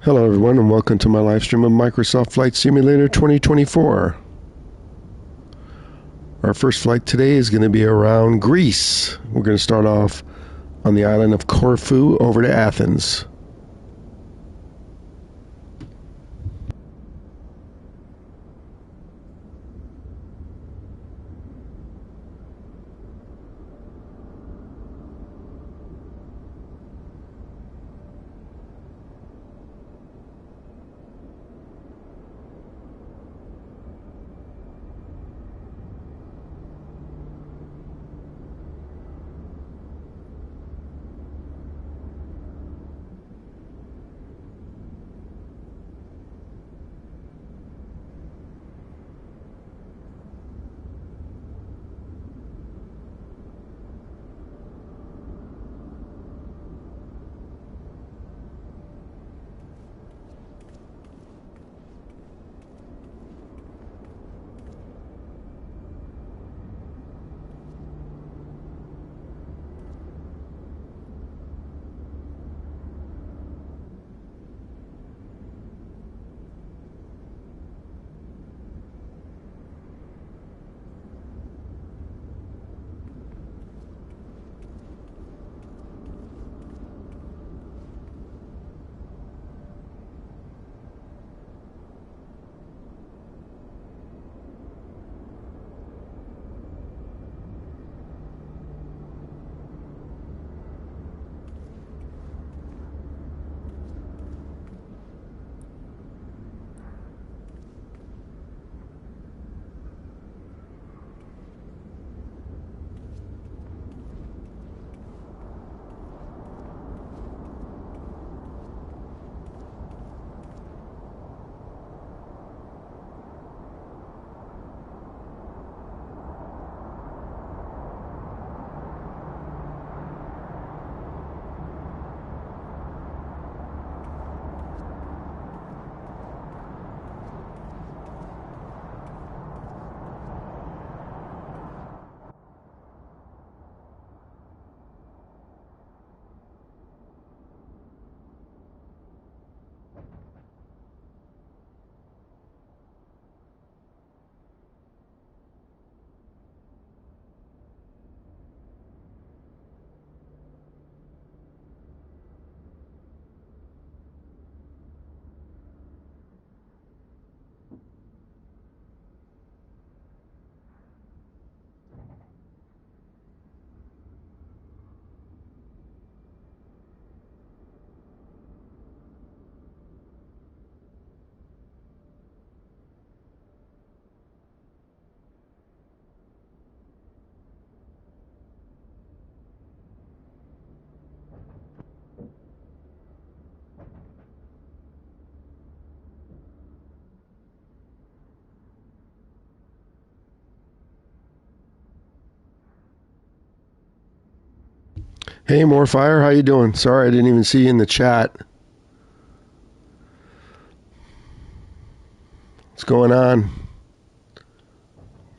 Hello everyone and welcome to my live stream of Microsoft Flight Simulator 2024. Our first flight today is going to be around Greece. We're going to start off on the island of Corfu over to Athens. Hey Morefire, how you doing? Sorry I didn't even see you in the chat. What's going on?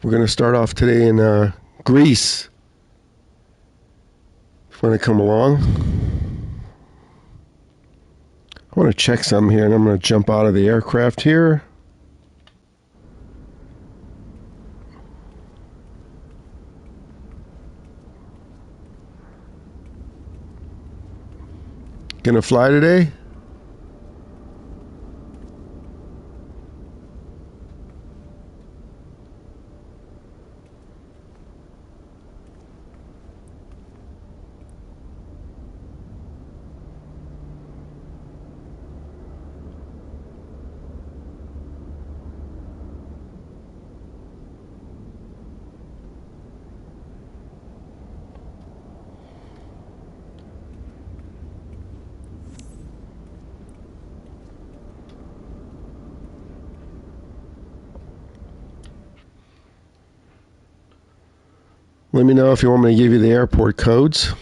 We're going to start off today in Greece. If you want to come along. I want to check something here and I'm going to jump out of the aircraft here. Gonna fly today? Let me know if you want me to give you the airport codes.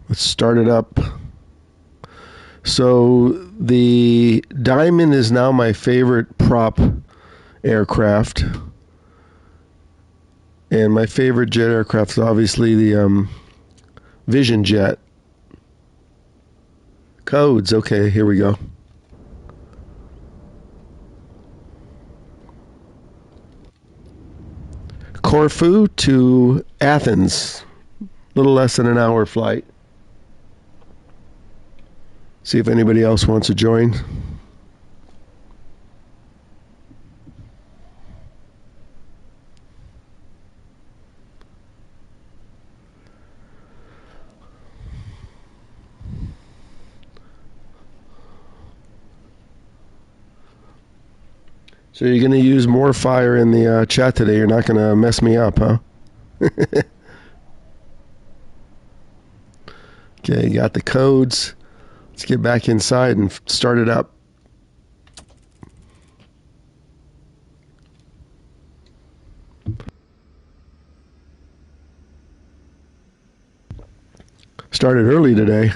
Let's start it up. So the Diamond is now my favorite prop aircraft. And my favorite jet aircraft is obviously the Vision Jet. Codes. Okay, here we go. Corfu to Athens. A little less than an hour flight. See if anybody else wants to join. So you're going to use more fire in the chat today. You're not going to mess me up, huh? Okay, you got the codes. Let's get back inside and start it up. Started early today.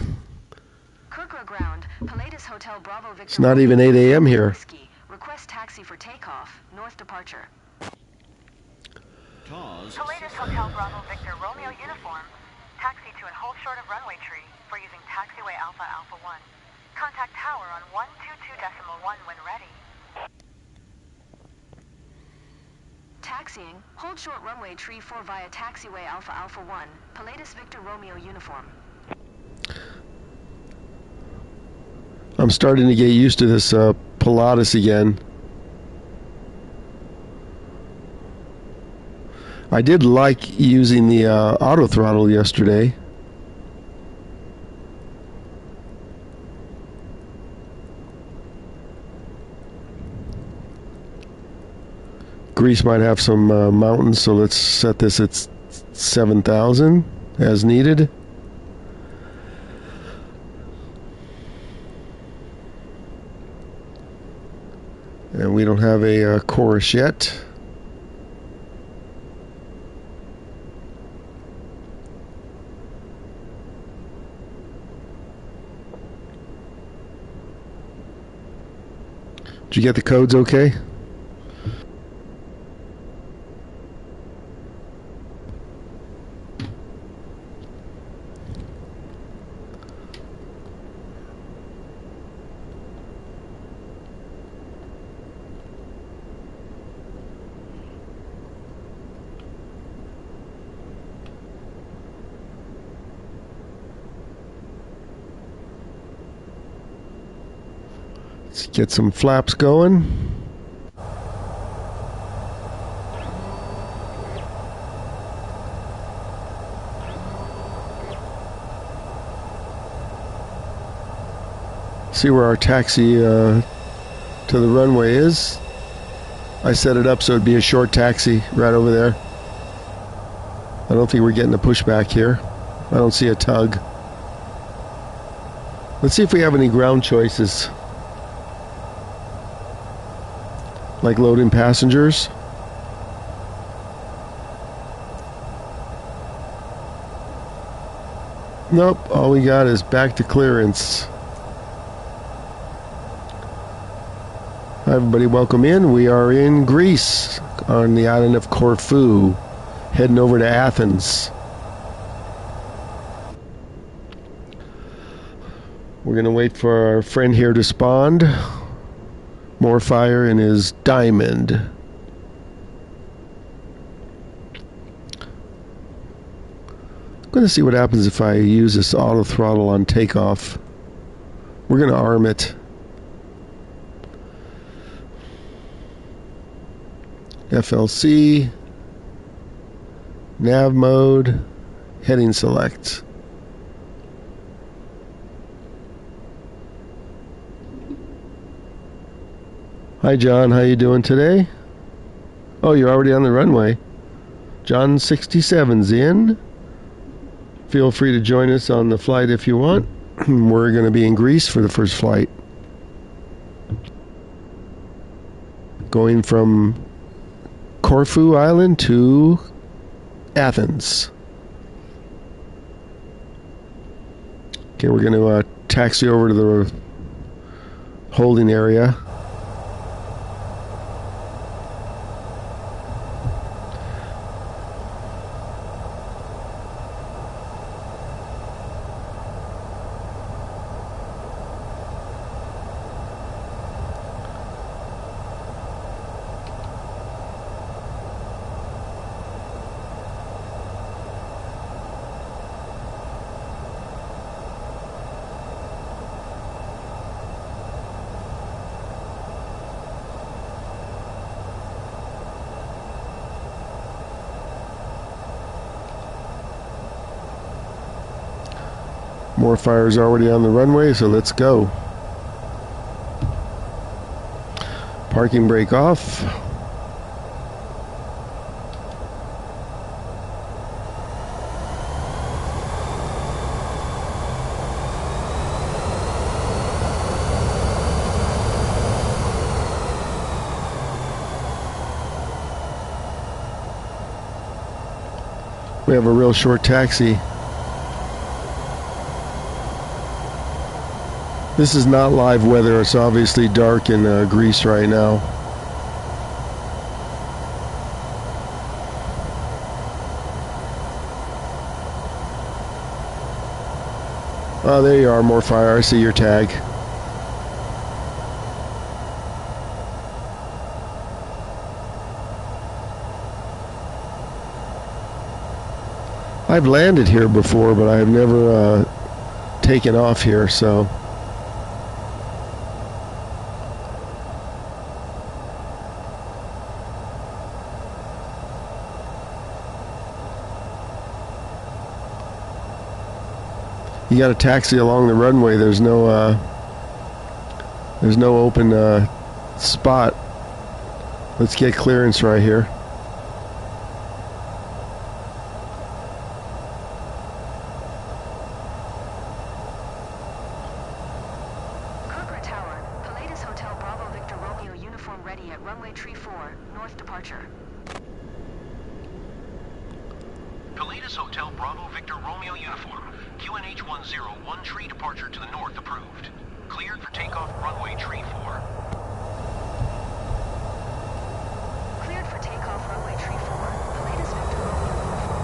It's not even 8 a.m. here. Request taxi for takeoff. North departure. Pilatus Hotel Bravo Victor Romeo uniform. Taxi to and hold short of runway tree for using taxiway Alpha Alpha 1. Contact tower on 122.1 when ready. Taxiing. Hold short runway tree 4 via taxiway Alpha Alpha 1. Pilatus Victor Romeo uniform. I'm starting to get used to this Pilatus again. I did like using the auto throttle yesterday. Greece might have some mountains, so let's set this at 7,000 as needed. And we don't have a chorus yet. Did you get the codes okay? Let's get some flaps going. See where our taxi to the runway is. I set it up so it'd be a short taxi right over there. I don't think we're getting a pushback here. I don't see a tug. Let's see if we have any ground choices. Like loading passengers. Nope, all we got is back to clearance. Hi everybody, welcome in. We are in Greece on the island of Corfu, heading over to Athens. We're going to wait for our friend here to spawn. More fire in his diamond. I'm going to see what happens if I use this auto throttle on takeoff. We're going to arm it. FLC. Nav mode. Heading select. Hi John, how you doing today? Oh, you're already on the runway. John 67's in. Feel free to join us on the flight if you want. We're going to be in Greece for the first flight. Going from Corfu Island to Athens. Okay, we're going to taxi over to the holding area. More fires already on the runway, so let's go. Parking brake off. We have a real short taxi. This is not live weather. It's obviously dark in Greece right now. Oh, there you are, more fire. I see your tag. I've landed here before, but I've never taken off here, so... You got a taxi along the runway. There's no open spot. Let's get clearance right here. Kirkra Tower, Palladius Hotel Bravo Victor Romeo uniform ready at runway tree 4, north departure. Palladius Hotel Bravo Victor Romeo uniform. QNH 101 tree departure to the north approved. Cleared for takeoff runway tree 4. Cleared for takeoff runway tree 4, Palladius Victor Romeo uniform.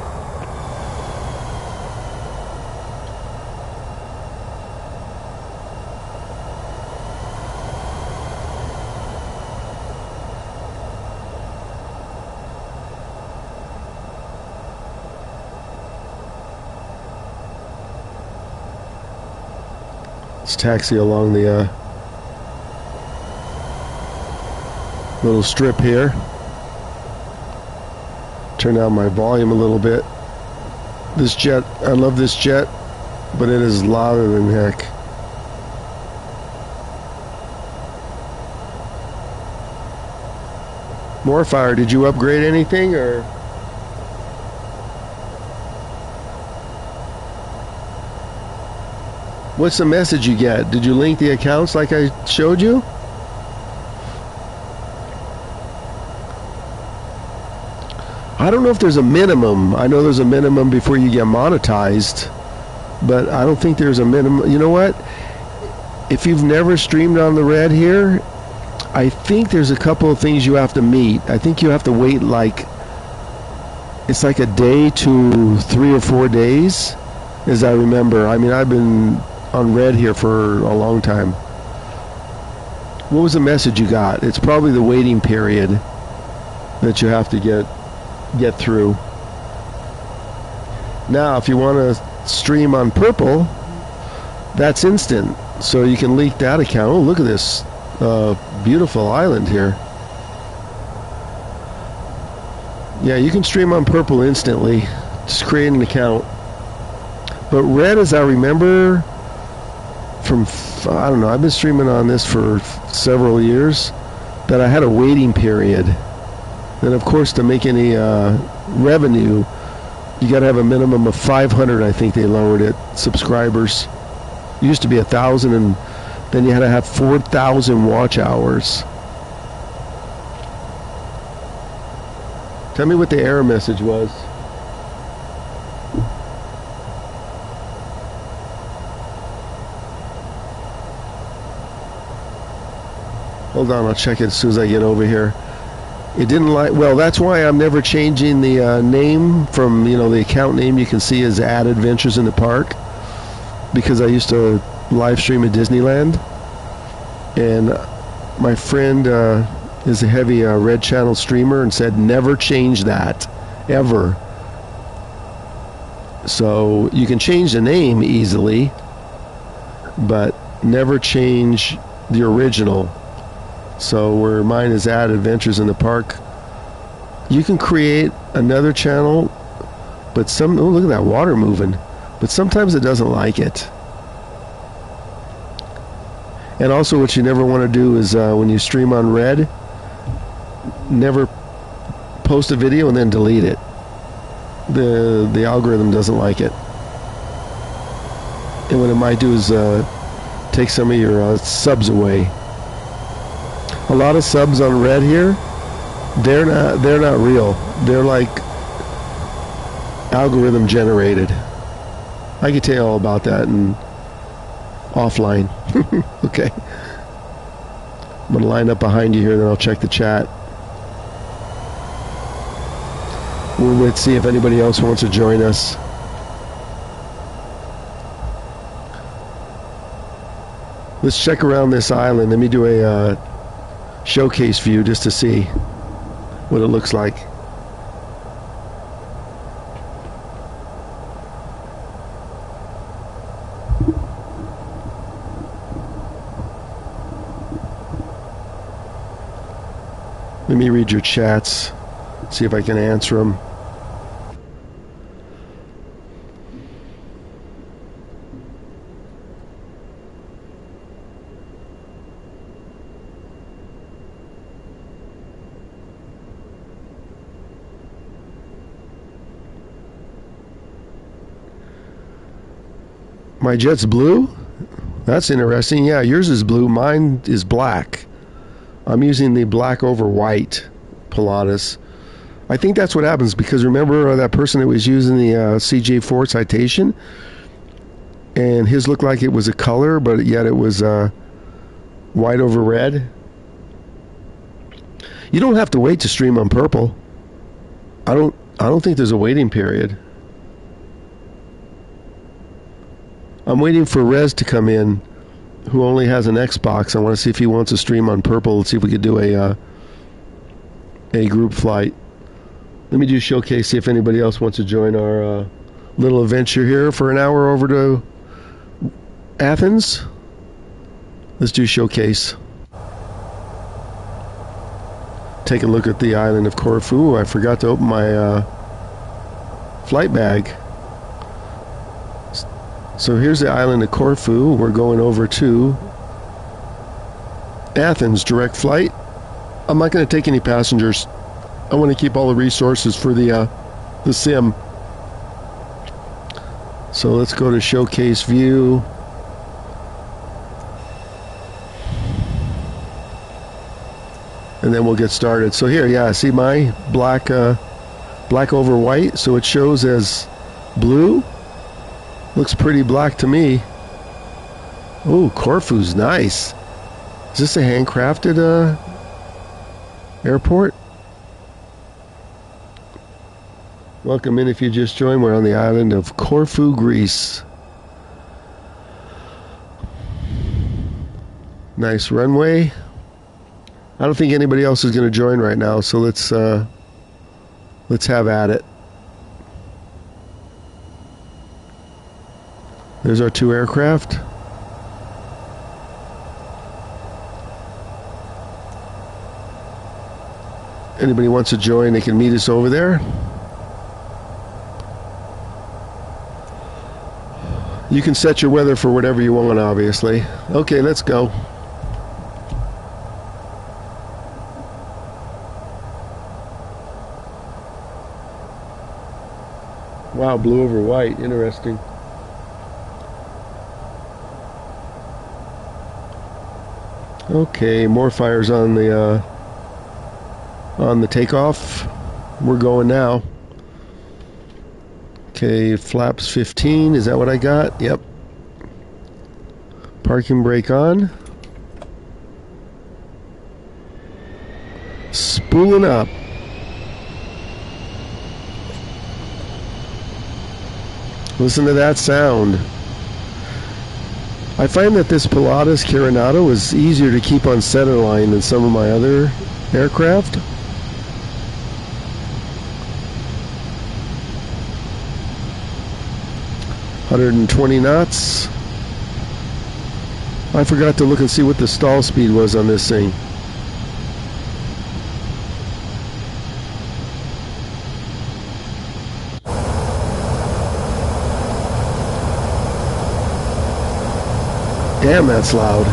Let's taxi along the little strip here. Turn down my volume a little bit. This jet, I love this jet, but it is louder than heck. More fire. Did you upgrade anything, or? What's the message you get? Did you link the accounts like I showed you? I don't know if there's a minimum. I know there's a minimum before you get monetized, but I don't think there's a minimum. You know what? If you've never streamed on the Red here, I think there's a couple of things you have to meet. I think you have to wait it's like a day to 3 or 4 days, as I remember. I mean, I've been on Red here for a long time. What was the message you got? It's probably the waiting period that you have to get through. Now, if you want to stream on Purple, that's instant. So you can leak that account. Oh, look at this beautiful island here. Yeah, you can stream on Purple instantly. Just create an account. But Red, as I remember, I don't know, I've been streaming on this for several years, that I had a waiting period. Then, of course, to make any revenue, you got to have a minimum of 500, I think they lowered it, subscribers. It used to be 1,000, and then you had to have 4,000 watch hours. Tell me what the error message was. Hold on, I'll check it as soon as I get over here. It didn't well, that's why I'm never changing the name from, the account name you can see is Ad Adventures in the Park, because I used to live stream at Disneyland, and my friend is a heavy Red Channel streamer and said never change that, ever. So you can change the name easily, but never change the original. So where mine is Ad Adventures in the Park, you can create another channel, but oh, look at that water moving. But sometimes it doesn't like it. And also what you never want to do is when you stream on Red, never post a video and then delete it. The algorithm doesn't like it. And what it might do is take some of your subs away. A lot of subs on Red here, they're not real. They're like algorithm generated. I can tell you all about that in offline. Okay. I'm going to line up behind you here, then I'll check the chat. We'll wait to see if anybody else wants to join us. Let's check around this island. Let me do a showcase view just to see what it looks like. Let me read your chats, see if I can answer them. My jet's blue? That's interesting. Yeah, yours is blue. Mine is black. I'm using the black over white Pilatus. I think that's what happens because remember that person that was using the CJ4 Citation? And his looked like it was a color, but yet it was white over red. You don't have to wait to stream on purple. I don't think there's a waiting period. I'm waiting for Rez to come in, who only has an Xbox. I want to see if he wants to stream on purple. Let's see if we could do a group flight. Let me do showcase, see if anybody else wants to join our little adventure here for an hour over to Athens. Let's do showcase. Take a look at the island of Corfu. I forgot to open my flight bag. So here's the island of Corfu. We're going over to Athens, direct flight. I'm not going to take any passengers. I want to keep all the resources for the sim. So let's go to showcase view. And then we'll get started. So here, yeah, see my black over white. So it shows as blue. Looks pretty black to me. Oh, Corfu's nice. Is this a handcrafted airport? Welcome in if you just joined. We're on the island of Corfu, Greece. Nice runway. I don't think anybody else is going to join right now, so let's have at it. There's our two aircraft. Anybody wants to join, they can meet us over there. You can set your weather for whatever you want, obviously. Okay, let's go. Wow, blue over white. Interesting. Okay, more fires on the takeoff. We're going now. Okay, flaps 15. Is that what I got? Yep. Parking brake on. Spooling up. Listen to that sound. I find that this Pilatus Carinado is easier to keep on center line than some of my other aircraft. (120 knots). I forgot to look and see what the stall speed was on this thing. Damn, that's loud.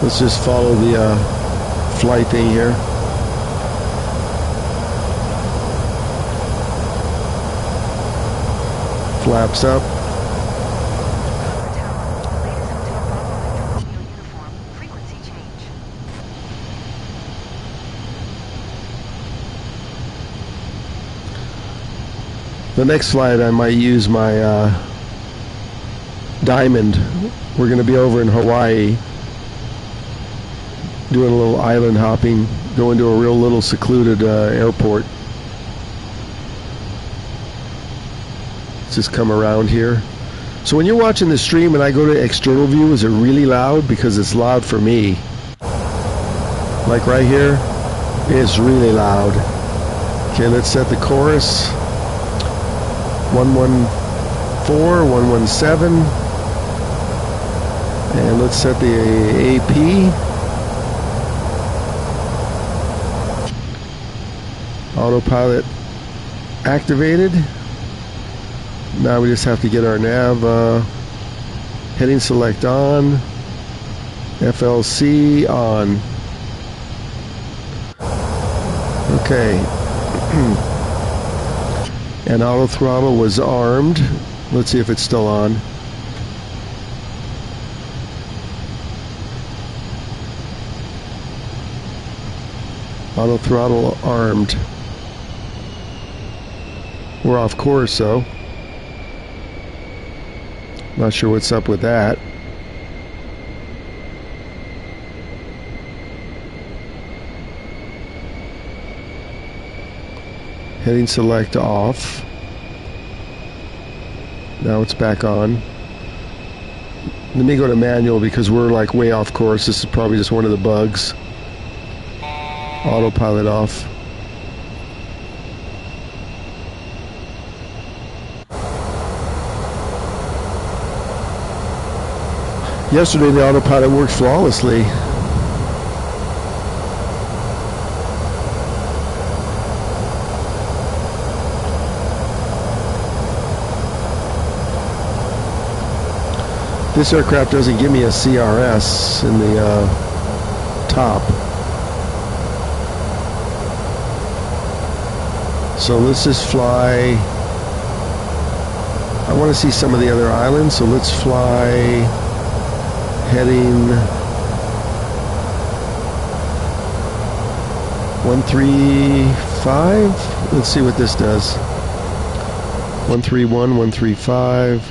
Let's just follow the flight thing here. Flaps up. The next flight I might use my Diamond. We're going to be over in Hawaii doing a little island hopping, going to a real little secluded airport. Let's just come around here. So when you're watching the stream and I go to external view, is it really loud? Because it's loud for me. Like right here, it's really loud. Okay, let's set the chorus. 114, 117. And let's set the AP. Autopilot activated. Now we just have to get our nav heading select on. FLC on. Okay. And auto throttle was armed. Let's see if it's still on. Auto throttle armed. We're off course though. Not sure what's up with that. Heading select off. Now it's back on. Let me go to manual because we're like way off course. This is probably just one of the bugs. Autopilot off. Yesterday the autopilot worked flawlessly. This aircraft doesn't give me a CRS in the top. So let's just fly. I want to see some of the other islands, so let's fly heading 135. Let's see what this does. 131, 135.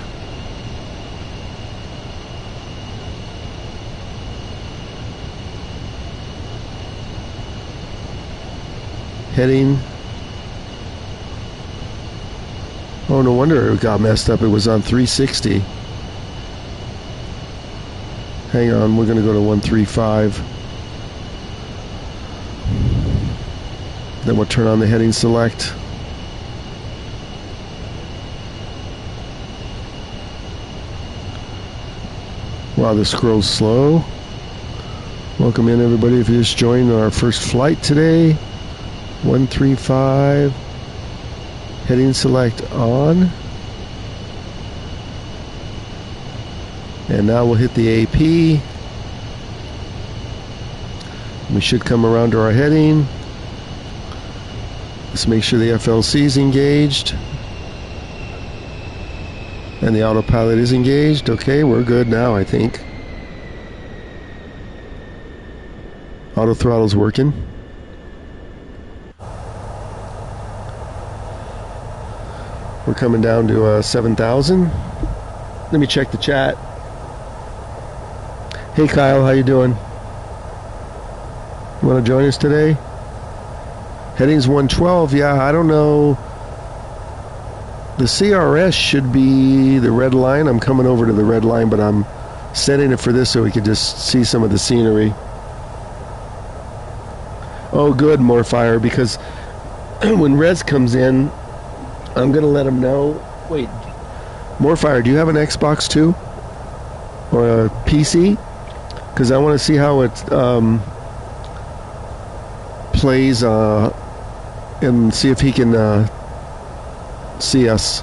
Heading. Oh, no wonder it got messed up. It was on 360. Hang on, we're going to go to 135. Then we'll turn on the heading select. Wow, this scroll's slow. Welcome in, everybody. If you just joined our first flight today. 135. Heading select on. And now we'll hit the AP. We should come around to our heading. Let's make sure the FLC is engaged. And the autopilot is engaged. Okay, we're good now, I think. Auto throttle's working. We're coming down to 7,000. Let me check the chat. Hey Kyle, how you doing? You want to join us today? Heading's 112. Yeah, I don't know. The CRS should be the red line. I'm coming over to the red line, but I'm setting it for this so we can just see some of the scenery. Oh, good, more fire, because when Rez comes in, I'm going to let him know. Wait, Morefire, do you have an Xbox too? Or a PC? Because I want to see how it plays and see if he can see us.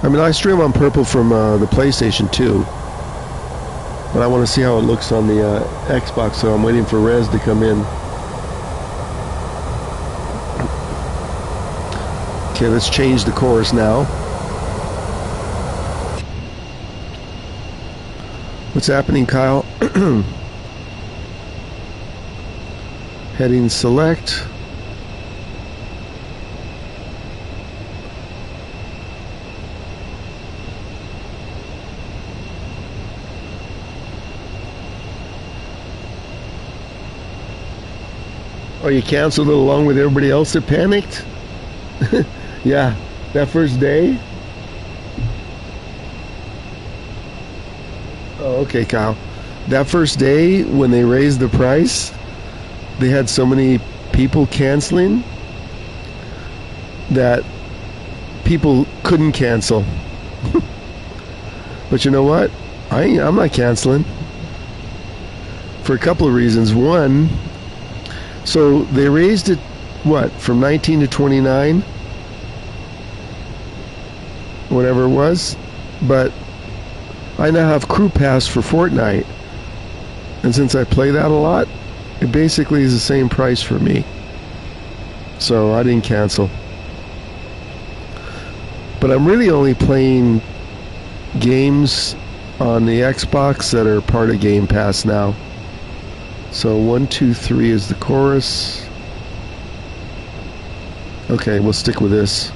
I mean, I stream on Purple from the PlayStation 2. But I want to see how it looks on the Xbox, so I'm waiting for Rez to come in. Okay, let's change the course now. What's happening, Kyle? Heading select. Oh, you canceled it along with everybody else that panicked? Yeah, that first day? Oh, okay, Kyle. That first day, when they raised the price, they had so many people canceling that people couldn't cancel. But you know what? I'm not canceling. For a couple of reasons. One, so they raised it, what, from 19 to 29? Whatever it was. But I now have Crew Pass for Fortnite. And since I play that a lot, it basically is the same price for me. So I didn't cancel. But I'm really only playing games on the Xbox that are part of Game Pass now. So 1, 2, 3 is the chorus. Okay, we'll stick with this.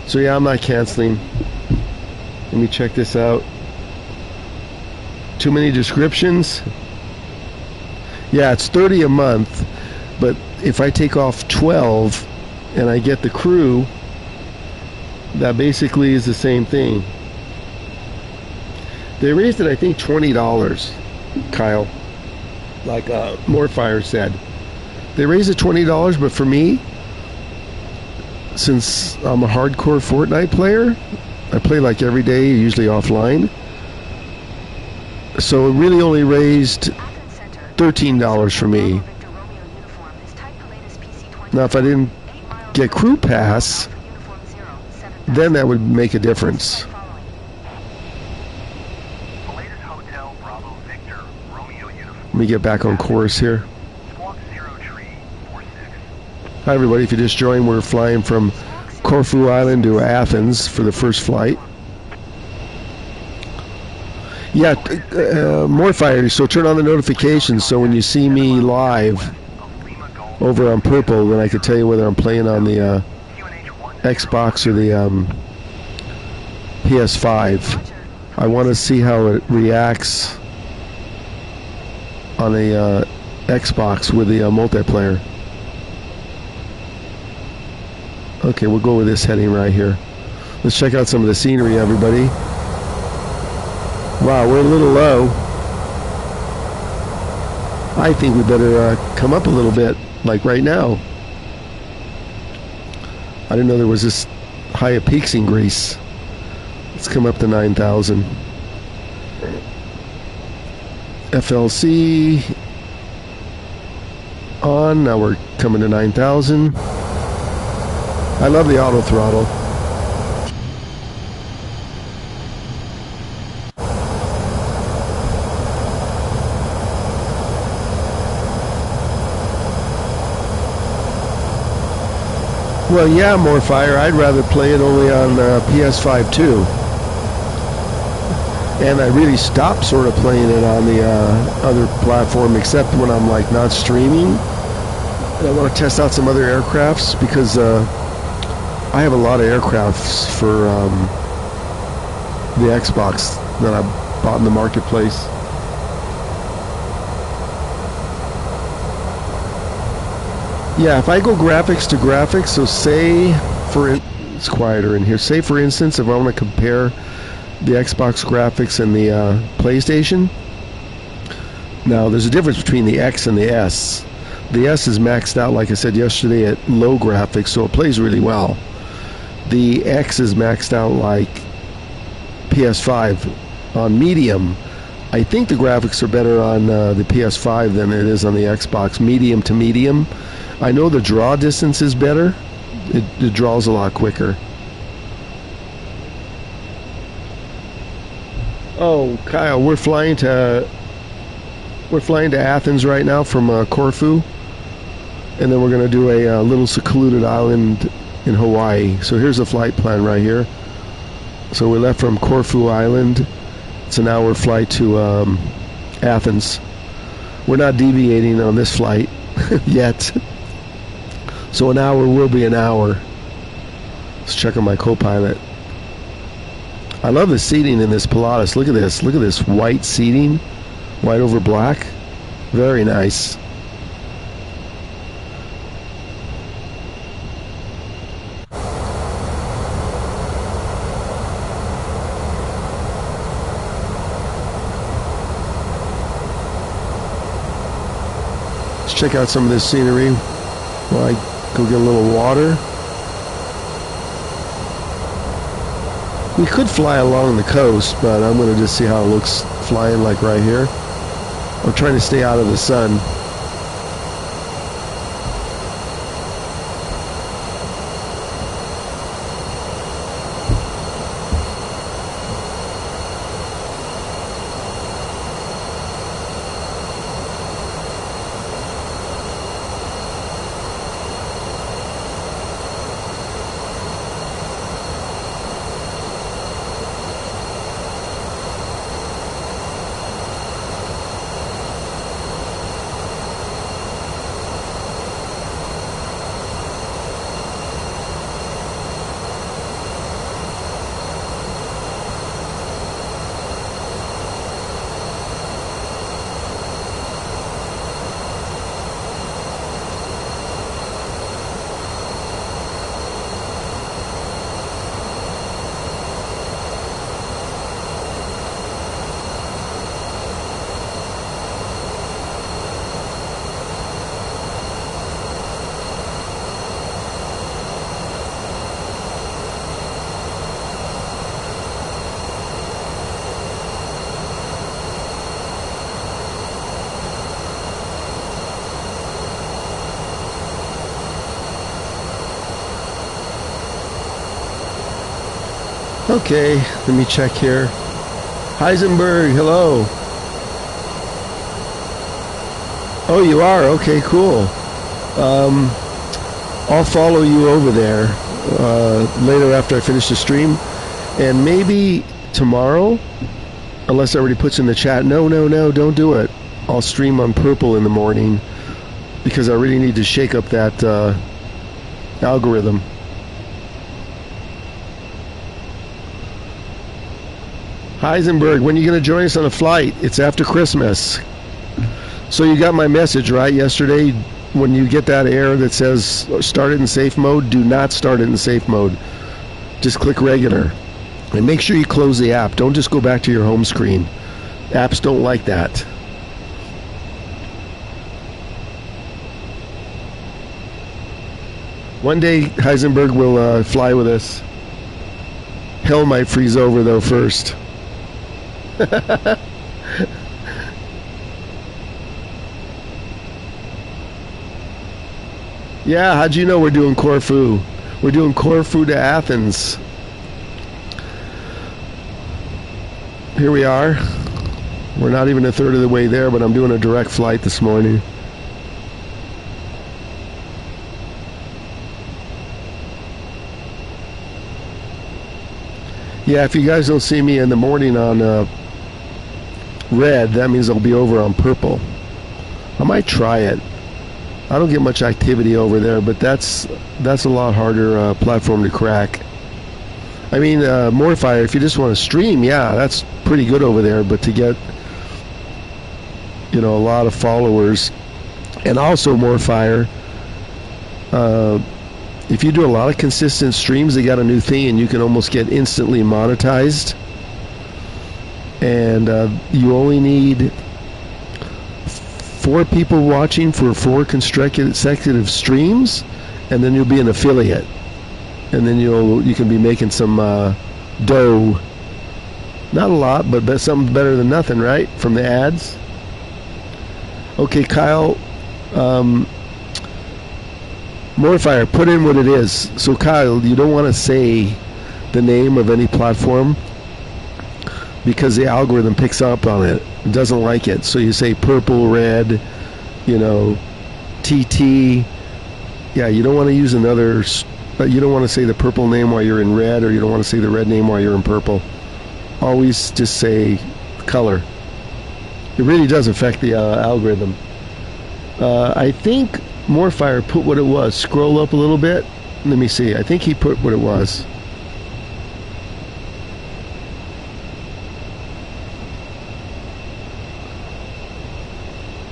So yeah, I'm not canceling. Let me check this out. Too many descriptions? Yeah, it's $30 a month, but if I take off 12 and I get the crew, that basically is the same thing. They raised it, I think, $20, Kyle. Like Morfire said. They raised it $20, but for me, since I'm a hardcore Fortnite player, I play like every day, usually offline. So it really only raised $13 for me. Now, if I didn't get Crew Pass, then that would make a difference. Let me get back on course here. Hi everybody, if you just joined, we're flying from Corfu Island to Athens for the first flight. Yeah, more fire, so turn on the notifications so when you see me live over on Purple, then I can tell you whether I'm playing on the Xbox or the PS5. I want to see how it reacts on a Xbox with the multiplayer. Okay, we'll go with this heading right here. Let's check out some of the scenery, everybody. Wow, we're a little low. I think we better come up a little bit, like right now. I didn't know there was this high of peaks in Greece. Let's come up to 9,000. FLC on. Now we're coming to 9,000. I love the auto throttle. Well, yeah, more fire. I'd rather play it only on PS5 too. And I really stopped sort of playing it on the other platform, except when I'm like not streaming. And I want to test out some other aircrafts because I have a lot of aircrafts for the Xbox that I bought in the marketplace. Yeah, if I go graphics to graphics, so say it's quieter in here. Say for instance, if I want to compare the Xbox graphics and the PlayStation. Now, there's a difference between the X and the S. The S is maxed out, like I said yesterday, at low graphics, so it plays really well. The X is maxed out like PS5 on medium. I think the graphics are better on the PS5 than it is on the Xbox, medium to medium. I know the draw distance is better. It draws a lot quicker. Oh, Kyle, we're flying to Athens right now from Corfu, and then we're going to do a little secluded island in Hawaii. So here's the flight plan right here. So we left from Corfu Island. It's an hour flight to Athens. We're not deviating on this flight yet. So an hour will be an hour. Let's check on my co-pilot. I love the seating in this Pilatus. Look at this. Look at this white seating. White over black. Very nice. Let's check out some of this scenery while I go get a little water. We could fly along the coast, but I'm going to just see how it looks flying like right here. I'm trying to stay out of the sun. Okay, let me check here. Heisenberg, hello. Oh, you are? Okay, cool. I'll follow you over there later after I finish the stream. And maybe tomorrow, unless everybody puts in the chat, no, don't do it. I'll stream on Purple in the morning because I really need to shake up that algorithm. Heisenberg, when are you going to join us on a flight? It's after Christmas. So you got my message, right? Yesterday, when you get that error that says start it in safe mode, do not start it in safe mode. Just click regular. And make sure you close the app. Don't just go back to your home screen. Apps don't like that. One day, Heisenberg will fly with us. Hell might freeze over, though, first. Yeah, how'd you know we're doing Corfu? We're doing Corfu to Athens. Here we are. We're not even a third of the way there, but I'm doing a direct flight this morning. Yeah, if you guys don't see me in the morning on red, that means I'll be over on purple. I might try it. I don't get much activity over there, but that's a lot harder platform to crack. I mean, Morfire, if you just want to stream, yeah, that's pretty good over there, but to get, you know, a lot of followers, and also Morfire, if you do a lot of consistent streams, they got a new thing, and you can almost get instantly monetized. And you only need 4 people watching for 4 consecutive streams, and then you'll be an affiliate, and then you can be making some dough. Not a lot, but something better than nothing, right? From the ads. Okay, Kyle. Morfire, put in what it is. So Kyle, you don't want to say the name of any platform, because the algorithm picks up on it. It doesn't like it. So you say purple, red, you know, TT. Yeah, you don't want to use another. You don't want to say the purple name while you're in red, or you don't want to say the red name while you're in purple. Always just say color. It really does affect the algorithm. I think Morfire put what it was. Scroll up a little bit. Let me see. I think he put what it was.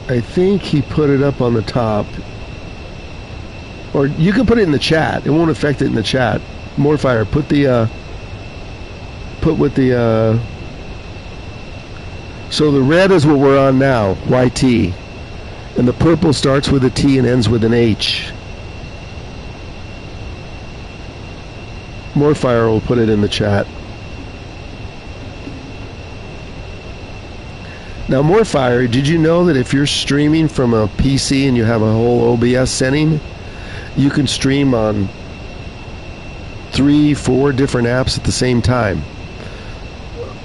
I think he put it up on the top. Or you can put it in the chat. It won't affect it in the chat. Morfire, put the put with the so the red is what we're on now, YT. And the purple starts with a T and ends with an H. Morfire will put it in the chat. Now, Morfire, did you know that if you're streaming from a PC and you have a whole OBS setting, you can stream on 3-4 different apps at the same time?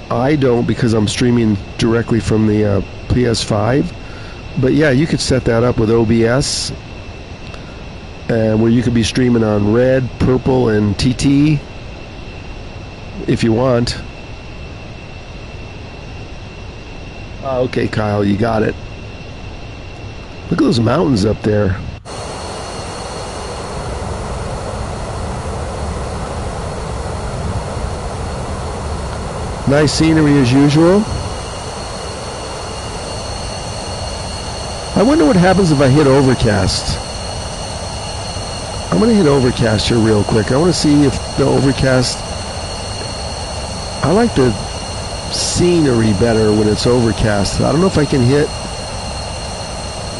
I don't, because I'm streaming directly from the PS5. But yeah, you could set that up with OBS, where you could be streaming on red, purple, and TT if you want. Okay, Kyle, you got it. Look at those mountains up there. Nice scenery as usual. I wonder what happens if I hit overcast. I'm going to hit overcast here real quick. I want to see if the overcast... I like the scenery better when it's overcast. I don't know if I can hit...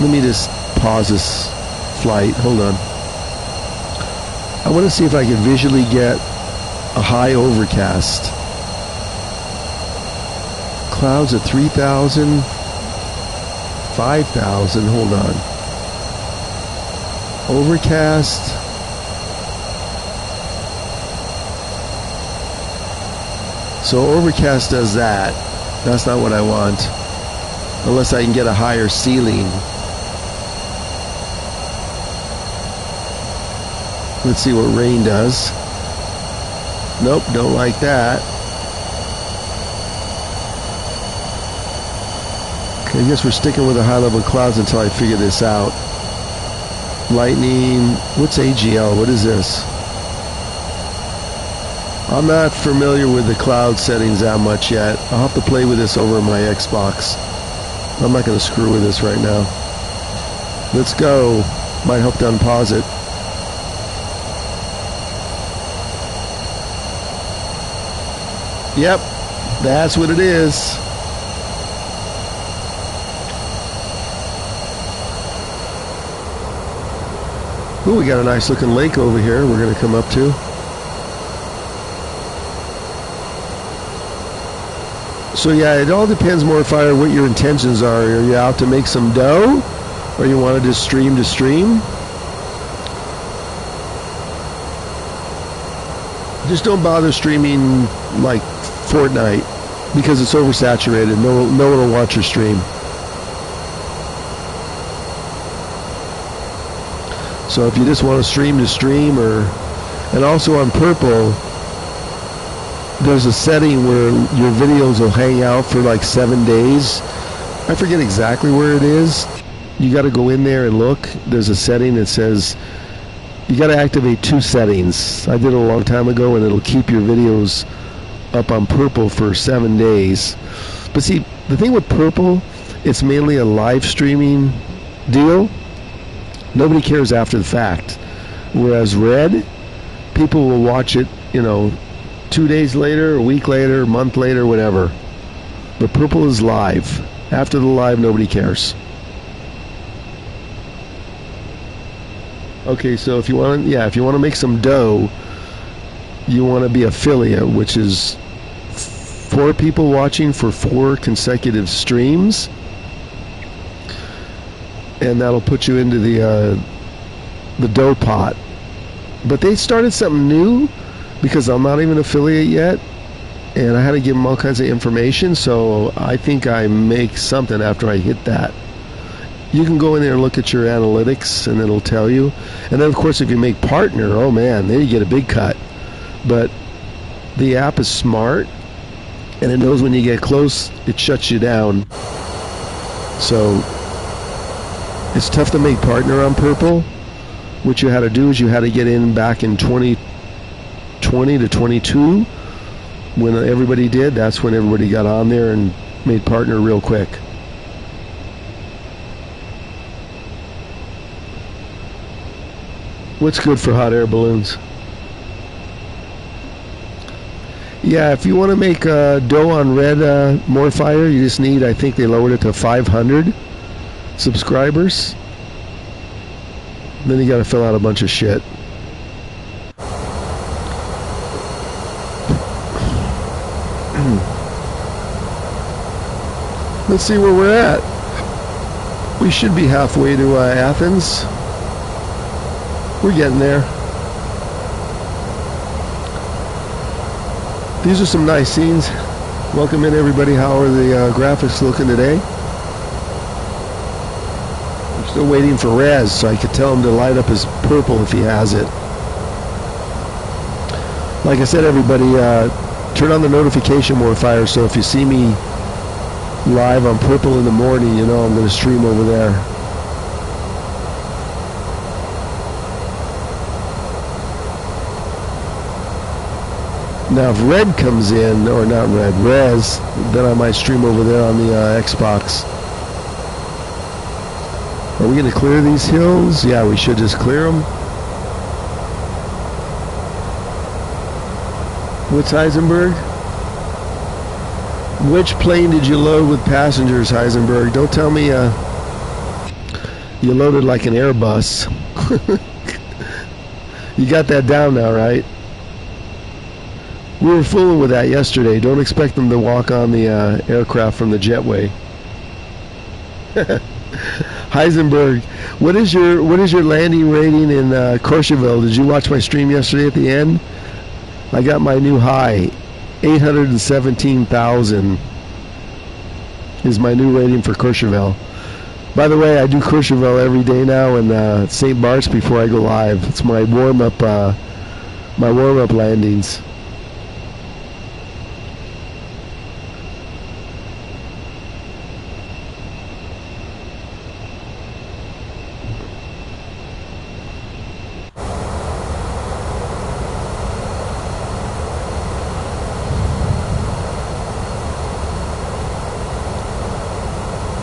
Let me just pause this flight. Hold on. I want to see if I can visually get a high overcast. Clouds at 3,000... 5,000, hold on. Overcast. So overcast does that. That's not what I want. Unless I can get a higher ceiling. Let's see what rain does. Nope, don't like that. Okay, I guess we're sticking with the high-level clouds until I figure this out. Lightning. What's AGL? What is this? I'm not familiar with the cloud settings that much yet. I'll have to play with this over my Xbox. I'm not going to screw with this right now. Let's go. Might help to unpause it. Yep, that's what it is. Ooh, we got a nice looking lake over here we're going to come up to. So yeah, it all depends, Morfire, what your intentions are. Are you out to make some dough? Or you want to just stream to stream? Just don't bother streaming like Fortnite, because it's oversaturated. No one will watch your stream. So if you just want to stream to stream, and also on Purple, there's a setting where your videos will hang out for like 7 days. I forget exactly where it is. You got to go in there and look. There's a setting that says you got to activate 2 settings. I did it a long time ago, and it'll keep your videos up on Purple for 7 days. But see, the thing with Purple, it's mainly a live streaming deal. Nobody cares after the fact. Whereas Red, people will watch it, 2 days later, a week later, a month later, whatever. But Purple is live. After the live, nobody cares. Okay, so if you want to make some dough, you want to be affiliate, which is 4 people watching for 4 consecutive streams. And that'll put you into the dough pot. But they started something new, because I'm not even affiliate yet. and I had to give them all kinds of information, so I think I make something after I hit that. You can go in there and look at your analytics, and it'll tell you. And then, of course, if you make partner, oh man, then you get a big cut. But the app is smart, and it knows when you get close, it shuts you down. So it's tough to make partner on Purple. What you had to do is you had to get in back in 2020 to 22. When everybody did, that's when everybody got on there and made partner real quick. What's good for hot air balloons? Yeah, if you want to make dough on red Morfire, you just need, I think they lowered it to 500 subscribers. Then you got to fill out a bunch of shit. Let's see where we're at. We should be halfway to Athens. We're getting there. These are some nice scenes. Welcome in, everybody. How are the graphics looking today? I'm still waiting for Rez, so I could tell him to light up his purple if he has it. Like I said, everybody, turn on the notification Morfire, so if you see me live on Purple in the morning, you know I'm going to stream over there. Now, if Red comes in, or not Red, Rez, then I might stream over there on the Xbox. Are we going to clear these hills? Yeah, we should just clear them. What's Heisenberg? Which plane did you load with passengers, Heisenberg? Don't tell me you loaded like an Airbus. You got that down now, right? We were fooling with that yesterday. Don't expect them to walk on the aircraft from the jetway. Heisenberg, what is your landing rating in Courchevel? Did you watch my stream yesterday at the end? I got my new high. 817,000 is my new rating for Courchevel. By the way, I do Courchevel every day now in St. Bart's before I go live. It's my warm-up landings.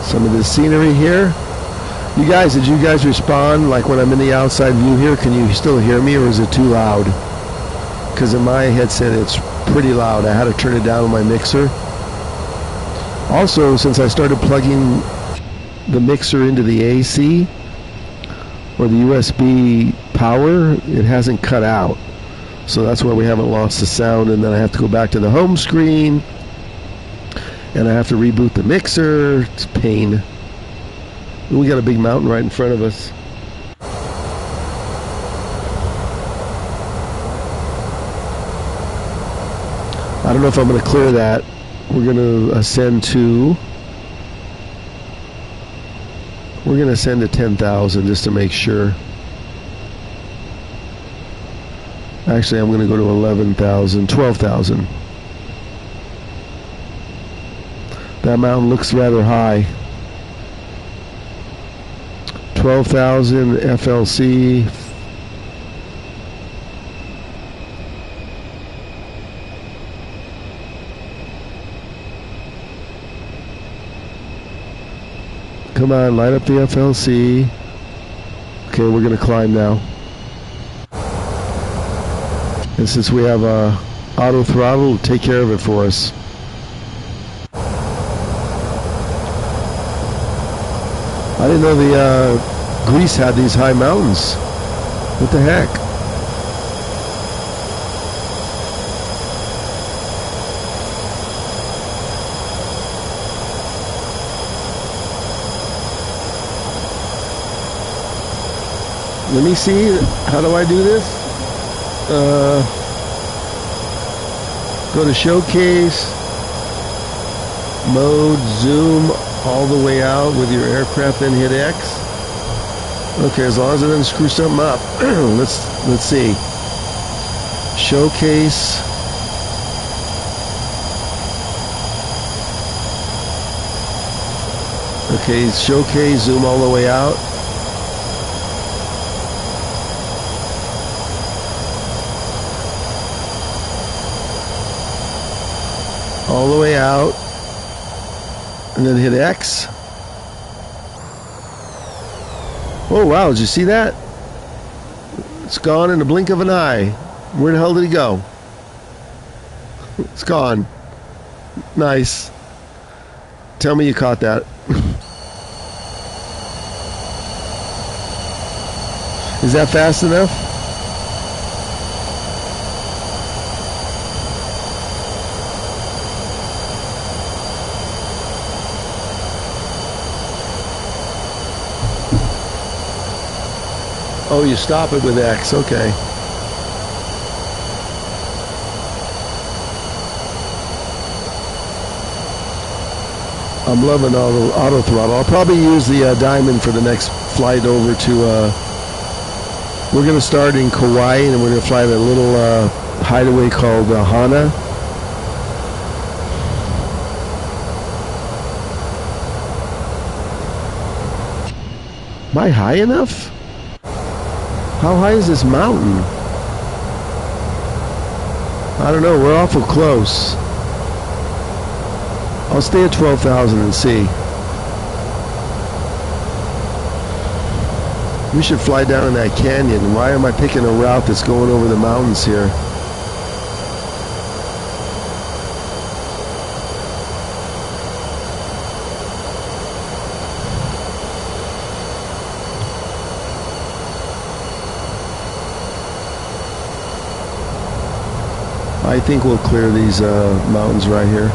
Some of the scenery here. You guys, did you guys respond? Like when I'm in the outside view here, can you still hear me, or is it too loud? Because in my headset it's pretty loud. I had to turn it down on my mixer. Also, since I started plugging the mixer into the AC or the USB power, it hasn't cut out. So that's why we haven't lost the sound, and then I have to go back to the home screen. And I have to reboot the mixer. It's a pain. We got a big mountain right in front of us. I don't know if I'm going to clear that. We're going to ascend to 10,000 just to make sure. Actually, I'm going to go to 11,000, 12,000. That mountain looks rather high. 12,000 FLC. Come on, light up the FLC. Okay, we're going to climb now. And since we have auto throttle, it'll take care of it for us. I didn't know the Greece had these high mountains. What the heck? Let me see. How do I do this? Go to showcase mode, zoom all the way out with your aircraft, then hit X. Okay, as long as it doesn't screw something up. let's see. Showcase. Okay, showcase, zoom all the way out. All the way out. And then hit X. Oh wow, did you see that? It's gone in the blink of an eye. Where the hell did he go? It's gone. Nice. Tell me you caught that. Is that fast enough? Oh, you stop it with X. Okay. I'm loving auto throttle. I'll probably use the Diamond for the next flight over to. We're going to start in Kauai, and we're going to fly to a little hideaway called Hana. Am I high enough? How high is this mountain? I don't know. We're awful close. I'll stay at 12,000 and see. We should fly down in that canyon. Why am I picking a route that's going over the mountains here? I think we'll clear these mountains right here.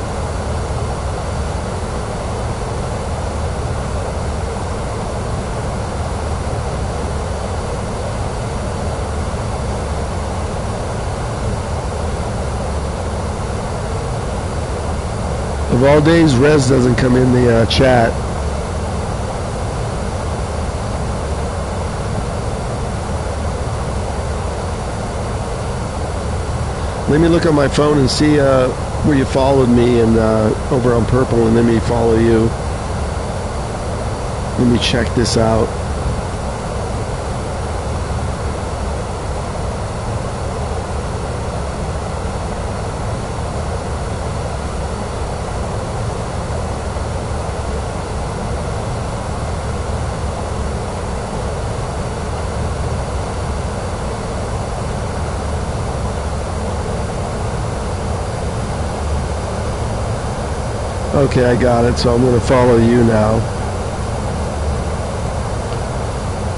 Of all days, Rez doesn't come in the chat. Let me look on my phone and see where you followed me, and over on purple, and let me follow you. Let me check this out. Okay, I got it, so I'm going to follow you now.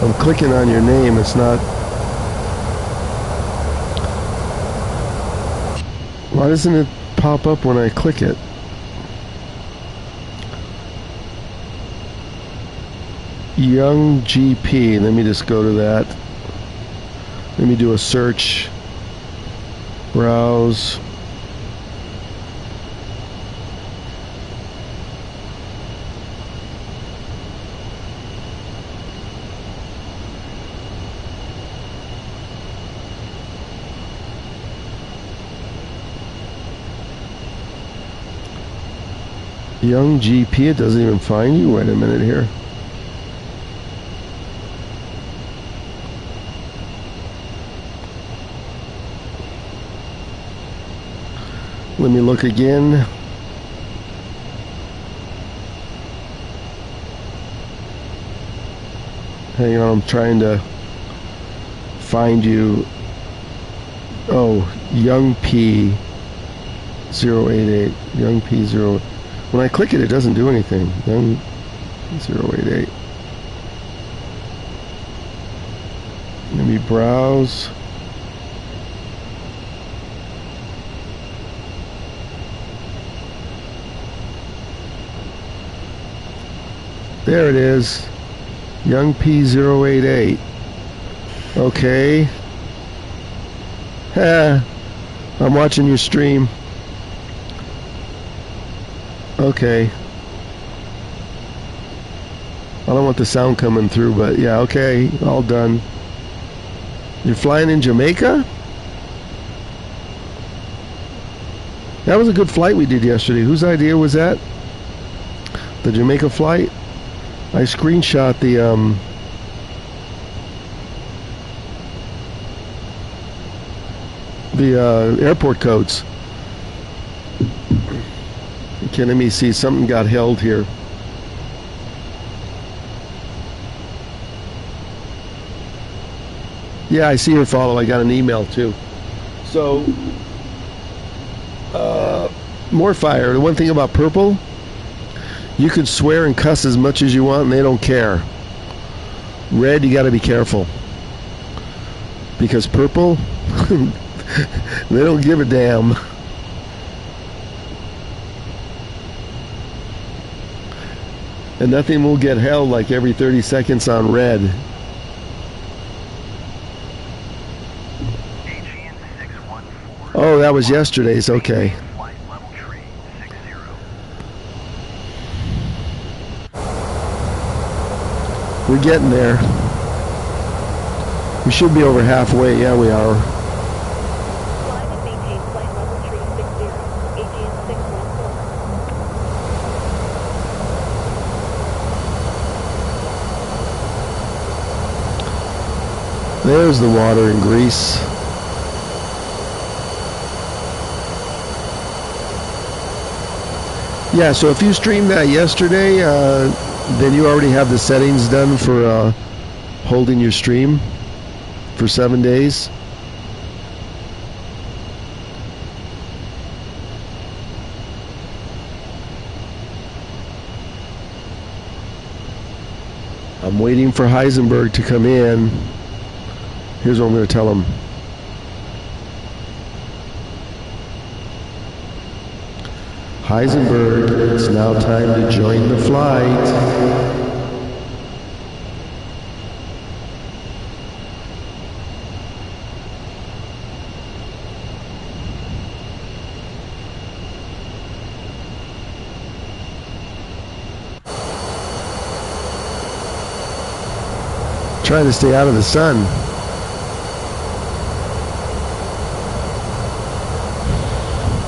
I'm clicking on your name, it's not... Why doesn't it pop up when I click it? Young GP, let me just go to that. Let me do a search. Browse. Young GP, it doesn't even find you. Wait a minute here. Let me look again. Hang on, I'm trying to find you. Oh, Young P 088. Young P 0. When I click it, it doesn't do anything. Young 088. Let me browse. There it is. Young P088. Okay. I'm watching your stream. Okay. I don't want the sound coming through, but yeah, okay, all done. You're flying in Jamaica? That was a good flight we did yesterday. Whose idea was that? The Jamaica flight? I screenshot the airport codes. Okay, let me see. Something got held here. Yeah, I see your follow. I got an email too. So, more fire. The one thing about purple, you can swear and cuss as much as you want and they don't care. Red, you got to be careful. Because purple, they don't give a damn. And nothing will get held like every 30 seconds on red. Oh, that was yesterday's. Okay. We're getting there. We should be over halfway. Yeah, we are. Flight and maintain flight level 360, AGN 614. There's the water in Greece. Yeah, so if you streamed that yesterday, then you already have the settings done for holding your stream for 7 days. I'm waiting for Heisenberg to come in. Here's what I'm going to tell him. Heisenberg, it's now time to join the flight. Trying to stay out of the sun.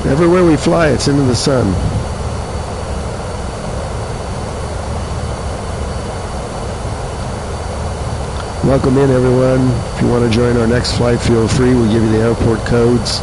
Everywhere we fly, it's into the sun. Welcome in, everyone. If you want to join our next flight, feel free. We'll give you the airport codes.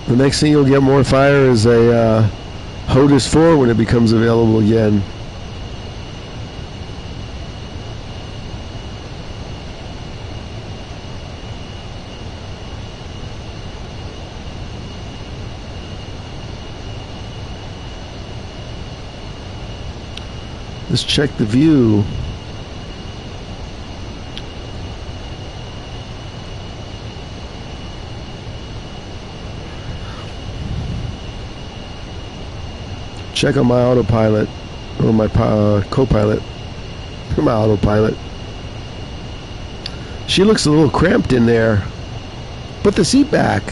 The next thing you'll get more fire is a HOTUS 4 when it becomes available again. Let's check the view. Check on my autopilot, or my co-pilot, my autopilot. She looks a little cramped in there. Put the seat back.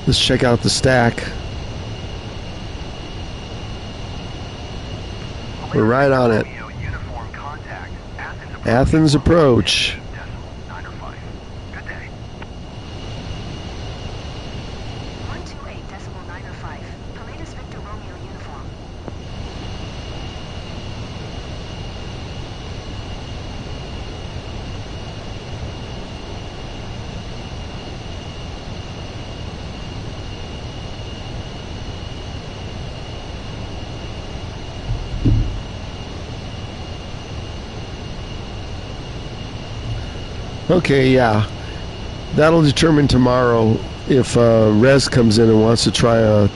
Let's check out the stack. We're right on it. Athens approach. 128.905. Pilatus Victor Romeo uniform. Okay, yeah. That'll determine tomorrow if Rez comes in and wants to try a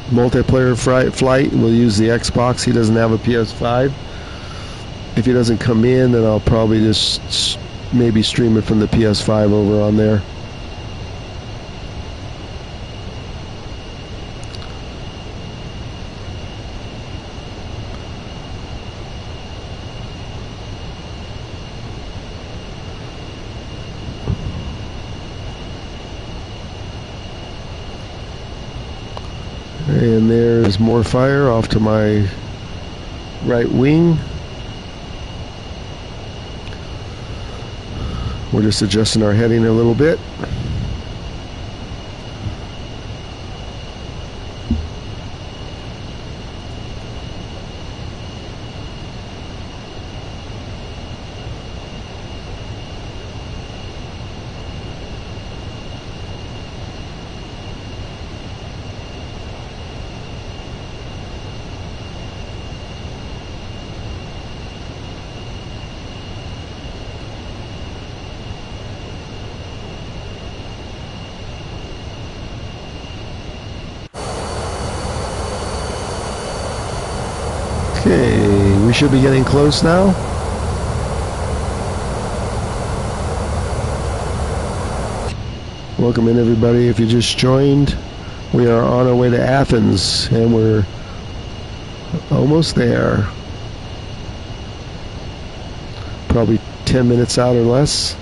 multiplayer flight. We'll use the Xbox. He doesn't have a PS5. If he doesn't come in, then I'll probably just maybe stream it from the PS5 over on there. And there's more fire off to my right wing. We're just adjusting our heading a little bit. Okay, we should be getting close now. Welcome in, everybody. If you just joined, we are on our way to Athens, and we're almost there. Probably 10 minutes out or less.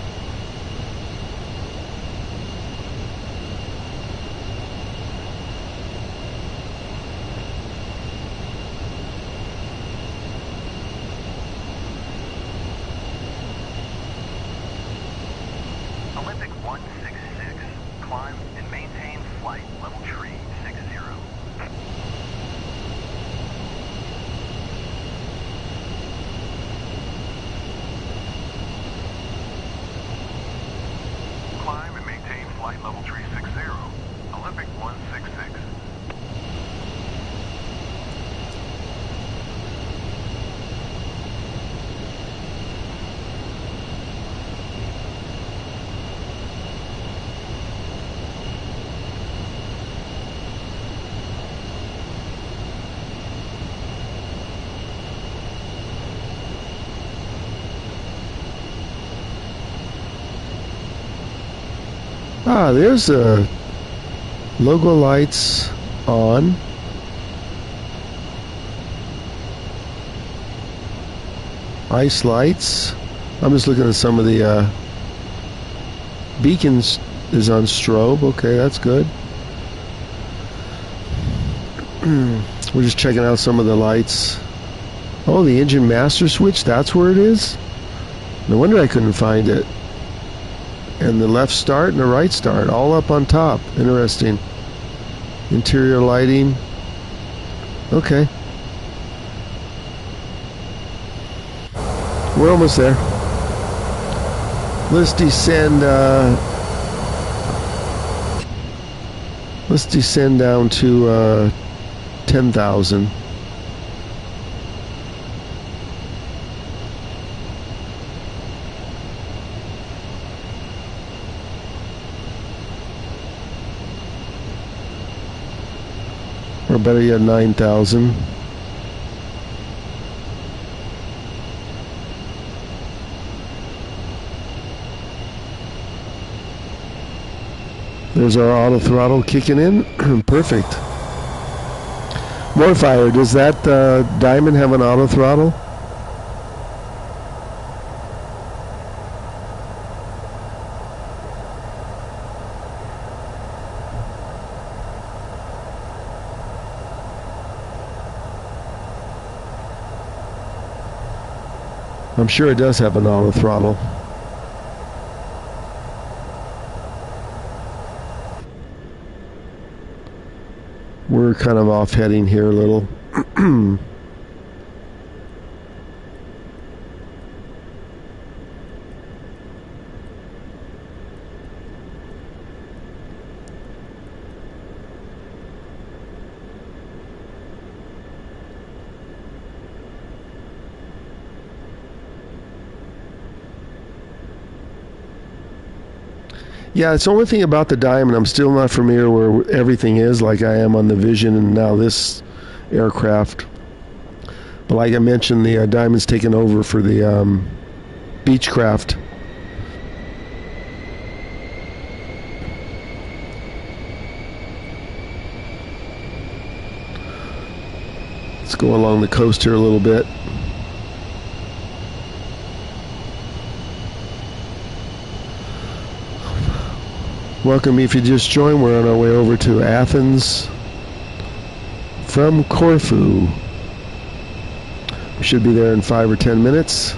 Olympic 166. Climb and maintain flight level tree 60. Climb and maintain flight level tree 60. Olympic 166. There's logo lights on. Ice lights. I'm just looking at some of the beacons is on strobe. Okay, that's good. We're just checking out some of the lights. Oh, the engine master switch, that's where it is? No wonder I couldn't find it. And the left start and the right start, all up on top. Interesting. Interior lighting. Okay. We're almost there. Let's descend. Let's descend down to 10,000. Or better yet, 9,000. There's our auto throttle kicking in. Perfect. More fire. Does that Diamond have an auto throttle? I'm sure it does have an auto throttle. We're kind of off heading here a little. Yeah, it's the only thing about the Diamond. I'm still not familiar where everything is, like I am on the Vision and now this aircraft. But like I mentioned, the Diamond's taken over for the Beechcraft. Let's go along the coast here a little bit. Welcome if you just joined. We're on our way over to Athens from Corfu. We should be there in 5 or 10 minutes.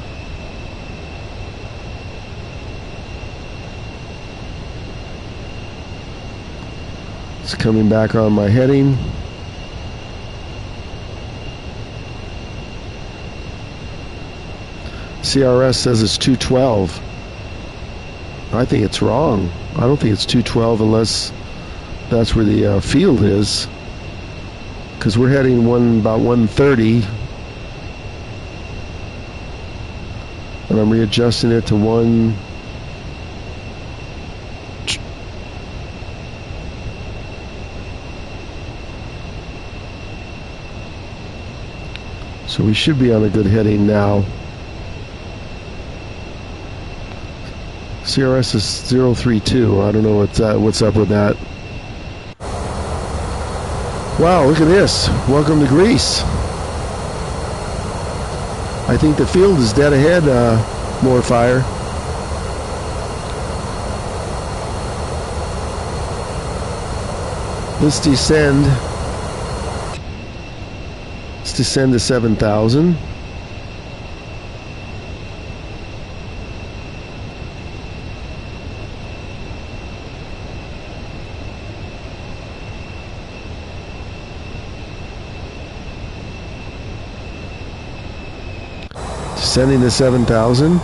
It's coming back on my heading. CRS says it's 212. I think it's wrong. I don't think it's 212 unless that's where the field is, because we're heading about 130, and I'm readjusting it to 1. So we should be on a good heading now. CRS is 032. I don't know what's up with that. Wow, look at this. Welcome to Greece. I think the field is dead ahead, more fire. Let's descend. Let's descend to 7,000. Descending to 7,000.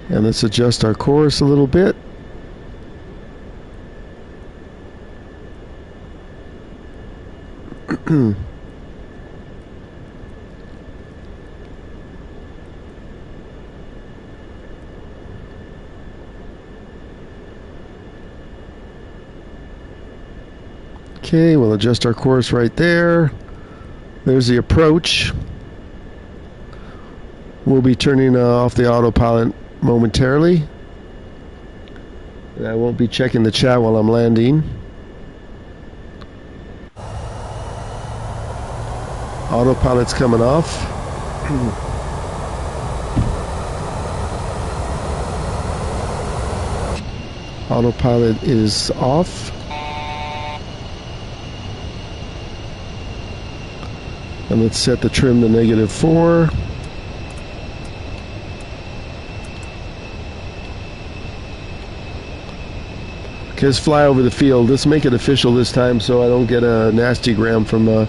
And let's adjust our course a little bit. Okay, we'll adjust our course right there. There's the approach. We'll be turning off the autopilot momentarily. And I won't be checking the chat while I'm landing. Autopilot's coming off. Autopilot is off. And let's set the trim to -4. Okay, let's fly over the field. Let's make it official this time so I don't get a nasty gram from the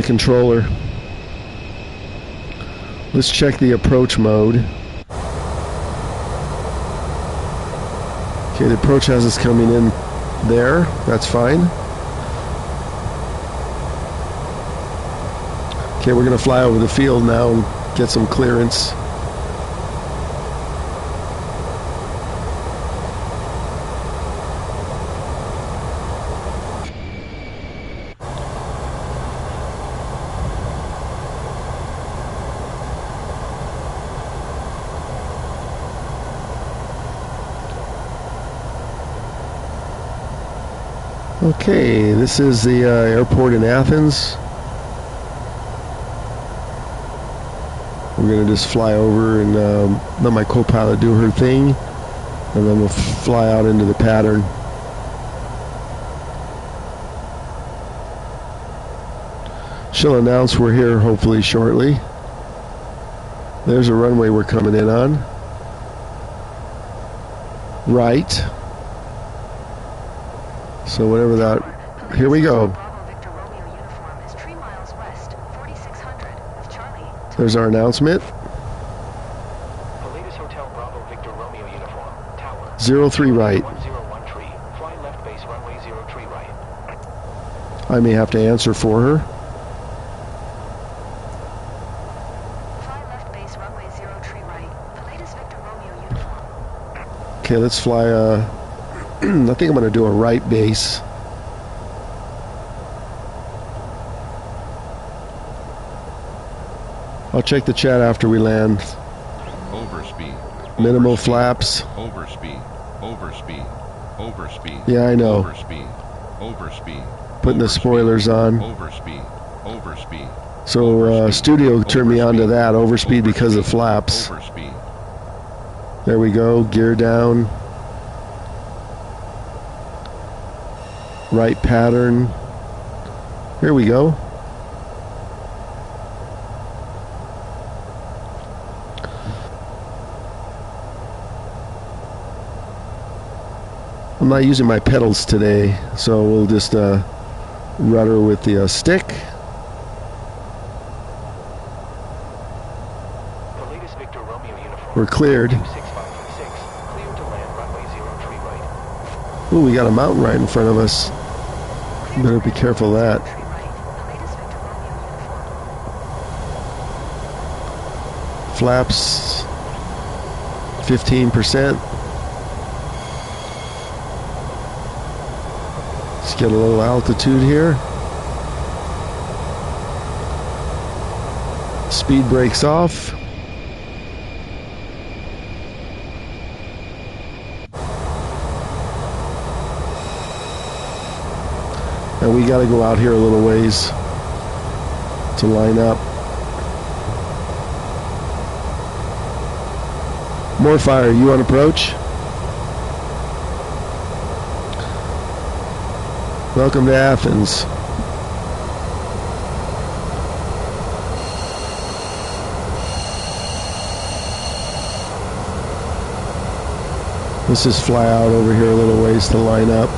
controller. Let's check the approach mode. Okay, the approach has us coming in there. That's fine. Okay, we're going to fly over the field now and get some clearance. Okay, this is the airport in Athens. We're going to just fly over and let my co-pilot do her thing, and then we'll fly out into the pattern. She'll announce we're here hopefully shortly. There's a runway we're coming in on. Right. So whatever that... Here we go. There's our announcement. Police Hotel Bravo Victor Romeo uniform. Tower. 03 right. 101 tree. Fly left base runway 03 right. I may have to answer for her. Fly left base runway 03 right. Pilatus Victor Romeo uniform. Okay, let's fly. I think I'm going to do a right base. I'll check the chat after we land. Overspeed. Minimal Overspeed. flaps. Overspeed. Overspeed. Overspeed. Yeah, I know. Overspeed. Overspeed. Putting the spoilers on. Overspeed. Overspeed. So Studio turned me on to that. Overspeed because of flaps. Overspeed. There we go. Gear down. Right pattern. Here we go. I'm not using my pedals today, so we'll just rudder with the stick. Pilatus Victor Romeo uniform. We're cleared. 26536. Clear to land runway 03 right. Ooh, we got a mountain right in front of us. Better be careful of that. Tree right. Pilatus Victor Romeo uniform. Flaps 15%. Let's get a little altitude here. Speed brakes off. And we got to go out here a little ways to line up. More fire, you on approach? Welcome to Athens. Let's just fly out over here a little ways to line up.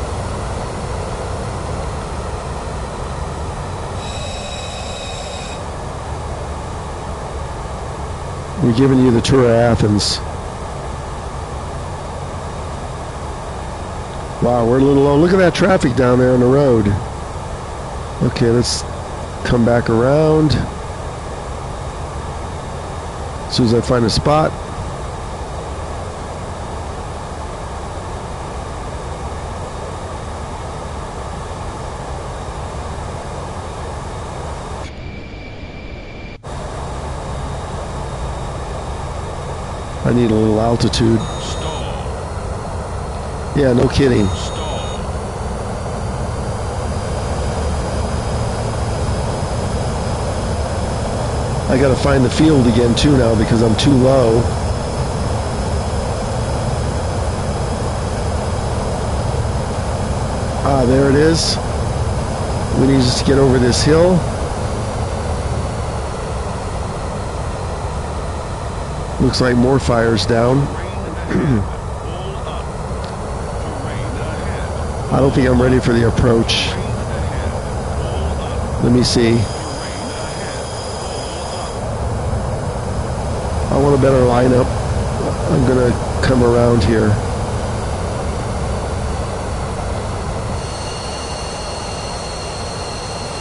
We're giving you the tour of Athens. Wow, we're a little low. Look at that traffic down there on the road. Okay, let's come back around. As soon as I find a spot. I need a little altitude. Yeah, no kidding. I gotta find the field again too now because I'm too low. Ah, there it is. We need just to get over this hill. Looks like more fire's down. I don't think I'm ready for the approach. Let me see. I want a better lineup. I'm gonna come around here.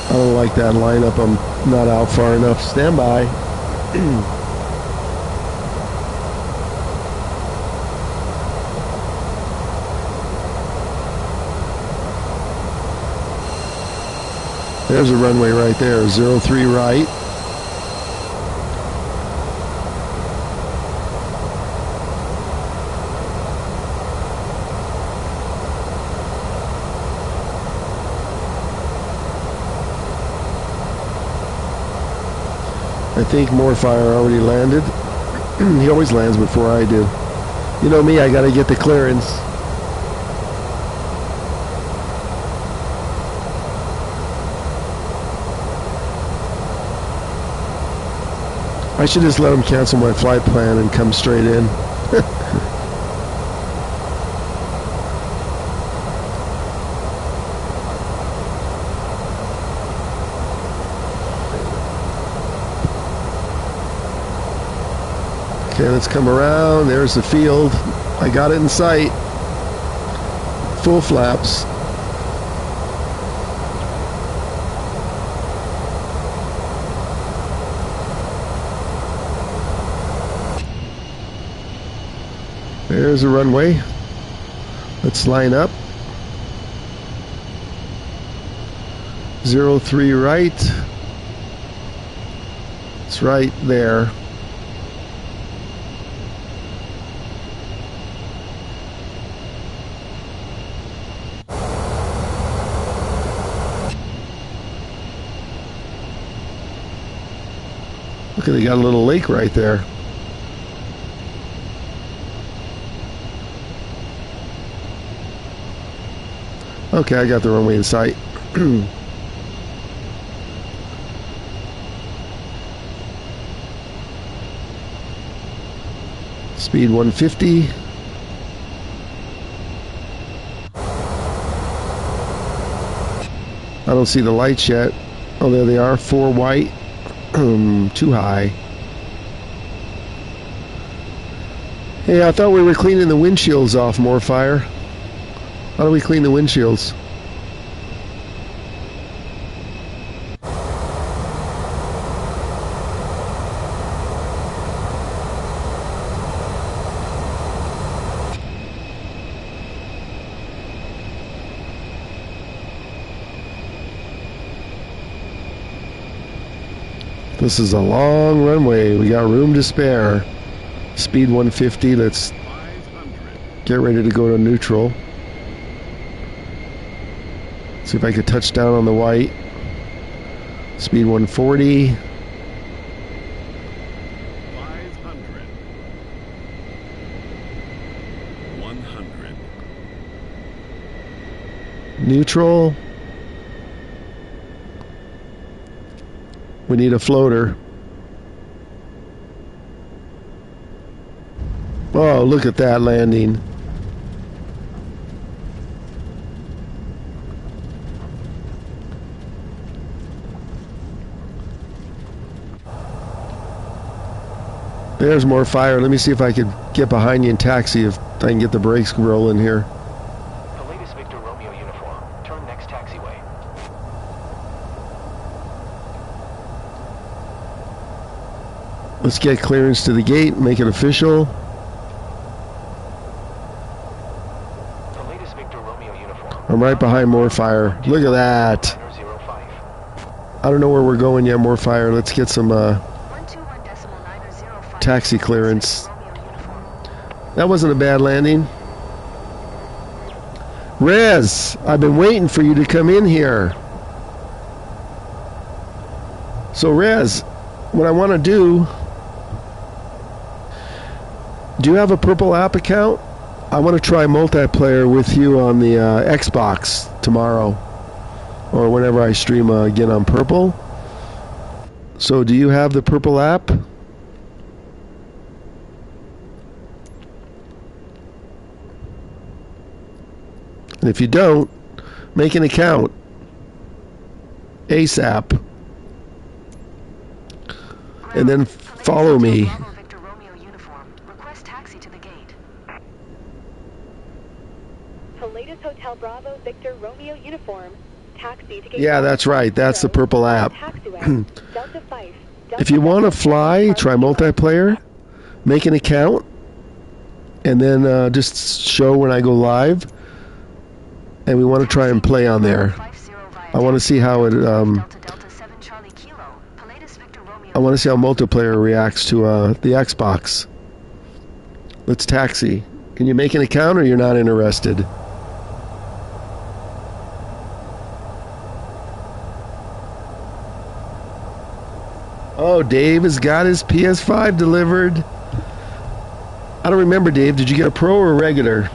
I don't like that lineup. I'm not out far enough. Stand by. There's a runway right there, 03 right. I think Morefire already landed. He always lands before I do. You know me, I gotta get the clearance. I should just let him cancel my flight plan and come straight in. Okay, let's come around. There's the field. I got it in sight. Full flaps. There's a runway. Let's line up. 03 right. It's right there. Look, they got a little lake right there. Okay, I got the runway in sight. Speed 150. I don't see the lights yet. Oh, there they are. 4 white. Too high. Hey, I thought we were cleaning the windshields off, Morfire. How do we clean the windshields? This is a long runway. We got room to spare. Speed 150. Let's get ready to go to neutral. See if I could touch down on the white. Speed 140. 500. 100. Neutral. We need a floater. Oh, look at that landing. There's more fire. Let me see if I could get behind you and taxi if I can get the brakes rolling here. The latest Victor Romeo uniform. Turn next taxiway. Let's get clearance to the gate, make it official. The latest Victor Romeo uniform. I'm right behind Morfire. Look at that. 905. I don't know where we're going yet, Morfire. Let's get some 121.905. taxi clearance. Romeo uniform. That wasn't a bad landing. Rez, I've been waiting for you to come in here. So Rez, what I want to do you have a Purple app account? I want to try multiplayer with you on the Xbox tomorrow or whenever I stream again on Purple. So do you have the Purple app? And if you don't, make an account ASAP and then follow me. Palladius Hotel Bravo Victor Romeo uniform. Taxi to gate. Yeah, that's right. That's the Purple app. Taxiway. Delta 5. If you want to fly, try multiplayer, make an account, and then just show when I go live. And we want to try and play on there. I want to see how it. I want to see how multiplayer reacts to the Xbox. Let's taxi. Can you make an account, or you're not interested? Oh, Dave has got his PS5 delivered. I don't remember, Dave. Did you get a Pro or a regular?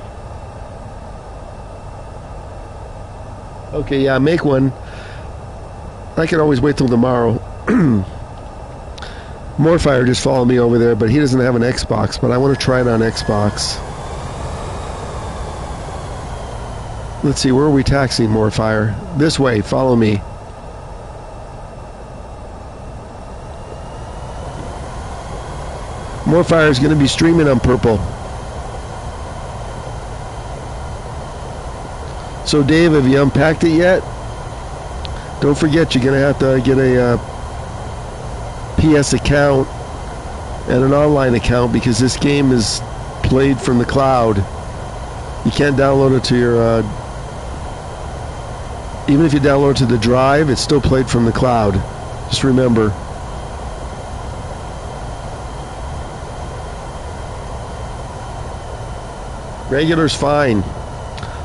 Okay, yeah, make one. I can always wait till tomorrow. Morfire just followed me over there, but he doesn't have an Xbox, but I want to try it on Xbox. Let's see, where are we taxiing, Morfire? This way, follow me. Morfire is going to be streaming on Purple. So Dave, have you unpacked it yet? Don't forget, you're going to have to get a PS account and an online account because this game is played from the cloud. You can't download it to your... even if you download it to the drive, it's still played from the cloud. Just remember. Regular's fine.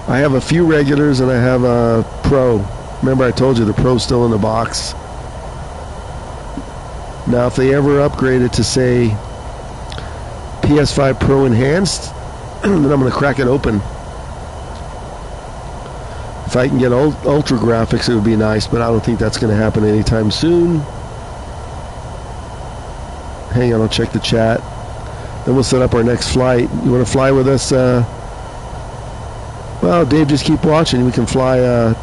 I have a few regulars and I have a Pro. Remember I told you the Pro's still in the box. Now if they ever upgrade it to say PS5 Pro Enhanced, then I'm going to crack it open. If I can get ultra graphics, it would be nice, but I don't think that's going to happen anytime soon. Hang on, I'll check the chat. Then we'll set up our next flight. You want to fly with us? Well, Dave, just keep watching. We can fly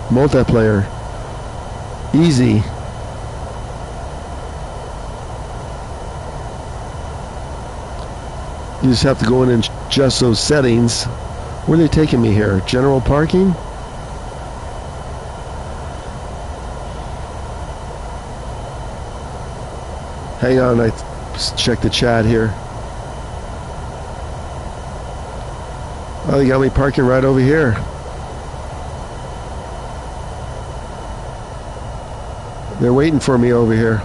multiplayer. Easy. You just have to go in and adjust those settings. Where are they taking me here? General parking? Hang on, I check the chat here. Oh, they got me parking right over here. They're waiting for me over here.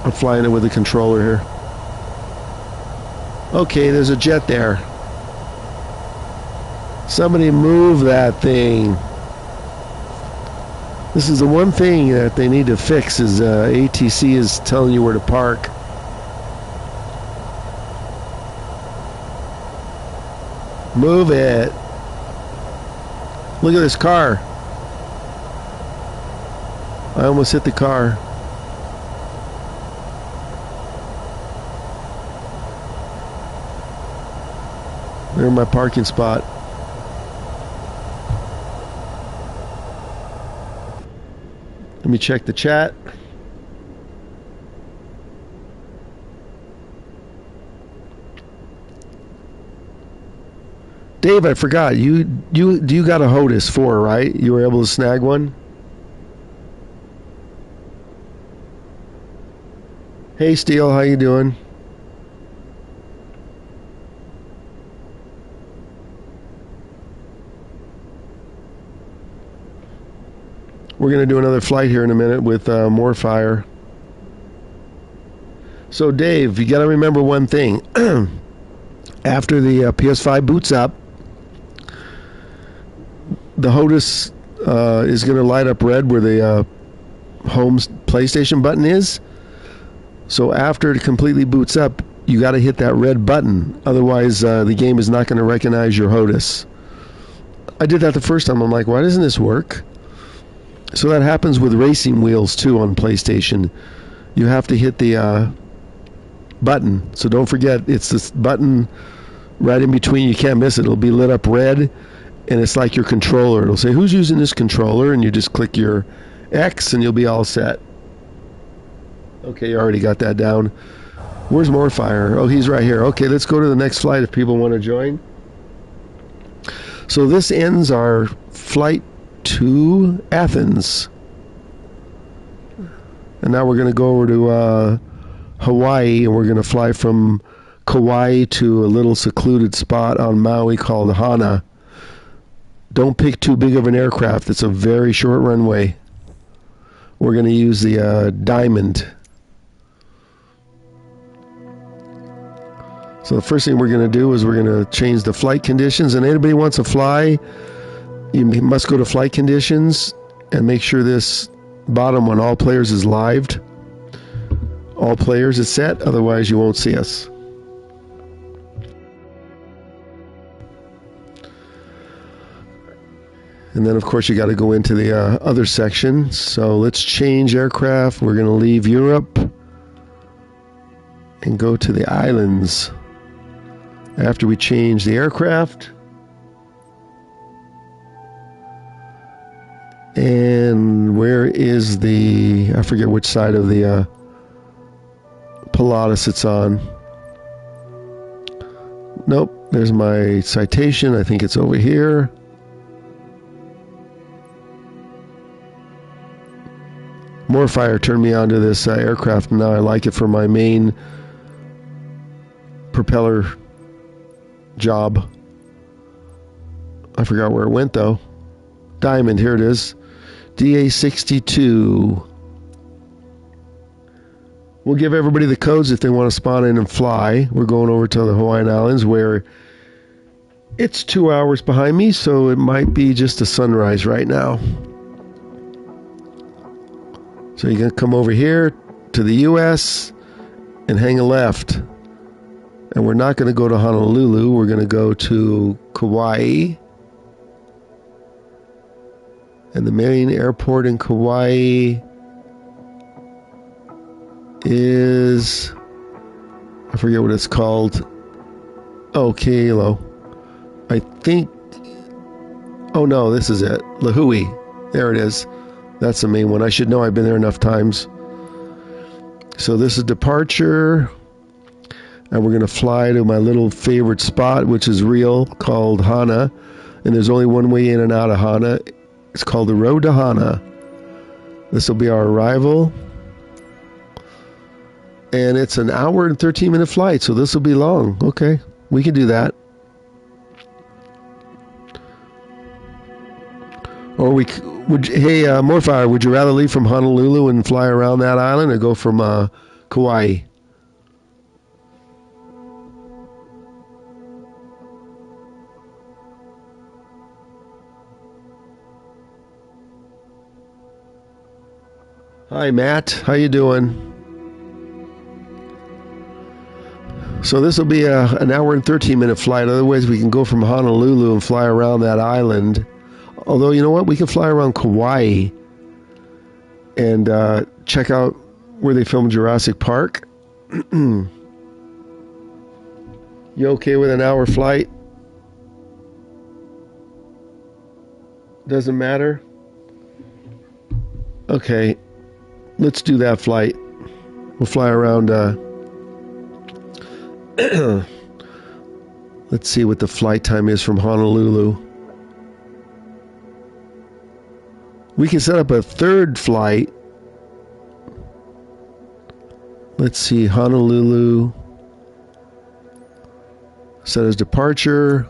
I'm flying it with the controller here. Okay, there's a jet there. Somebody move that thing. This is the one thing that they need to fix is ATC is telling you where to park. Move it. Look at this car. I almost hit the car. There's my parking spot. Let me check the chat. Dave, I forgot. You got a HOTUS 4, right? You were able to snag one? Hey, Steele, how you doing? We're going to do another flight here in a minute with more fire. So, Dave, you got to remember one thing. After the PS5 boots up, the HOTUS is going to light up red where the home PlayStation button is. So after it completely boots up, you got to hit that red button. Otherwise, the game is not going to recognize your HOTUS. I did that the first time. I'm like, why doesn't this work? So that happens with racing wheels too on PlayStation. You have to hit the button. So don't forget, it's this button right in between. You can't miss it. It'll be lit up red, and it's like your controller. It'll say, who's using this controller? And you just click your X, and you'll be all set. Okay, you already got that down. Where's Morfire? Oh, he's right here. Okay, let's go to the next flight if people want to join. So this ends our flight to Athens. And now we're going to go over to Hawaii, and we're going to fly from Kauai to a little secluded spot on Maui called Hana. Don't pick too big of an aircraft. It's a very short runway. We're going to use the Diamond. So the first thing we're going to do is we're going to change the flight conditions. And anybody wants to fly, you must go to flight conditions and make sure this bottom one, all players, is lived. All players is set, otherwise you won't see us. And then of course you got to go into the other section. So let's change aircraft. We're going to leave Europe and go to the islands. After we change the aircraft. And where is the, I forget which side of the Pilatus it's on. Nope, there's my citation. I think it's over here. Morfire turned me onto this aircraft, and now I like it for my main propeller job. I forgot where it went though. Diamond, here it is. DA62. We'll give everybody the codes if they want to spawn in and fly. We're going over to the Hawaiian Islands where it's 2 hours behind me, so it might be just a sunrise right now. So you're going to come over here to the U.S. and hang a left. And we're not going to go to Honolulu. We're going to go to Kauai. And the main airport in Kauai is... I forget what it's called. Oh, Kilo. I think... Oh no, this is it. Lahui. There it is. That's the main one. I should know. I've been there enough times. So this is departure. And we're going to fly to my little favorite spot, which is real, called Hana. And there's only one way in and out of Hana. It's called the Road to Hana. This will be our arrival. And it's an hour and 13-minute flight, so this will be long. Okay, we can do that. Or we would. Hey, Morfire, would you rather leave from Honolulu and fly around that island, or go from Kauai? Hi, Matt. How you doing? So this will be an hour and 13-minute flight. Otherwise, we can go from Honolulu and fly around that island. Although, you know what? We can fly around Kauai and check out where they filmed Jurassic Park. You okay with an hour flight? Doesn't matter? Okay. Let's do that flight. We'll fly around... Let's see what the flight time is from Honolulu. We can set up a third flight. Let's see, Honolulu. Set as departure.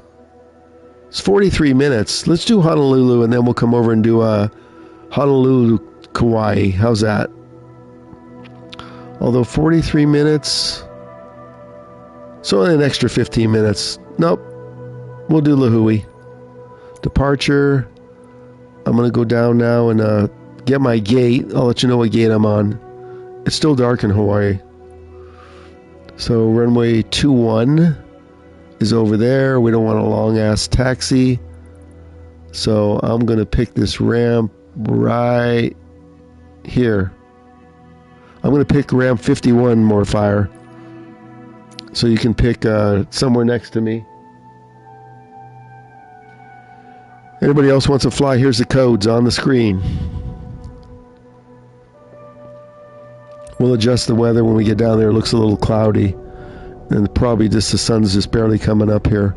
It's 43 minutes. Let's do Honolulu and then we'll come over and do Honolulu, Kauai. How's that? Although 43 minutes... So only an extra 15 minutes. Nope. We'll do Lahui. Departure. I'm going to go down now and get my gate. I'll let you know what gate I'm on. It's still dark in Hawaii. So runway 21 is over there. We don't want a long-ass taxi. So I'm going to pick this ramp right here. I'm going to pick ramp 51, Morfire. So you can pick somewhere next to me. Anybody else wants to fly? Here's the codes on the screen. We'll adjust the weather when we get down there. It looks a little cloudy. And probably just the sun's just barely coming up here.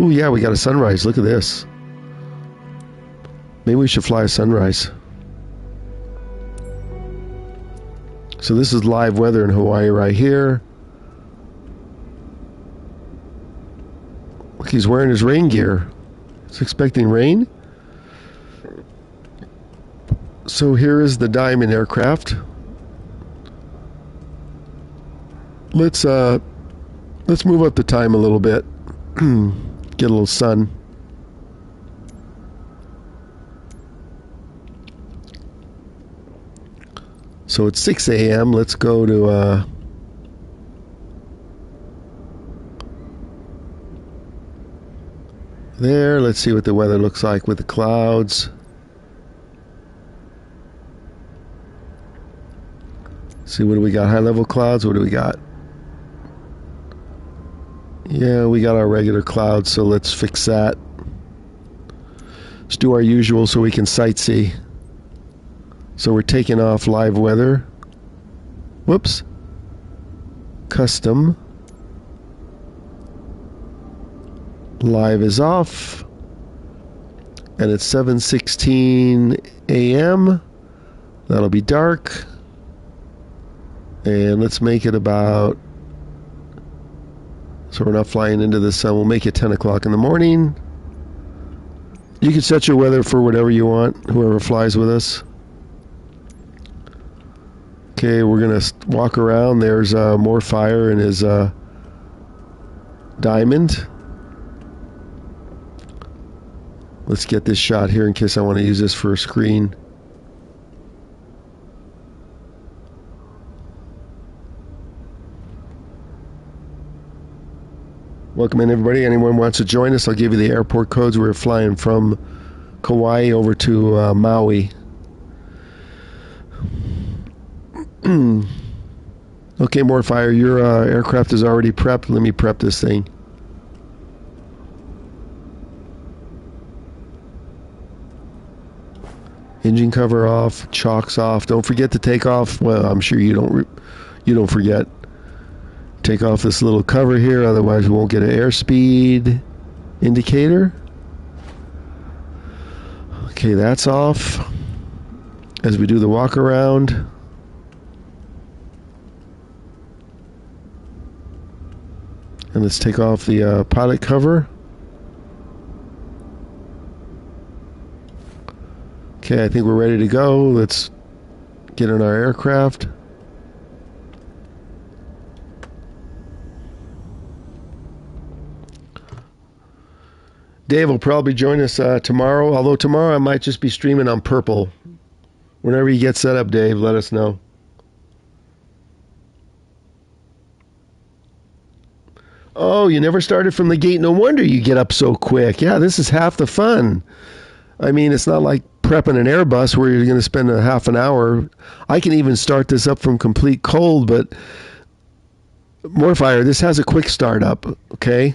Oh yeah, we got a sunrise. Look at this. Maybe we should fly a sunrise. So this is live weather in Hawaii right here. Look, he's wearing his rain gear. He's expecting rain. So here is the Diamond aircraft. Let's move up the time a little bit. Get a little sun. So it's 6 a.m. Let's go to there. Let's see what the weather looks like with the clouds. See, what do we got? High level clouds. What do we got? Yeah, we got our regular clouds, so let's fix that. Let's do our usual so we can sightsee. So we're taking off live weather. Whoops. Custom. Live is off. And it's 7:16 a.m. That'll be dark. And let's make it about, so we're not flying into the sun. We'll make it 10 o'clock in the morning. You can set your weather for whatever you want, whoever flies with us. Okay, we're going to walk around. There's more fire in his diamond. Let's get this shot here in case I want to use this for a screen. Welcome in, everybody. Anyone wants to join us, I'll give you the airport codes. We're flying from Kauai over to Maui. Okay, more fire. Your aircraft is already prepped. Let me prep this thing. Engine cover off, chocks off. Don't forget to take off. Well, I'm sure you don't forget. Take off this little cover here, otherwise we won't get an airspeed indicator. Okay, that's off. As we do the walk around. And let's take off the pilot cover. Okay, I think we're ready to go. Let's get in our aircraft. Dave will probably join us tomorrow, although tomorrow I might just be streaming on Purple. Whenever you get set up, Dave, let us know. Oh, you never started from the gate. No wonder you get up so quick. Yeah, this is half the fun. I mean, it's not like prepping an Airbus where you're going to spend a half an hour. I can even start this up from complete cold, but more fire. This has a quick start up, okay?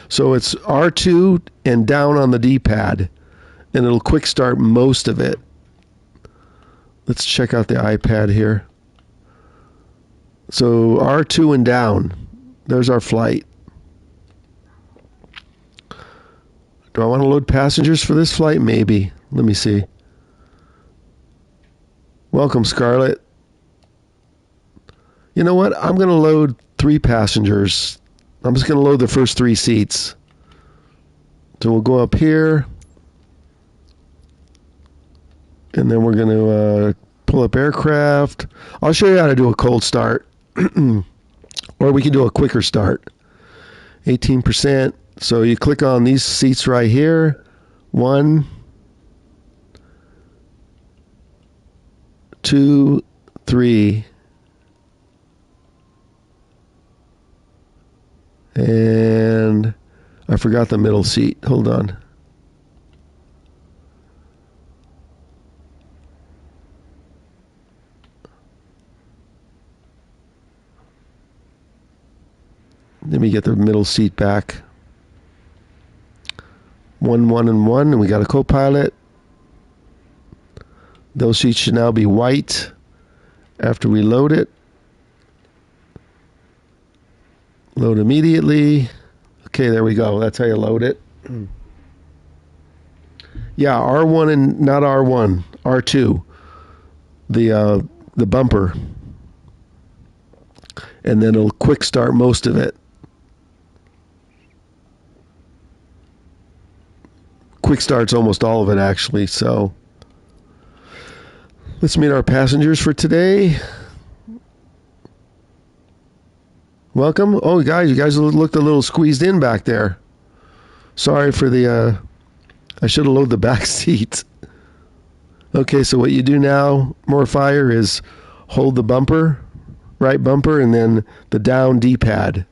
So it's R2 and down on the D-pad, and it'll quick start most of it. Let's check out the iPad here. So R2 and down. There's our flight. Do I want to load passengers for this flight? Maybe. Let me see. Welcome, Scarlett. You know what? I'm going to load 3 passengers. I'm just going to load the first 3 seats. So we'll go up here. And then we're going to pull up aircraft. I'll show you how to do a cold start. Or we can do a quicker start. 18%. So you click on these seats right here. 1, 2, 3. And I forgot the middle seat. Hold on. Let me get the middle seat back. 1, 1, and 1, and we got a co-pilot. Those seats should now be white after we load it. Load immediately. Okay, there we go. That's how you load it. Yeah, R1 and not R1, R2. The bumper. And then it'll quick start most of it. Quick starts almost all of it, actually. So let's meet our passengers for today. Welcome. Oh, guys, you guys looked a little squeezed in back there. Sorry for the, I should have loaded the back seat. Okay, so what you do now, more fire, is hold the bumper, right bumper, and then the down D-pad.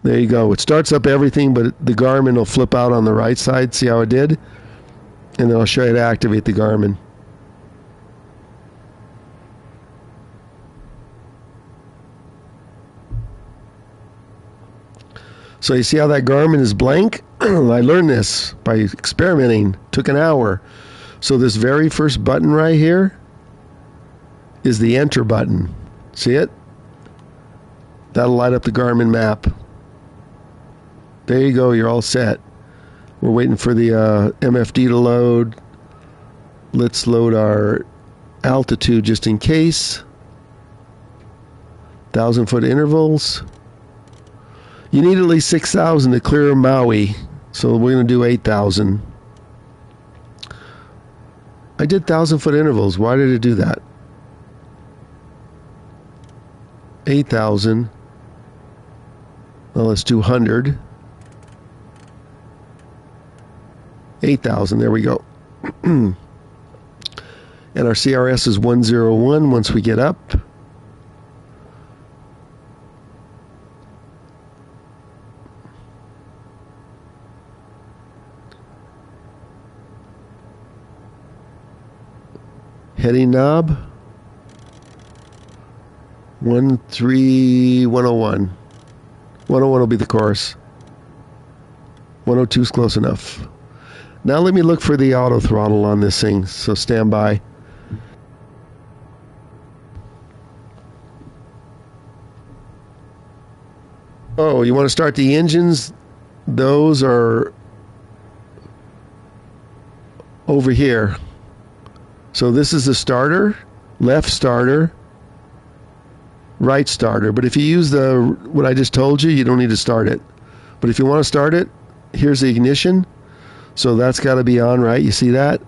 There you go. It starts up everything, but the Garmin will flip out on the right side. See how it did? And then I'll show you how to activate the Garmin. So you see how that Garmin is blank? I learned this by experimenting. Took an hour. So this very first button right here is the enter button. See it? That'll light up the Garmin map. There you go. You're all set. We're waiting for the MFD to load. Let's load our altitude just in case. 1,000-foot intervals. You need at least 6,000 to clear Maui, so we're going to do 8,000. I did 1,000-foot intervals. Why did it do that? 8,000. Well, let's do 100. 8,000. There we go. And our CRS is 101 once we get up. Heading knob. 13101. 101 will be the course. 102 is close enough. Now let me look for the auto throttle on this thing, so stand by. Oh, you want to start the engines? Those are over here. So this is the starter, left starter, right starter. But if you use what I just told you, you don't need to start it. But if you want to start it, here's the ignition. So that's got to be on, right? You see that?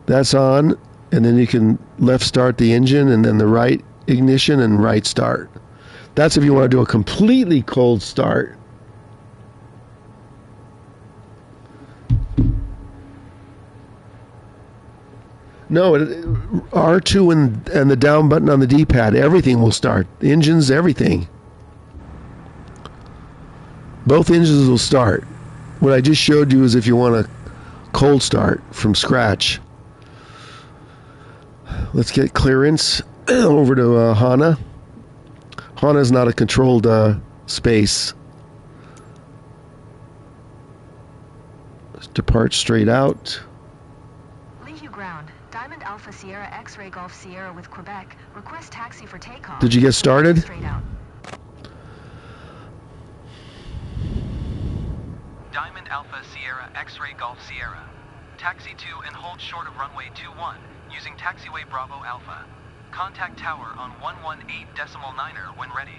That's on. And then you can left start the engine and then the right ignition and right start. That's if you want to do a completely cold start. No, R2 and the down button on the D-pad, everything will start. Engines, everything. Both engines will start. What I just showed you is if you want a cold start from scratch. Let's get clearance over to Hana. Hana is not a controlled space. Let's depart straight out. Diamond Alpha Sierra X-Ray Golf Sierra with Quebec. Request taxi for takeoff. Did you get started? Straight out. Diamond Alpha Sierra X-Ray Golf Sierra. Taxi to and hold short of runway 21 using taxiway Bravo Alpha. Contact tower on 118.9er when ready.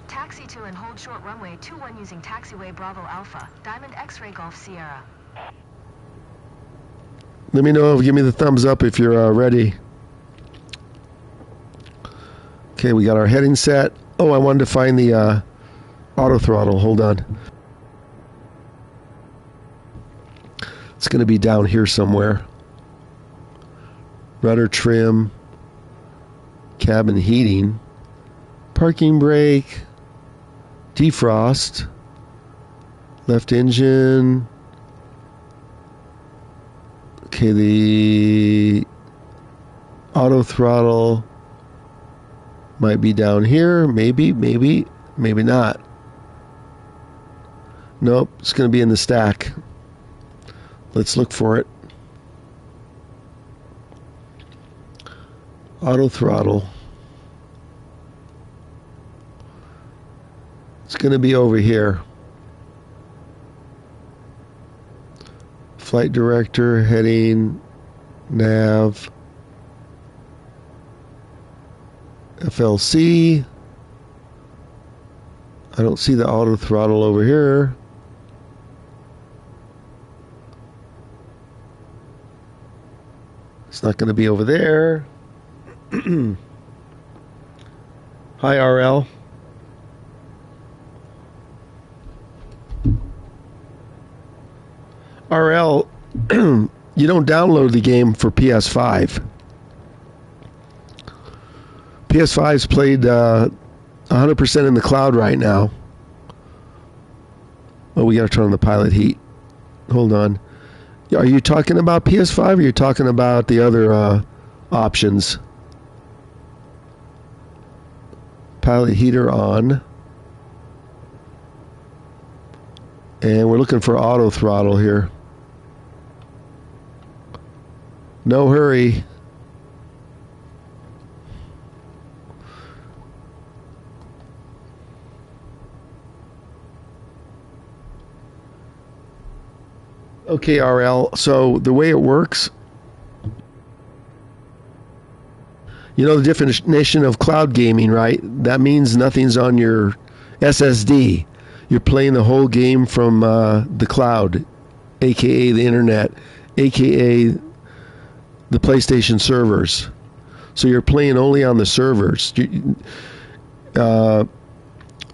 Taxi to and hold short runway 21 using taxiway Bravo Alpha. Diamond X-Ray Golf Sierra. Let me know. Give me the thumbs up if you're ready. Okay, we got our heading set. Oh, I wanted to find the auto throttle. Hold on. It's going to be down here somewhere. Rudder trim. Cabin heating. Parking brake. Defrost. Left engine. Okay, the auto throttle might be down here. Maybe not. Nope, it's going to be in the stack. Let's look for it. Auto throttle. It's going to be over here. Flight director, heading, nav, FLC. I don't see the auto throttle over here. It's not going to be over there. Hi, RL. RL, you don't download the game for PS5. PS5's played 100% in the cloud right now. Oh, we got to turn on the pilot heat. Hold on. Are you talking about PS5 or are you talking about the other options? Pilot heater on. And we're looking for auto throttle here. No hurry. Okay, RL. So the way it works, you know the definition of cloud gaming, right? That means nothing's on your SSD. You're playing the whole game from the cloud, aka the internet, aka the PlayStation servers. So you're playing only on the servers.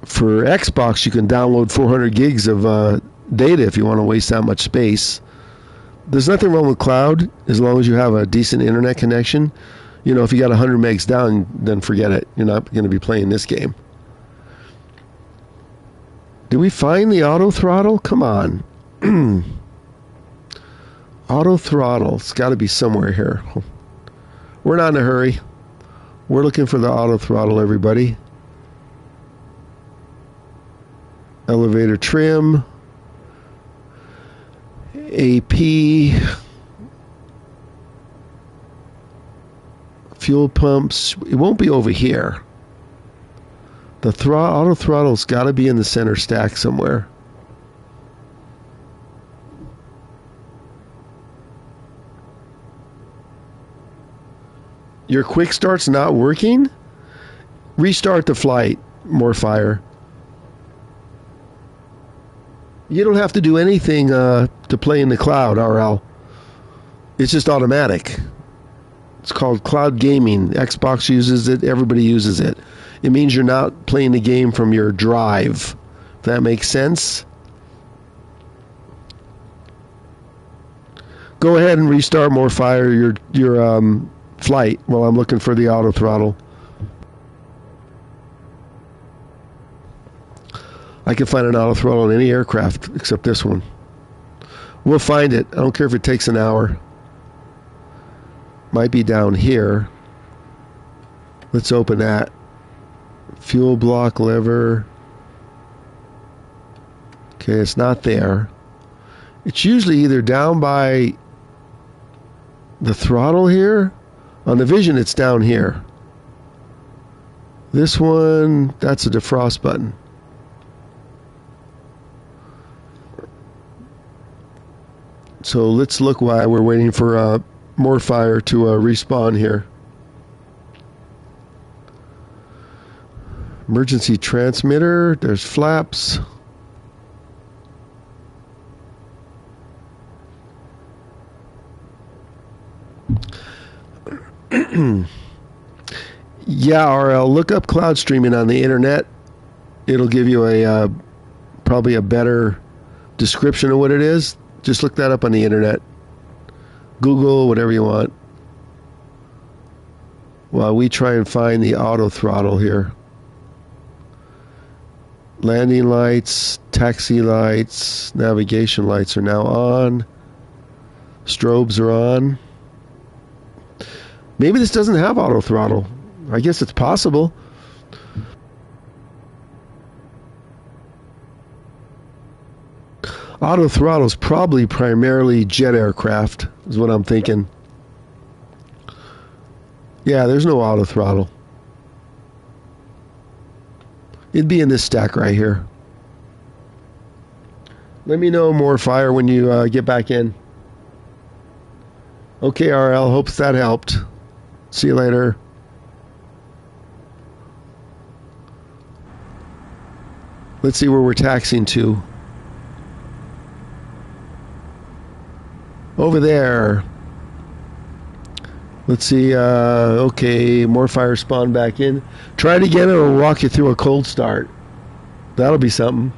For Xbox, you can download 400 gigs of data if you want to waste that much space. There's nothing wrong with cloud as long as you have a decent internet connection. You know, if you got 100 megs down, then forget it. You're not going to be playing this game. Did we find the auto throttle? Come on. Auto throttle. It's got to be somewhere here. We're not in a hurry. We're looking for the auto throttle, everybody. Elevator trim. AP. Fuel pumps. It won't be over here. The auto throttle's got to be in the center stack somewhere. Your quick start's not working? Restart the flight, Morfire. You don't have to do anything to play in the cloud, RL. It's just automatic. It's called cloud gaming. Xbox uses it. Everybody uses it. It means you're not playing the game from your drive. If that makes sense? Go ahead and restart Morfire your flight while I'm looking for the auto throttle. I can find an auto throttle on any aircraft except this one. We'll find it. I don't care if it takes an hour. Might be down here. Let's open that. Fuel block lever. Okay, it's not there. It's usually either down by the throttle here. On the Vision, it's down here. This one, that's a defrost button. So let's look while we're waiting for more fire to respawn here. Emergency transmitter. There's flaps. Yeah, RL, look up cloud streaming on the internet. It'll give you a probably a better description of what it is. Just look that up on the internet. Google, whatever you want. While we try and find the auto throttle here. Landing lights, taxi lights, navigation lights are now on. Strobes are on. Maybe this doesn't have auto throttle. I guess it's possible. Auto throttle is probably primarily jet aircraft, is what I'm thinking. Yeah, there's no auto throttle. It'd be in this stack right here. Let me know more fire when you get back in. Okay, RL, hopes that helped. See you later. Let's see where we're taxiing to. Over there. Let's see. Okay, more fire spawn back in. Try it again and it'll walk you through a cold start. That'll be something.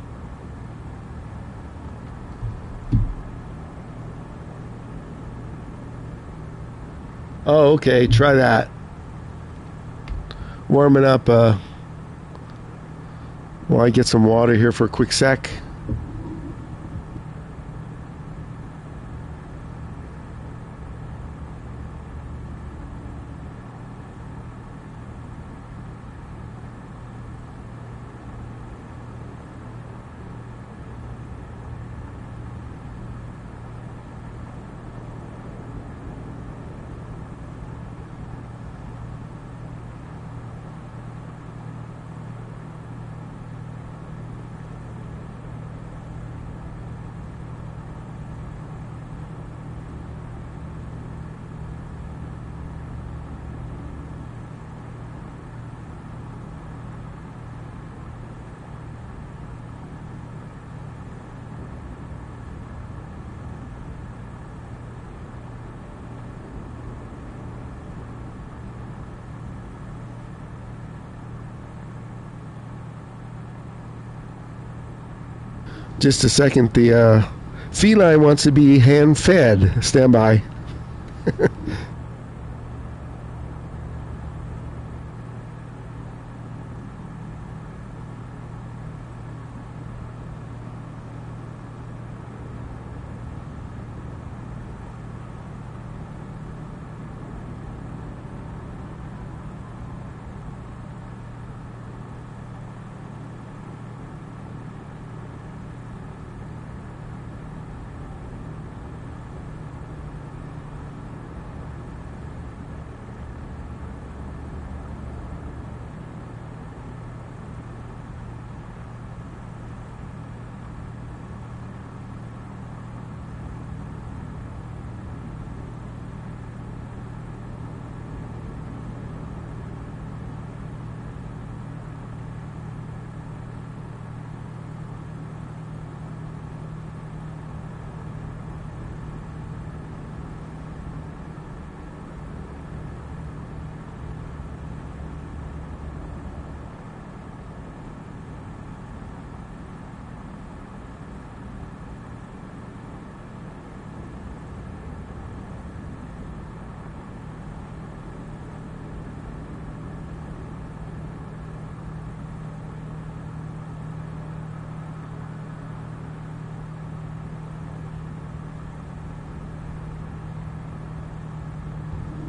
Oh, okay. Try that. Warming up. While I get some water here for a quick sec. Just a second. The feline wants to be hand-fed. Stand by.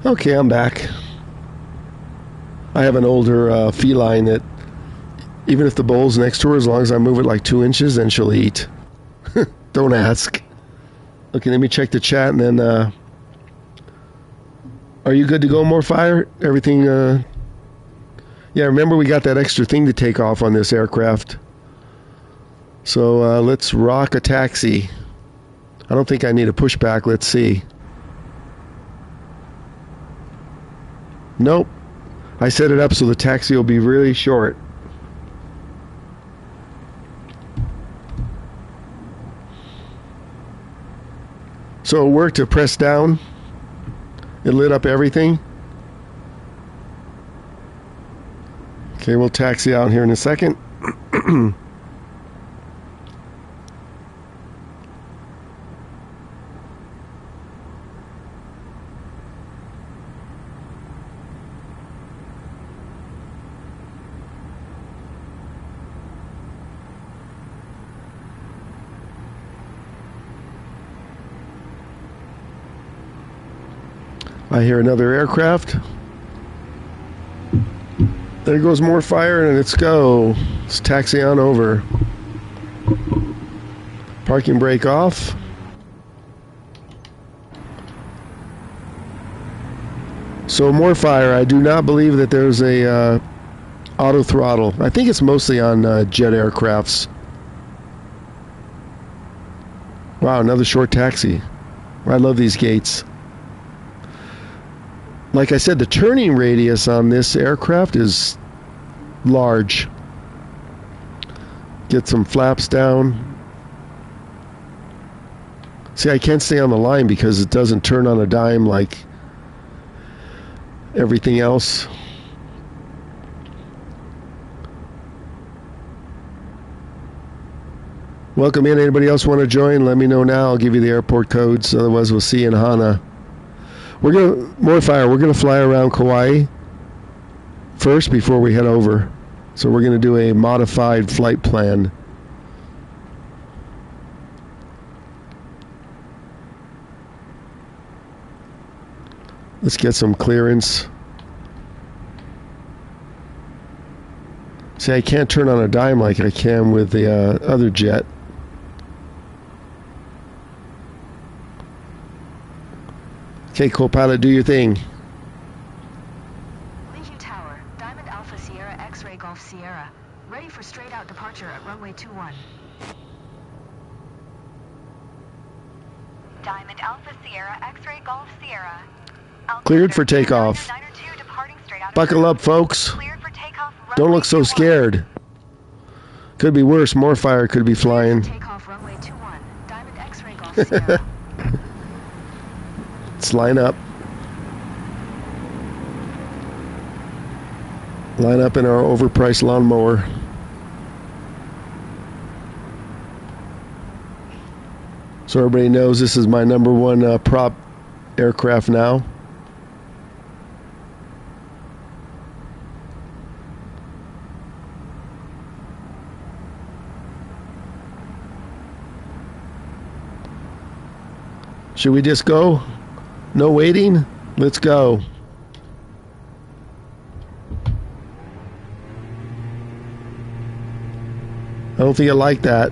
Okay, I'm back. I have an older feline that even if the bowl's next to her, as long as I move it like 2 inches, then she'll eat. Don't ask. Okay, let me check the chat and then are you good to go, more fire? Everything yeah, remember we got that extra thing to take off on this aircraft. So let's rock a taxi. I don't think I need a pushback. Let's see. Nope. I set it up so the taxi will be really short. So it worked to press down. It lit up everything. Okay, we'll taxi out here in a second. I hear another aircraft. There goes more fire, and let's go. Let's taxi on over. Parking brake off. So more fire. I do not believe that there's a auto throttle. I think it's mostly on jet aircrafts. Wow, another short taxi. I love these gates. Like I said, the turning radius on this aircraft is large. Get some flaps down. See, I can't stay on the line because it doesn't turn on a dime like everything else. Welcome in. Anybody else want to join? Let me know now. I'll give you the airport codes. Otherwise, we'll see you in Hana. We're gonna fly around Kauai first before we head over. So we're gonna do a modified flight plan. Let's get some clearance. See, I can't turn on a dime like I can with the other jet. Okay, co-pilot, do your thing. Leaving tower, Diamond Alpha Sierra X-Ray Golf Sierra. Ready for straight out departure at runway 21. Diamond Alpha Sierra X-Ray Golf Sierra. Cleared for takeoff. Buckle up, folks. Don't look so scared. Could be worse. More fire could be flying. Takeoff runway 21. Diamond X-Ray Golf Sierra. Let's line up. Line up in our overpriced lawnmower. So everybody knows this is my number one prop aircraft now. Should we just go? No waiting? Let's go. I don't think I like that.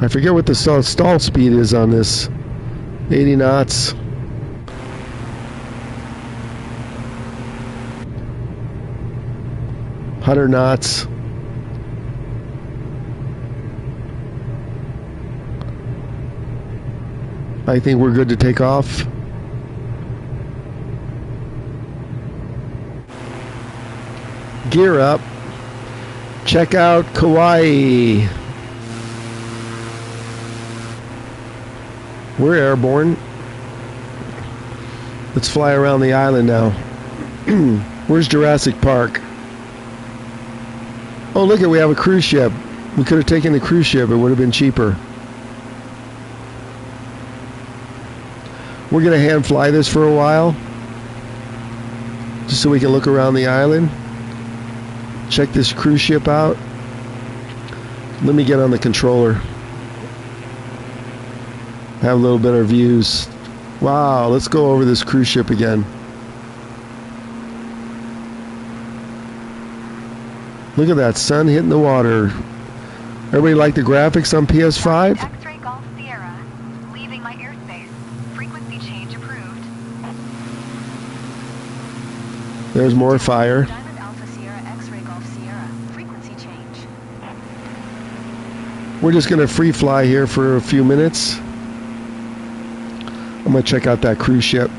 I forget what the stall speed is on this. 80 knots. Hundred knots. I think we're good to take off. Gear up. Check out Kauai. We're airborne. Let's fly around the island now. Where's Jurassic Park? Oh, look, we have a cruise ship. We could have taken the cruise ship. It would have been cheaper. We're going to hand fly this for a while, just so we can look around the island. Check this cruise ship out. Let me get on the controller. Have a little better views. Wow, let's go over this cruise ship again. Look at that sun hitting the water. Everybody like the graphics on PS5? X-ray Golf Sierra, leaving my airspace. Frequency change approved. There's more fire. Diamond Alpha Sierra X-ray Golf Sierra. Frequency change. We're just going to free fly here for a few minutes. I'm going to check out that cruise ship.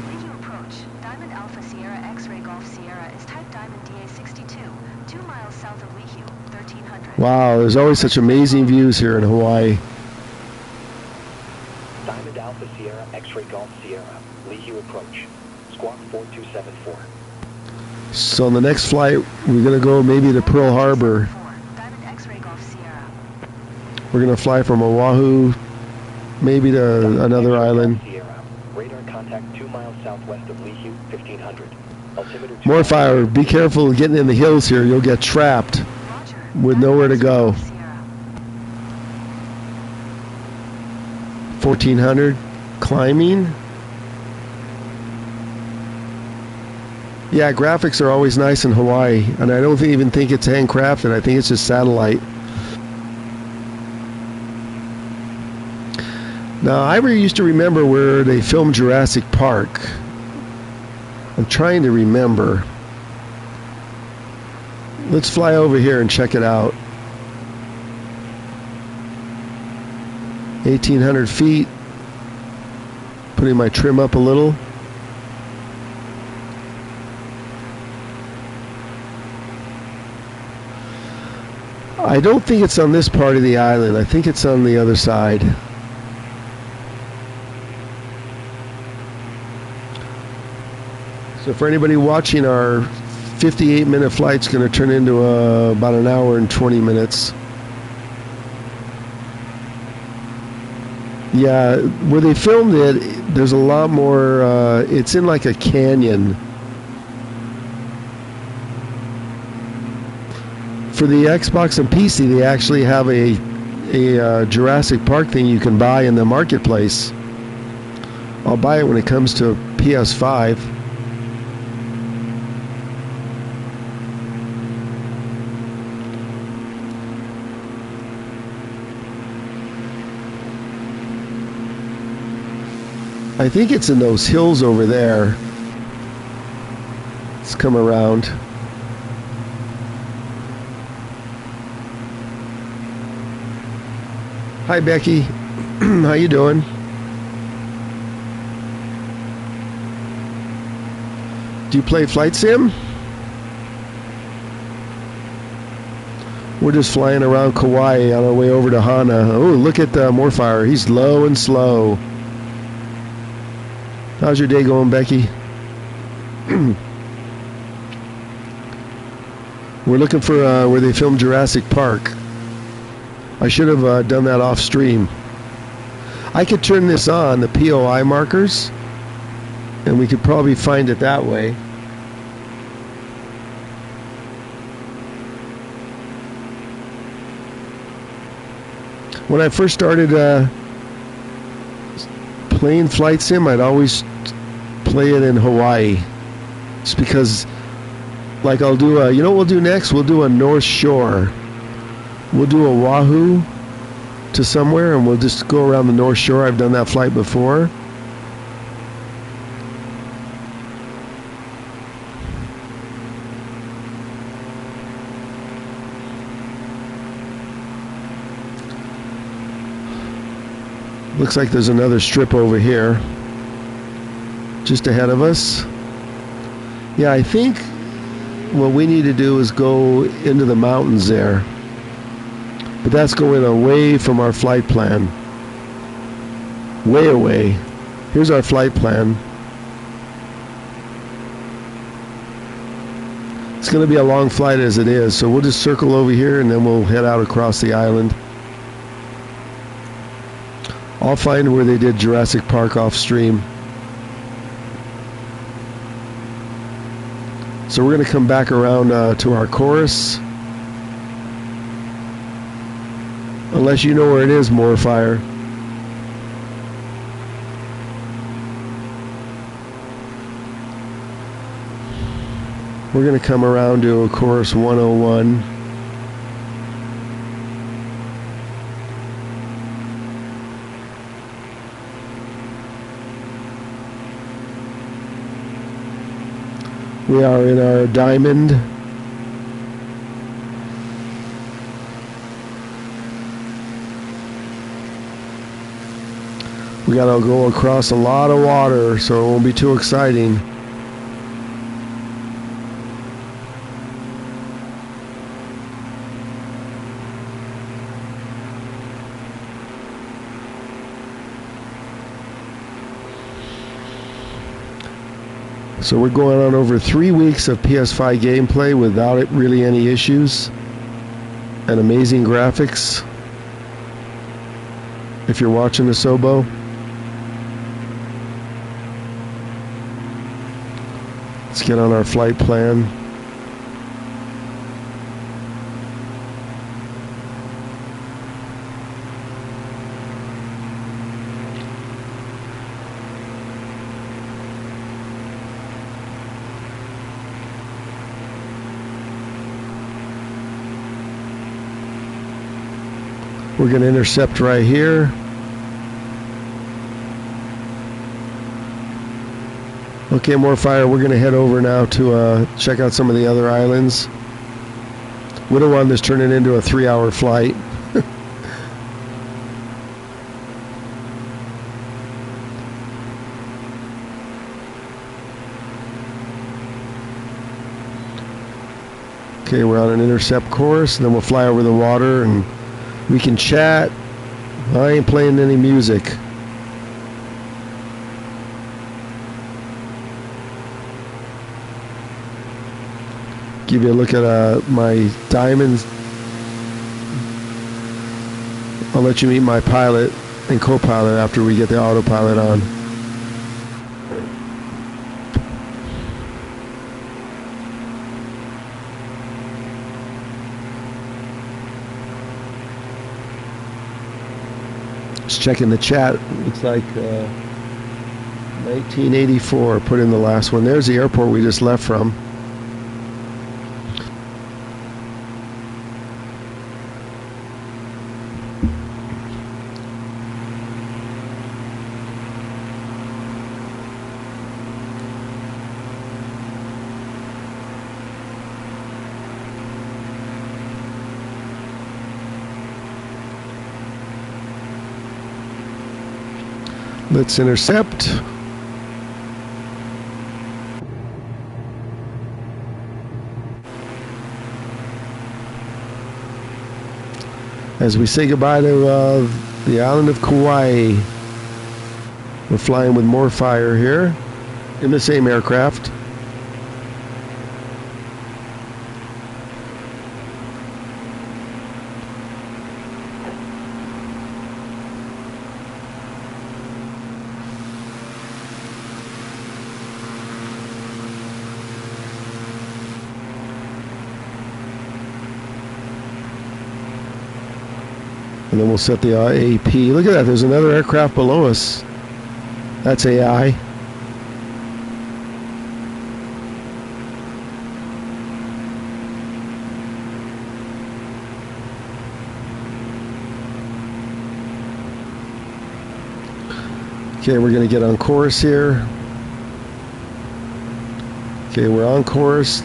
Video approach. Diamond Alpha Sierra X-ray Golf Sierra is type Diamond DA62, 2 miles south of Lihue, 1300. Wow, there's always such amazing views here in Hawaii. Diamond Alpha Sierra X-ray Golf Sierra, Lihue approach, squawk 4274. So on the next flight, we're going to go maybe to Pearl Harbor. Diamond X-ray Golf Sierra. We're going to fly from Oahu, maybe to another island. Sierra, radar contact 2 miles southwest of Lihue, 1500. Altimeter More fire. Be careful getting in the hills here. You'll get trapped Roger. with nowhere to go. 1400. Climbing. Yeah, graphics are always nice in Hawaii, and I don't even think it's handcrafted. I think it's just satellite. Now, I used to remember where they filmed Jurassic Park. I'm trying to remember. Let's fly over here and check it out. 1,800 feet. Putting my trim up a little. I don't think it's on this part of the island. I think it's on the other side. So for anybody watching, our 58-minute flight's going to turn into about an hour and 20 minutes. Yeah, where they filmed it, there's a lot more, it's in like a canyon. For the Xbox and PC, they actually have a Jurassic Park thing you can buy in the marketplace. I'll buy it when it comes to PS5. I think it's in those hills over there. Let's come around. Hi, Becky. How you doing? Do you play Flight Sim? We're just flying around Kauai on our way over to Hana. Oh, look at Morfire. He's low and slow. How's your day going, Becky? We're looking for where they filmed Jurassic Park. I should have done that off stream. I could turn this on, the POI markers, and we could probably find it that way. When I first started playing Flight Sim, I'd always play it in Hawaii. Just because, like, I'll do you know what we'll do next? We'll do a North Shore. We'll do Oahu to somewhere, and we'll just go around the North Shore. I've done that flight before. Looks like there's another strip over here just ahead of us. Yeah, I think what we need to do is go into the mountains there. But that's going away from our flight plan. Way away. Here's our flight plan. It's going to be a long flight as it is, so we'll just circle over here and then we'll head out across the island. I'll find where they did Jurassic Park off stream. So we're going to come back around to our chorus. Unless you know where it is, Morfire. We're going to come around to chorus 101. We are in our diamond. We gotta go across a lot of water, so it won't be too exciting. So we're going on over 3 weeks of PS5 gameplay without it really any issues and amazing graphics. If you're watching the Sobo. Let's get on our flight plan. We're going to intercept right here. Okay, Morfire, we're going to head over now to check out some of the other islands. We don't want this turning into a 3-hour flight. Okay, we're on an intercept course, and then we'll fly over the water and we can chat. I ain't playing any music. Give you a look at my diamonds. I'll let you meet my pilot and co-pilot after we get the autopilot on. Just checking the chat. Looks like 1984. Put in the last one. There's the airport we just left from. Let's intercept. As we say goodbye to the island of Kauai. We're flying with more fire here in the same aircraft. And then we'll set the AP. Look at that, there's another aircraft below us. That's AI. Okay, we're going to get on course here. Okay, we're on course.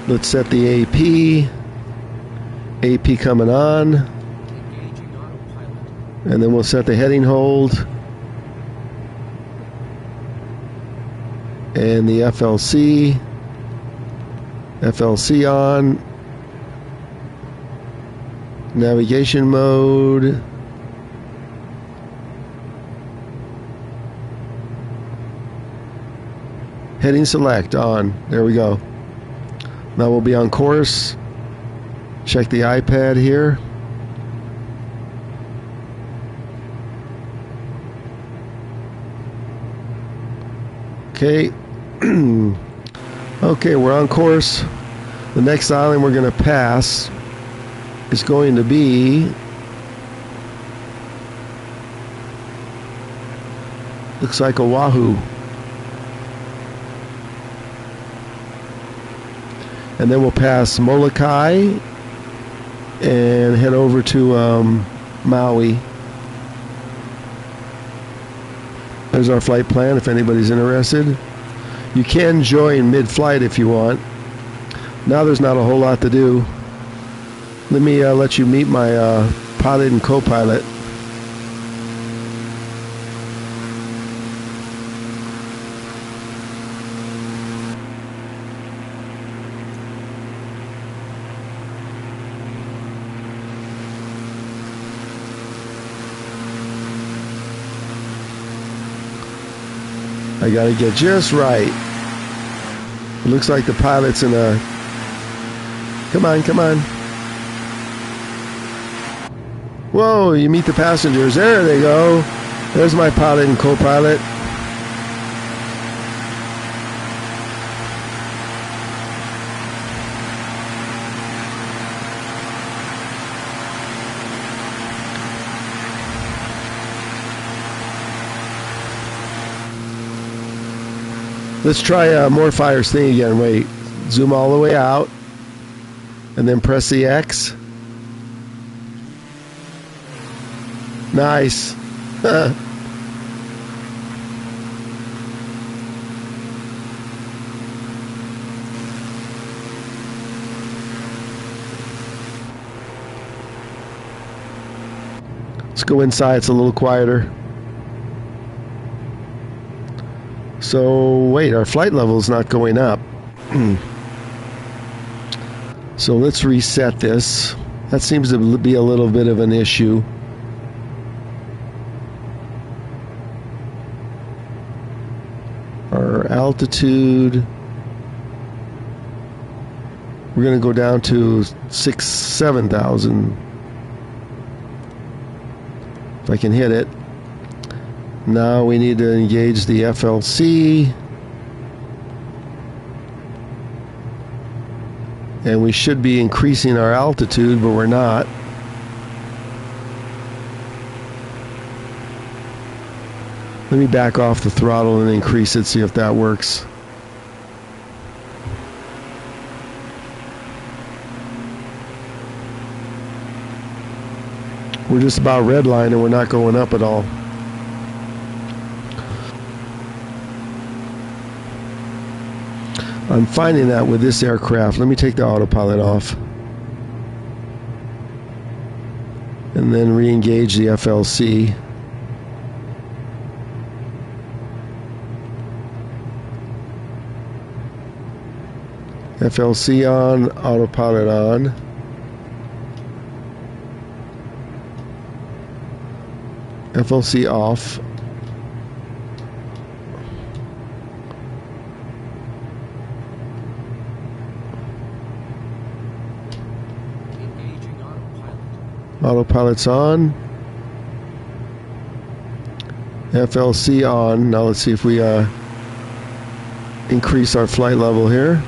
Let's set the AP. AP coming on. And then we'll set the heading hold. And the FLC. FLC on. Navigation mode. Heading select on. There we go. Now we'll be on course. Check the iPad here. Okay. Okay, we're on course. The next island we're going to pass is going to be looks like Oahu. And then we'll pass Molokai and head over to Maui. There's our flight plan if anybody's interested. You can join mid-flight if you want. Now there's not a whole lot to do. Let me let you meet my pilot and co-pilot. I gotta get just right. It looks like the pilot's in a... Come on, come on. Whoa, you meet the passengers. There they go. There's my pilot and co-pilot. Let's try more fires thing again. Wait, zoom all the way out and then press the X. Nice. Let's go inside. It's a little quieter. So, wait, our flight level is not going up. So let's reset this. That seems to be a little bit of an issue. Our altitude, we're going to go down to 7,000. If I can hit it. Now we need to engage the FLC. And we should be increasing our altitude, but we're not. Let me back off the throttle and increase it, see if that works. We're just about redline and we're not going up at all. I'm finding that with this aircraft. Let me take the autopilot off. And then re-engage the FLC. FLC on, autopilot on. FLC off. Autopilot's on. FLC on. Now let's see if we increase our flight level here.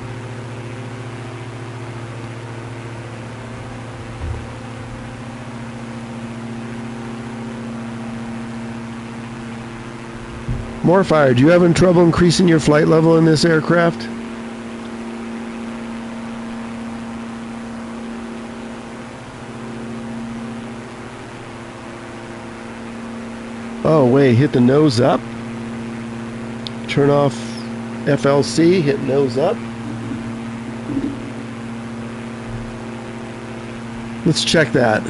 Morfire, do you having trouble increasing your flight level in this aircraft? Oh wait, hit the nose up. Turn off FLC, hit nose up. Let's check that.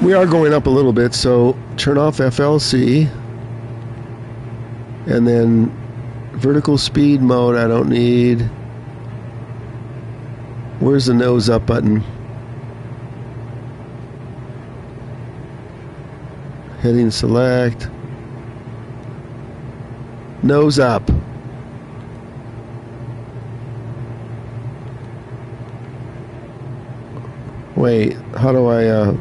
We are going up a little bit, so turn off FLC. And then vertical speed mode I don't need. Where's the nose up button? Heading select. Nose up. Wait, how do I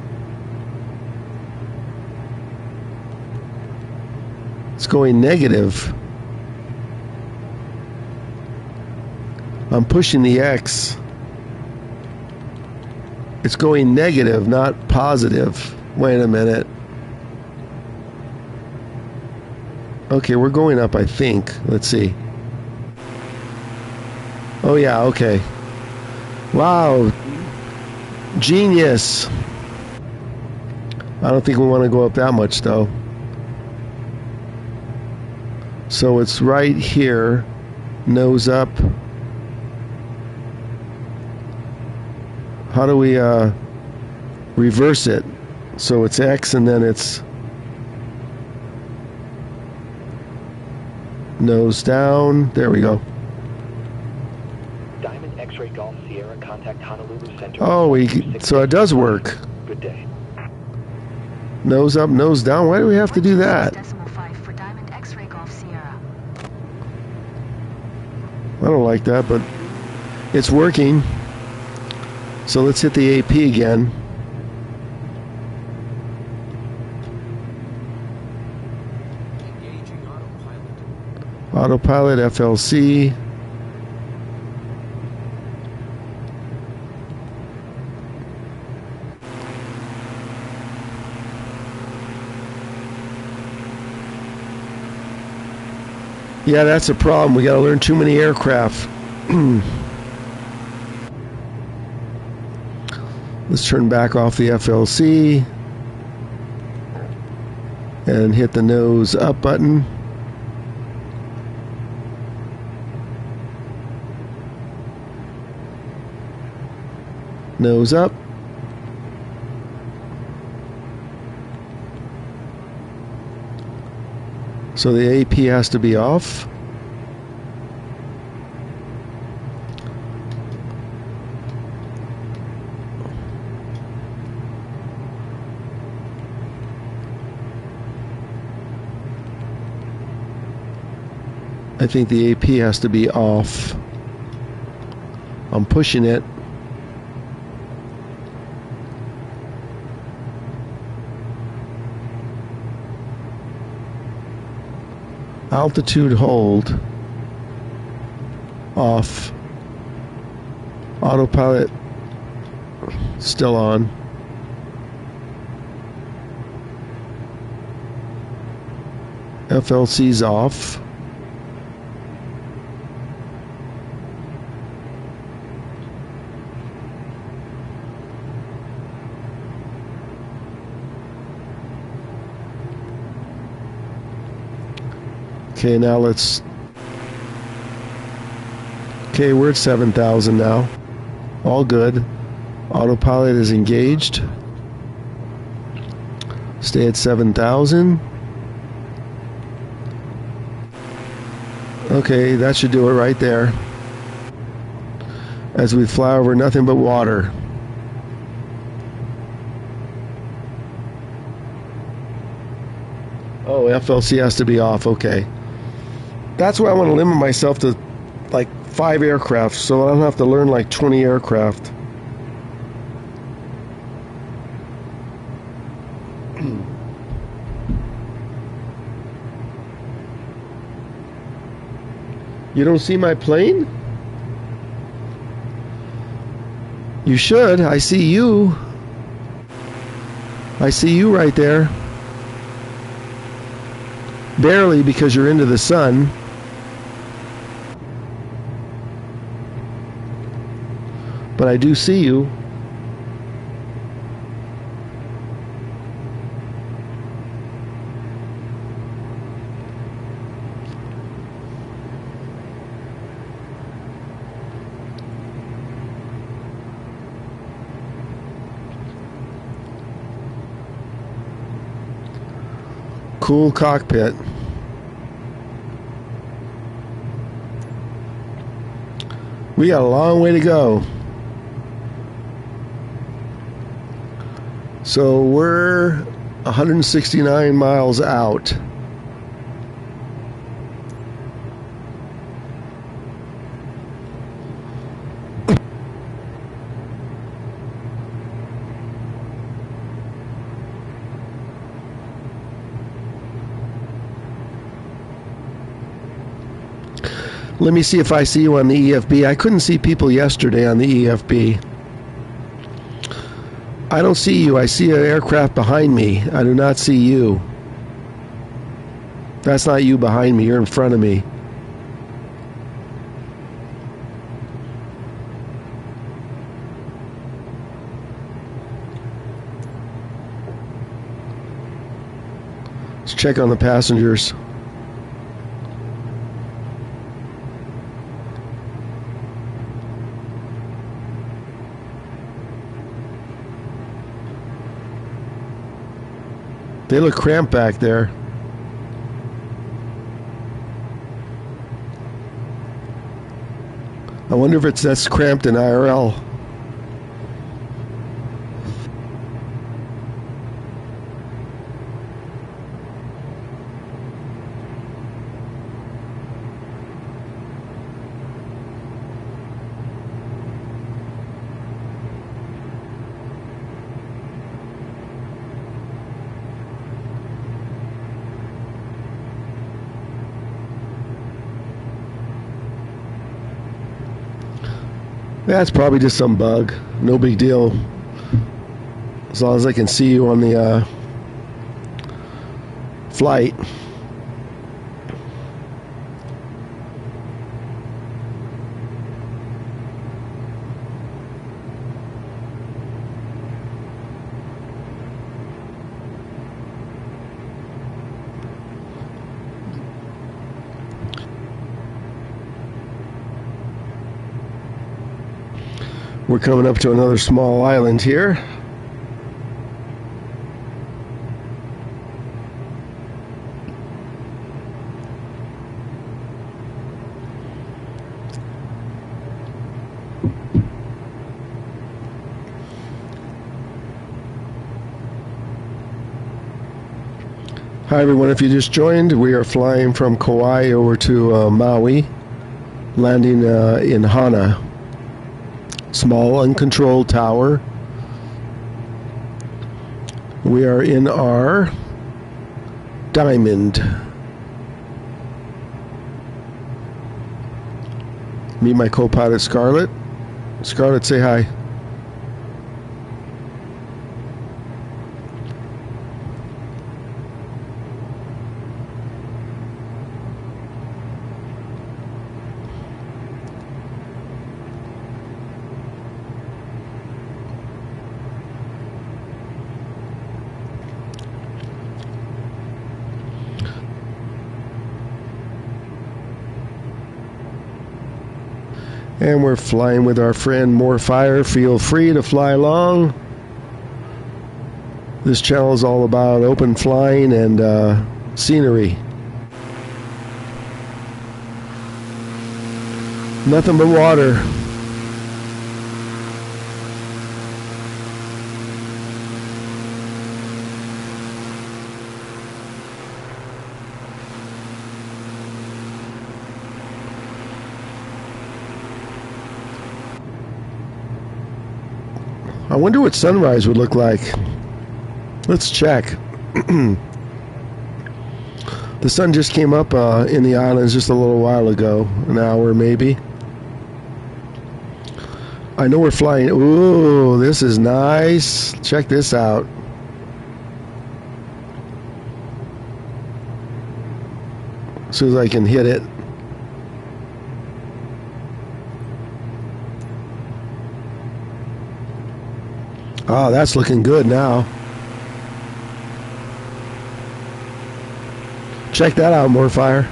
it's going negative. I'm pushing the X. It's going negative, not positive. Wait a minute. Okay, we're going up, I think. Let's see. Oh yeah, okay. Wow. Genius. I don't think we want to go up that much though. So it's right here, nose up. How do we reverse it? So it's X and then it's nose down. There we go. Diamond X-ray Golf Sierra, contact Honolulu Center. Oh, so it does work. Good day. Nose up, nose down. Why do we have to do that? For Diamond X-ray Golf Sierra. I don't like that, but it's working. So let's hit the AP again. Autopilot, FLC. Yeah, that's a problem. We got to learn too many aircraft. Let's turn back off the FLC and hit the nose up button. Nose up. So the AP has to be off. I think the AP has to be off. I'm pushing it. Altitude hold. Off. Autopilot still on. FLC's off. Okay, now let's... Okay, we're at 7,000 now. All good. Autopilot is engaged. Stay at 7,000. Okay, that should do it right there. As we fly over nothing but water. FLC has to be off. Okay. That's why I want to limit myself to like 5 aircraft, so I don't have to learn like 20 aircraft. You don't see my plane? You should. I see you. I see you right there. Barely, because you're into the sun. But I do see you. Cool cockpit. We got a long way to go. So we're 169 miles out. Let me see if I see you on the EFB. I couldn't see people yesterday on the EFB. I don't see you. I see an aircraft behind me. I do not see you. That's not you behind me. You're in front of me. Let's check on the passengers. They look cramped back there. I wonder if that's cramped in IRL. That's probably just some bug. No big deal. As long as I can see you on the flight. We're coming up to another small island here. Hi everyone, if you just joined, we are flying from Kauai over to Maui, landing in Hana. Small uncontrolled tower. We are in our Diamond. Meet my co-pilot Scarlett. Scarlett, say hi. And we're flying with our friend More Fire. Feel free to fly along. This channel is all about open flying and scenery. Nothing but water. I wonder what sunrise would look like. Let's check. The sun just came up in the islands just a little while ago, an hour maybe. I know we're flying. Ooh, this is nice. Check this out. As soon as I can hit it. Oh, that's looking good now. Check that out, more fire.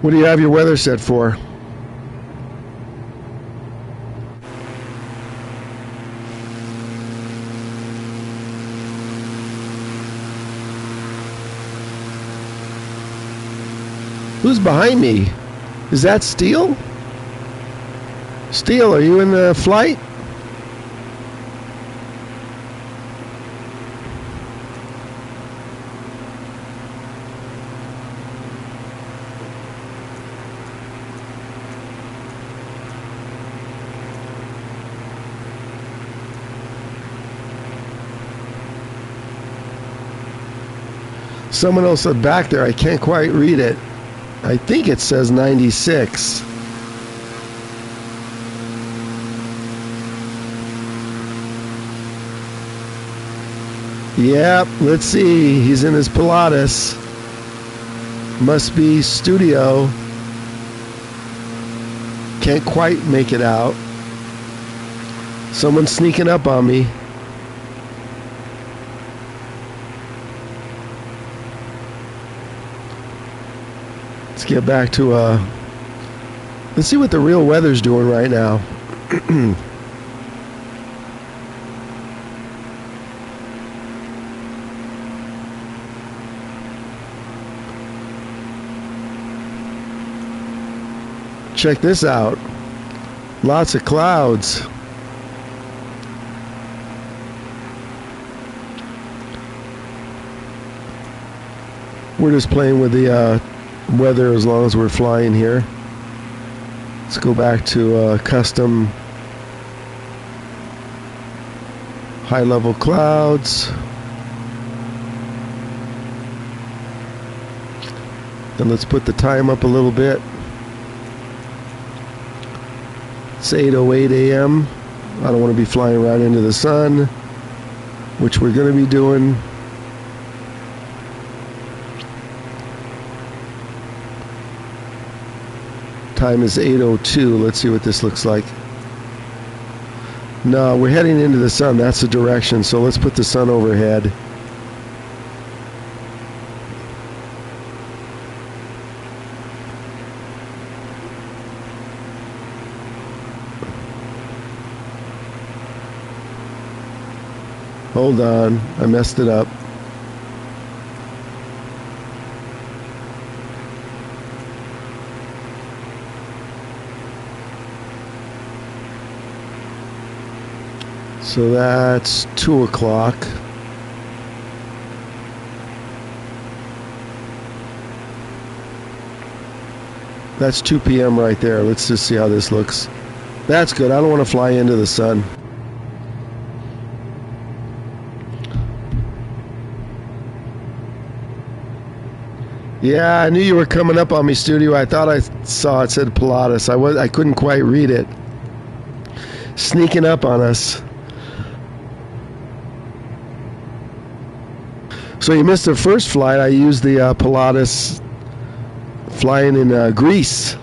What do you have your weather set for? Who's behind me? Is that Steel? Steel, are you in the flight? Someone else said back there, I can't quite read it. I think it says 96. Yep, let's see. He's in his Pilatus. Must be studio. Can't quite make it out. Someone's sneaking up on me. Let's get back to let's see what the real weather's doing right now. Check this out. Lots of clouds. We're just playing with the weather as long as we're flying here. Let's go back to custom high level clouds. And let's put the time up a little bit. It's 8:08 a.m. I don't want to be flying right into the sun, which we're going to be doing. Time is 8:02. Let's see what this looks like. No, we're heading into the sun. That's the direction. So let's put the sun overhead. Hold on, I messed it up. So that's 2 o'clock. That's 2 p.m. right there. Let's just see how this looks. That's good. I don't want to fly into the sun. Yeah, I knew you were coming up on me, studio. I thought I saw it said Pilatus. I couldn't quite read it. Sneaking up on us. So you missed the first flight. I used the Pilatus flying in Greece.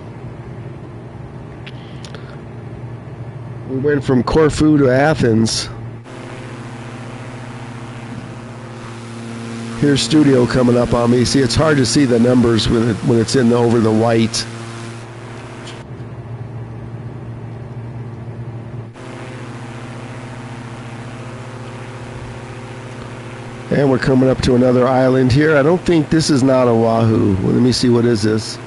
We went from Corfu to Athens. Here's studio coming up on me. See, it's hard to see the numbers when it's in over the white. And we're coming up to another island here. I don't think this is not Oahu. Well, let me see, what is this?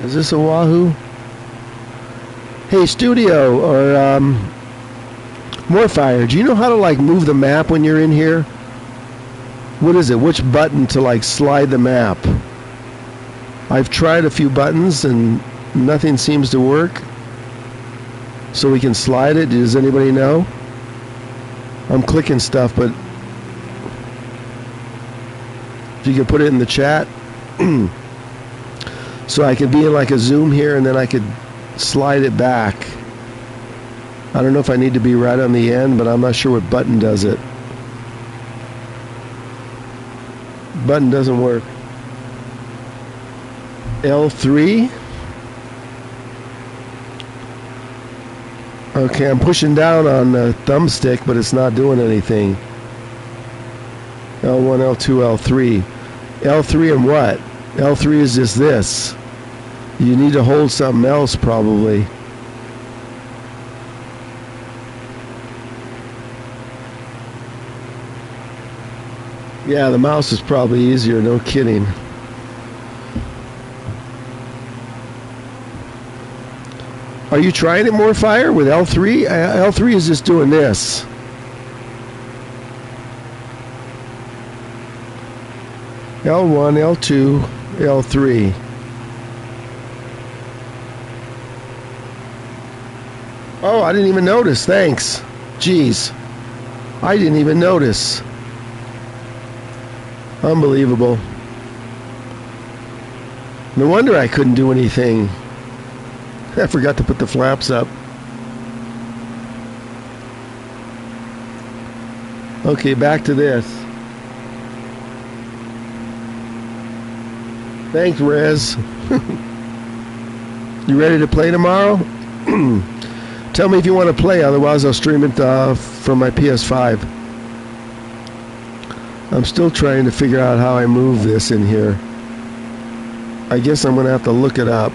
Is this a Wahoo? Hey, Studio or Morfire, do you know how to like move the map when you're in here? What is it? Which button to like slide the map? I've tried a few buttons and nothing seems to work. So we can slide it. Does anybody know? I'm clicking stuff, but if you could put it in the chat. So I could be in like a zoom here and then I could slide it back. I don't know if I need to be right on the end, but I'm not sure what button does it. Button doesn't work. L3. Okay, I'm pushing down on the thumbstick, but it's not doing anything. L1, L2, L3. L3 and what? L3 is just this. You need to hold something else probably. Yeah, the mouse is probably easier, no kidding. Are you trying it more fire with L3? L3 is just doing this. L1, L2, L3. Oh, I didn't even notice. Thanks. Jeez. I didn't even notice. Unbelievable. No wonder I couldn't do anything. I forgot to put the flaps up. Okay, back to this. Thanks, Rez. You ready to play tomorrow? Tell me if you want to play, otherwise I'll stream it from my PS5. I'm still trying to figure out how I move this in here. I guess I'm going to have to look it up.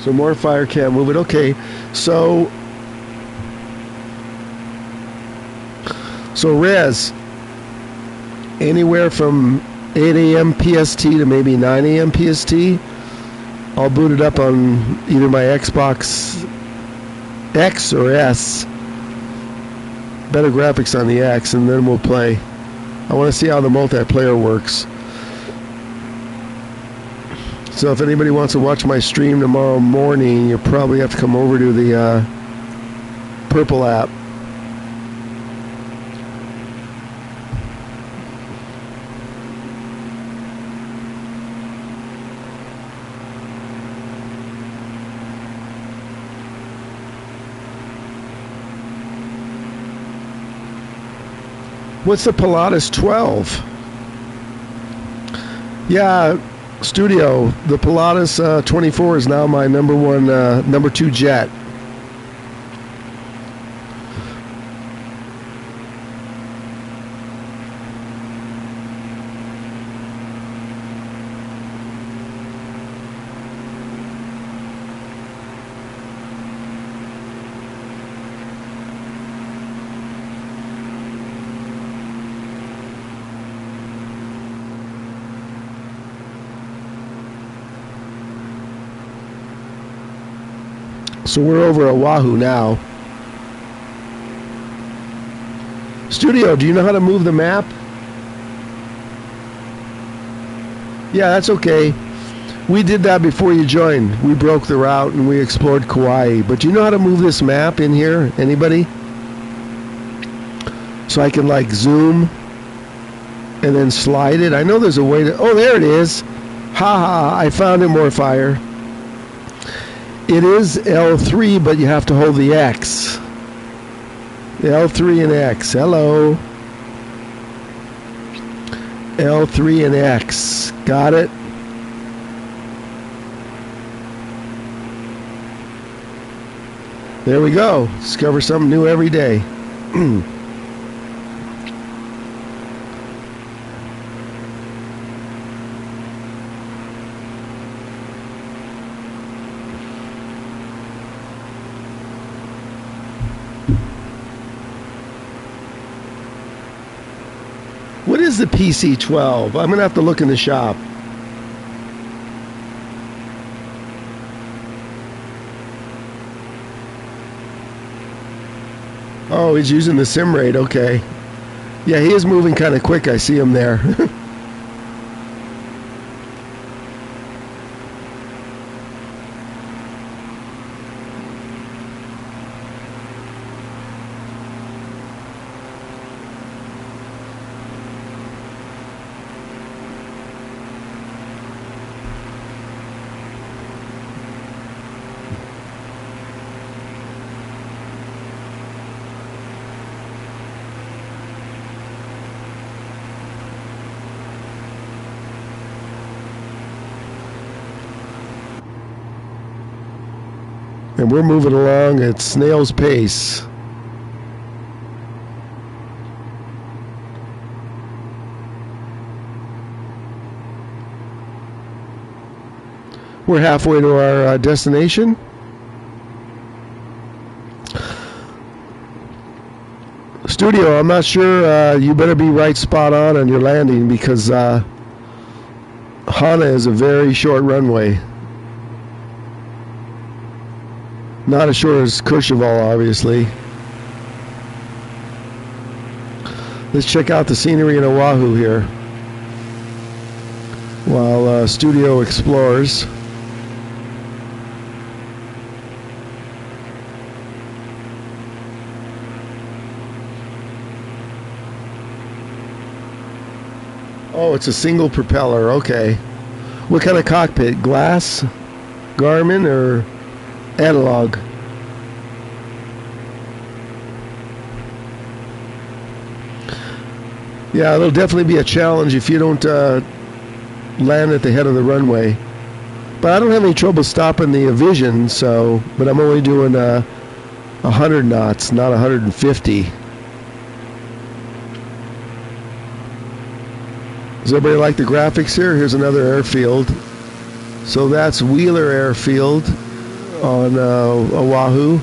So more fire can't move it. Okay, so Rez, anywhere from 8 a.m. PST to maybe 9 a.m. PST, I'll boot it up on either my Xbox X or S. Better graphics on the X, and then we'll play. I want to see how the multiplayer works. So if anybody wants to watch my stream tomorrow morning, you'll probably have to come over to the Purple app. What's the Pilatus 12? Yeah, Studio, the Pilatus 24 is now my number 2 jet. So we're over at Wahoo now. Studio, do you know how to move the map? Yeah, that's okay. We did that before you joined. We broke the route and we explored Kauai. But do you know how to move this map in here? Anybody? So I can like zoom and then slide it. I know there's a way to... Oh, there it is. Ha ha, I found it, more fire. It is L3, but you have to hold the X. L3 and X. Hello. L3 and X. Got it? There we go. Discover something new every day. the PC-12? I'm going to have to look in the shop. Oh, he's using the sim rate. Okay. Yeah, he is moving kind of quick. I see him there. And we're moving along at snail's pace. We're halfway to our destination. Studio, I'm not sure. You better be right spot on your landing because Hana is a very short runway. Not as short as Courchevel, obviously. Let's check out the scenery in Oahu here while Studio explores. Oh, it's a single propeller. Okay. What kind of cockpit? Glass? Garmin or analog? Yeah, it'll definitely be a challenge if you don't land at the head of the runway. But I don't have any trouble stopping the Vision, so, but I'm only doing 100 knots, not 150. Does everybody like the graphics here? Here's another airfield. So that's Wheeler Airfield on Oahu.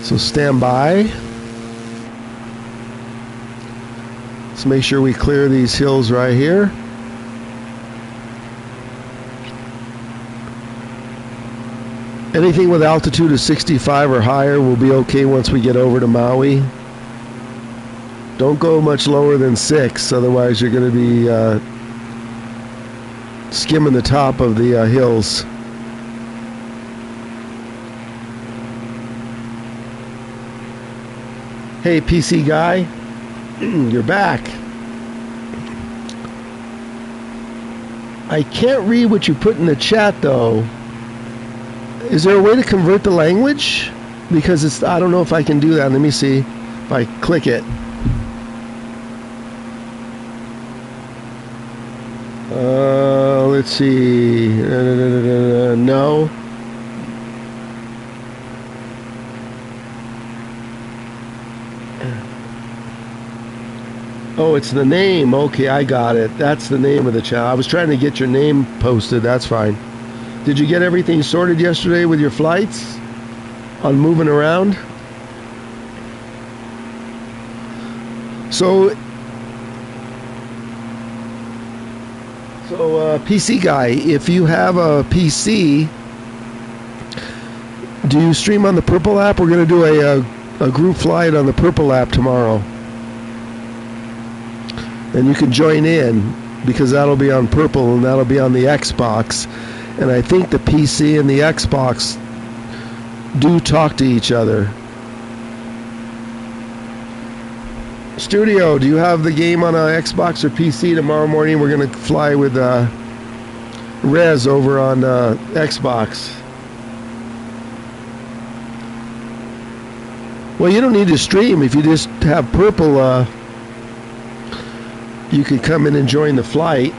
So stand by. Let's make sure we clear these hills right here. Anything with altitude of 65 or higher will be okay once we get over to Maui. Don't go much lower than 6, otherwise you're going to be skimming the top of the hills. Hey, PC guy, you're back. I can't read what you put in the chat though. Is there a way to convert the language? Because it's, I don't know if I can do that. Let me see if I click it. Let's see. No. Oh, it's the name. Okay, I got it. That's the name of the channel. I was trying to get your name posted. That's fine. Did you get everything sorted yesterday with your flights on moving around? So PC guy, if you have a PC, do you stream on the Purple app? We're going to do a group flight on the Purple app tomorrow. And you can join in because that'll be on Purple and that'll be on the Xbox. And I think the PC and the Xbox do talk to each other. Studio, do you have the game on Xbox or PC? Tomorrow morning we're going to fly with Rez over on Xbox. Well, you don't need to stream. If you just have Purple, you could come in and join the flight.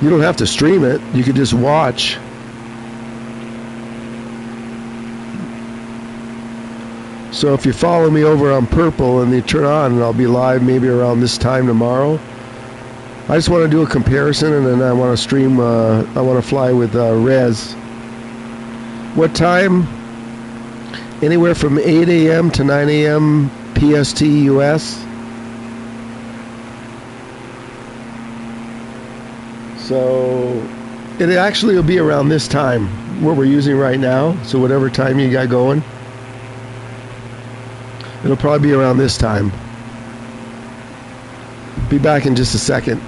You don't have to stream it. You could just watch. So if you follow me over on Purple and you turn on, and I'll be live maybe around this time tomorrow, I just want to do a comparison, and then I want to stream. I want to fly with Res. What time? Anywhere from 8 a.m. to 9 a.m. PST US. So it actually will be around this time, what we're using right now. So whatever time you got going, it'll probably be around this time. Be back in just a second.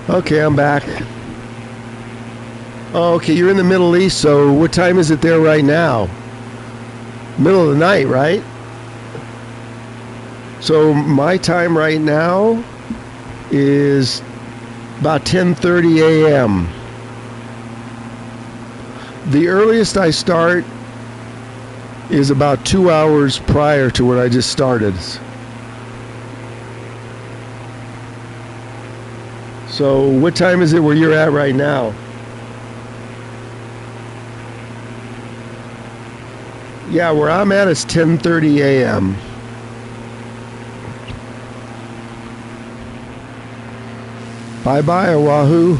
Okay, I'm back. Oh, okay, you're in the Middle East, so what time is it there right now? Middle of the night, right? So my time right now is about 10:30 a.m. The earliest I start is about 2 hours prior to what I just started. So what time is it where you're at right now? Yeah, where I'm at is 10:30 a.m. Bye-bye, Oahu.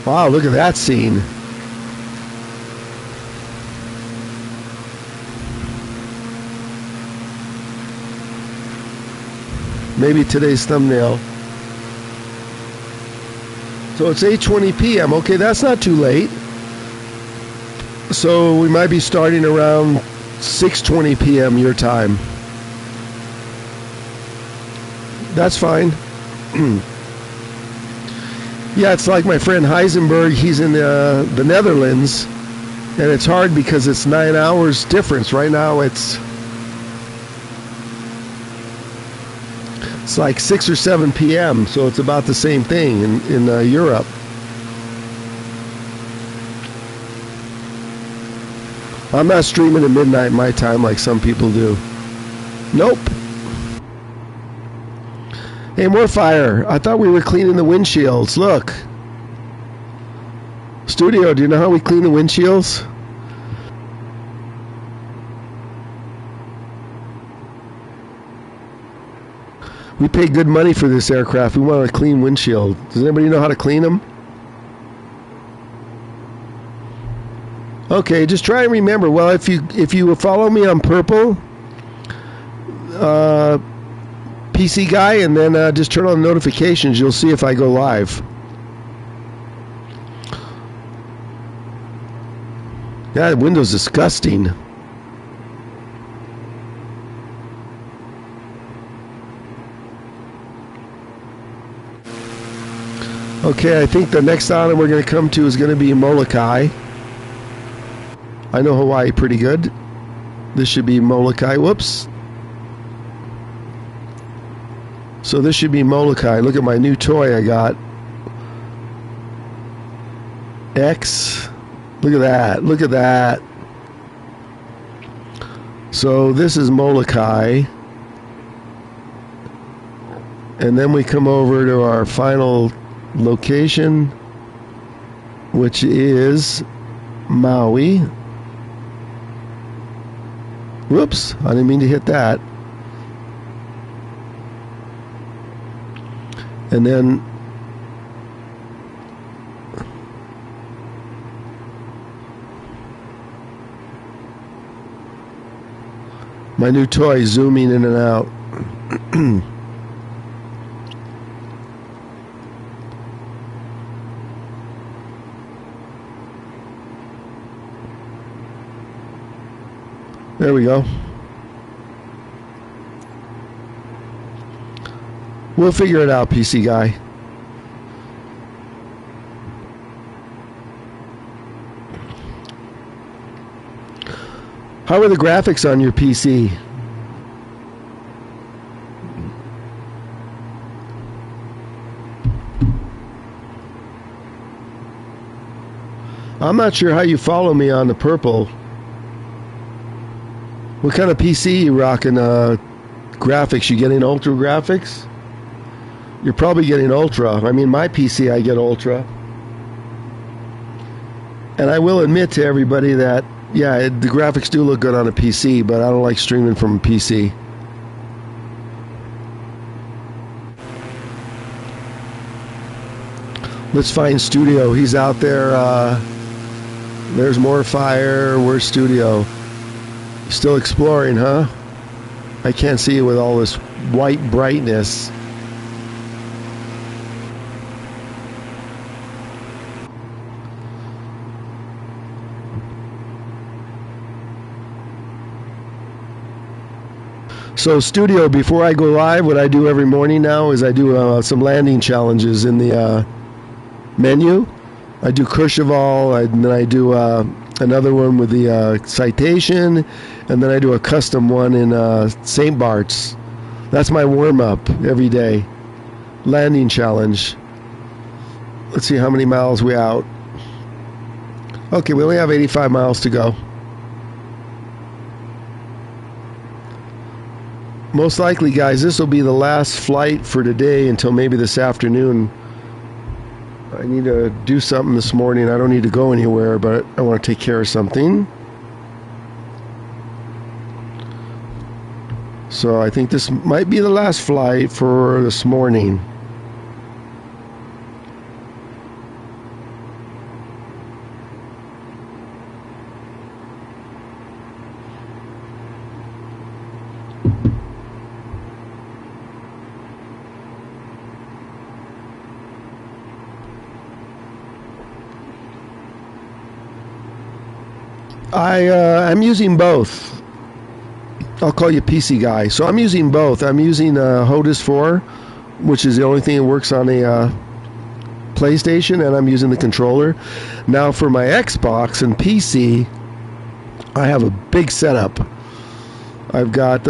Wow, look at that scene. Maybe today's thumbnail. So it's 8:20 p.m. Okay, that's not too late. So we might be starting around 6:20 p.m. your time. That's fine. Yeah, it's like my friend Heisenberg. He's in the Netherlands, and it's hard because it's 9 hours difference. Right now it's like 6 or 7 p.m., so it's about the same thing in Europe. I'm not streaming at midnight my time like some people do. Nope. Hey, more fire. I thought we were cleaning the windshields. Look. Studio, do you know how we clean the windshields? We pay good money for this aircraft. We want a clean windshield. Does anybody know how to clean them? Okay, just try and remember. Well, if you follow me on Purple, PC Guy, and then just turn on notifications, you'll see if I go live. Yeah, the window's disgusting. Okay, I think the next island we're going to come to is going to be Molokai. I know Hawaii pretty good. This should be Molokai. Whoops. So this should be Molokai. Look at my new toy I got. X. Look at that. Look at that. So this is Molokai. And then we come over to our final location, which is Maui. Whoops, I didn't mean to hit that. And then my new toy zooming in and out. There we go. We'll figure it out, PC guy. How are the graphics on your PC? I'm not sure how you follow me on the purple. What kind of PC you rocking? Graphics? You getting ultra graphics? You're probably getting ultra. I mean, my PC, I get ultra. And I will admit to everybody that, yeah, the graphics do look good on a PC, but I don't like streaming from a PC. Let's find Studio. He's out there. There's more fire. Where's Studio? Still exploring, huh? I can't see it with all this white brightness. So Studio, before I go live, what I do every morning now is I do some landing challenges in the menu. I do Courchevel, and then I do another one with the citation, and then I do a custom one in St. Bart's. That's my warm-up every day. Landing challenge. Let's see how many miles we out. Okay, we only have 85 miles to go. Most likely, guys, this will be the last flight for today until maybe this afternoon. I need to do something this morning. I don't need to go anywhere, but I want to take care of something. So I think this might be the last flight for this morning. I'm using both. I'll call you PC guy. So I'm using both. I'm using HOTAS 4, which is the only thing that works on a PlayStation, and I'm using the controller. Now for my Xbox and PC, I have a big setup. I've got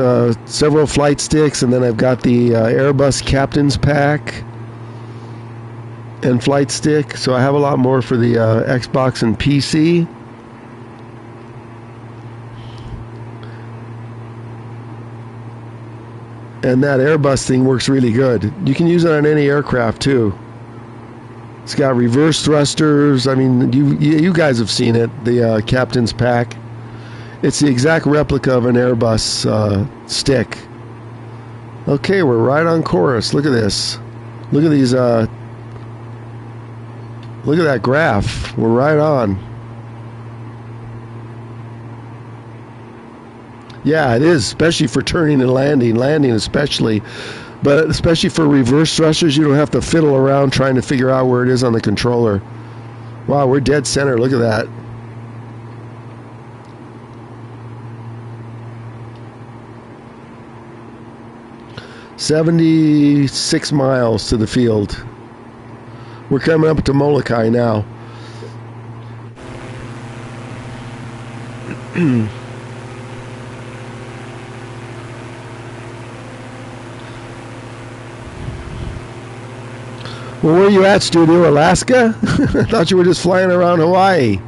several flight sticks, and then I've got the Airbus Captain's Pack and flight stick. So I have a lot more for the Xbox and PC. And that Airbus thing works really good. You can use it on any aircraft too. It's got reverse thrusters. I mean, you guys have seen it, the Captain's Pack. It's the exact replica of an Airbus stick. Okay, we're right on course. Look at this. Look at these. Look at that graph. We're right on. Yeah, it is, especially for turning and landing. Landing especially. But especially for reverse thrusters, you don't have to fiddle around trying to figure out where it is on the controller. Wow, we're dead center. Look at that. "76 miles to the field." We're coming up to Molokai now. Well, where are you at, Studio? Alaska? I thought you were just flying around Hawaii.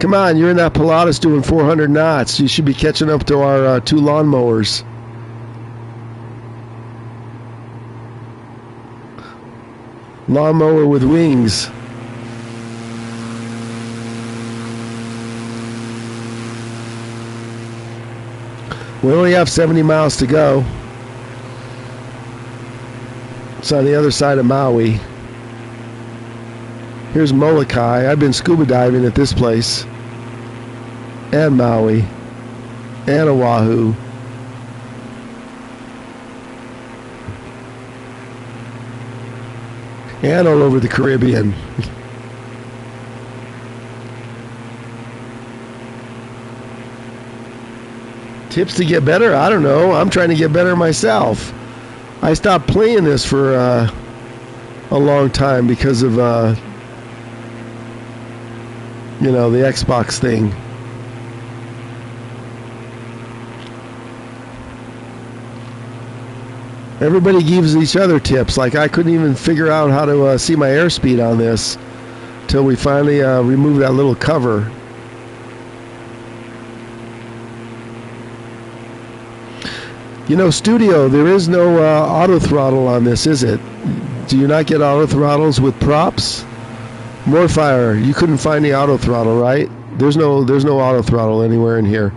Come on, you're in that Pilatus doing 400 knots. You should be catching up to our 2 lawnmowers. Lawnmower with wings. We only have 70 miles to go. It's on the other side of Maui. Here's Molokai. I've been scuba diving at this place. And Maui. And Oahu. And all over the Caribbean. Tips to get better? I don't know. I'm trying to get better myself. I stopped playing this for a long time because of, you know, the Xbox thing. Everybody gives each other tips. Like, I couldn't even figure out how to see my airspeed on this till we finally removed that little cover. You know, Studio, there is no auto throttle on this, is it? Do you not get auto throttles with props? Morfire, you couldn't find the auto throttle, right? There's no auto throttle anywhere in here.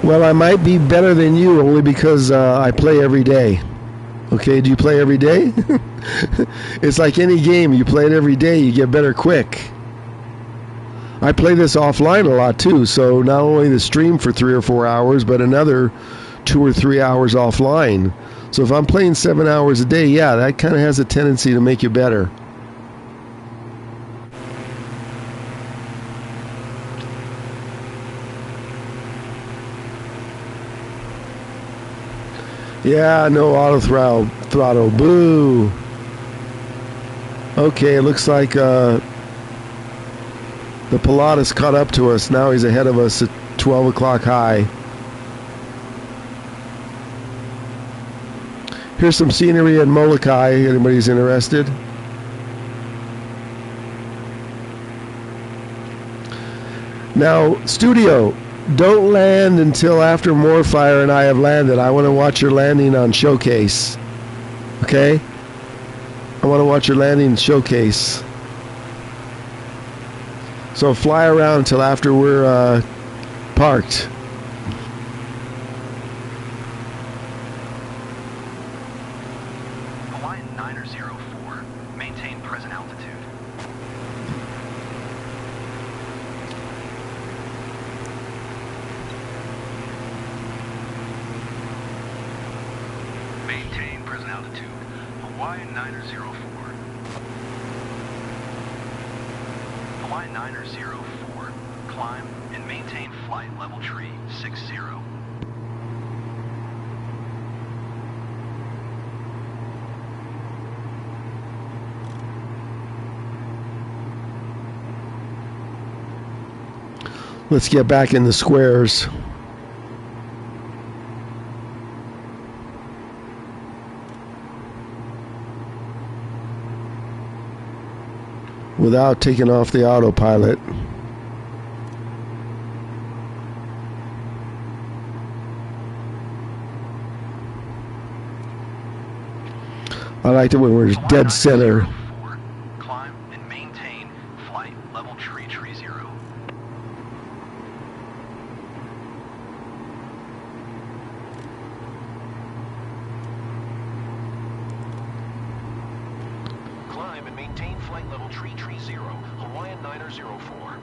Well, I might be better than you only because I play every day. Okay, do you play every day? It's like any game. You play it every day, you get better quick. I play this offline a lot too, so not only the stream for 3 or 4 hours, but another 2 or 3 hours offline. So if I'm playing 7 hours a day, yeah, that kind of has a tendency to make you better. Yeah, no auto throttle. Boo. Okay, it looks like the Pilatus caught up to us. Now he's ahead of us at 12 o'clock high. Here's some scenery in Molokai. Anybody's interested? Now, Studio, don't land until after Morfire and I have landed. I want to watch your landing on Showcase. Okay? I want to watch your landing Showcase. So fly around until after we're parked. Hawaiian 904, maintain present altitude. Maintain present altitude. Hawaiian 904. Hawaiian 904. Climb and maintain flight level tree 60. Let's get back in the squares. Without taking off the autopilot. I like it when we're dead center. Climb and maintain flight level tree 0. Climb and maintain flight level tree 0. Hawaiian 904.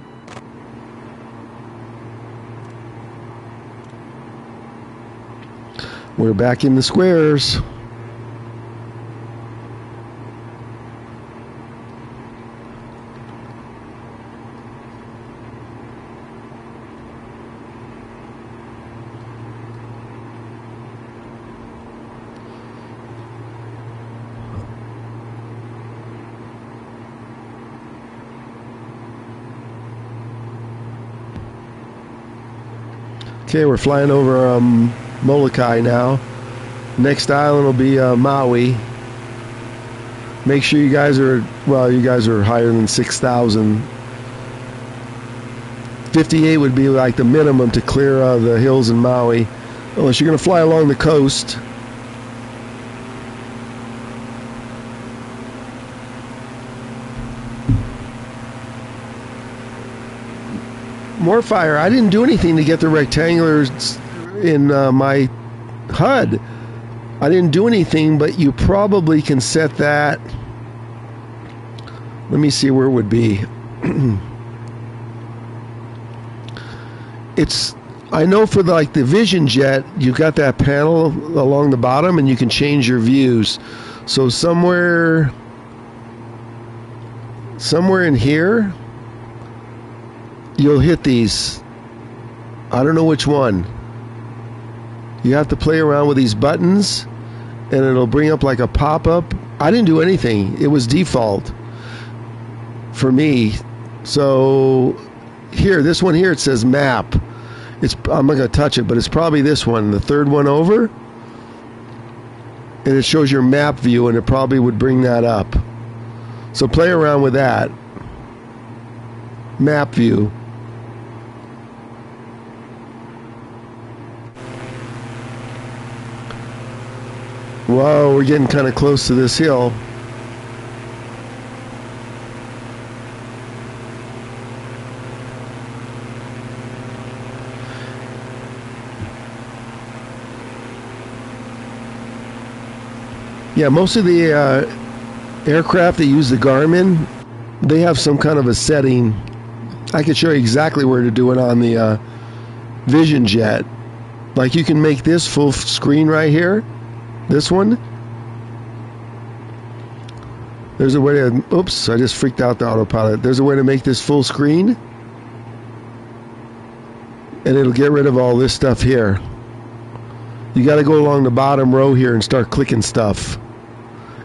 We're back in the squares. Okay, we're flying over Molokai now. Next island will be Maui. Make sure you guys are higher than 6,000. 58 would be like the minimum to clear the hills in Maui, unless you're going to fly along the coast. More fire. I didn't do anything to get the rectangulars in my HUD. I didn't do anything, but you probably can set that. Let me see where it would be. I know for the Vision Jet, you've got that panel along the bottom and you can change your views. So somewhere in here, you'll hit these. I don't know which one. You have to play around with these buttons and it'll bring up like a pop-up. I didn't do anything. It was default for me. So here, this one here, it says map. I'm not going to touch it, but it's probably this one, the third one over. And it shows your map view and it probably would bring that up. So play around with that. Map view. Whoa, we're getting kind of close to this hill. Yeah, most of the aircraft that use the Garmin, they have some kind of a setting. I could show you exactly where to do it on the Vision Jet. Like you can make this full screen right here. This one. There's a way to, oops, I just freaked out the autopilot. There's a way to make this full screen. And it'll get rid of all this stuff here. You got to go along the bottom row here and start clicking stuff.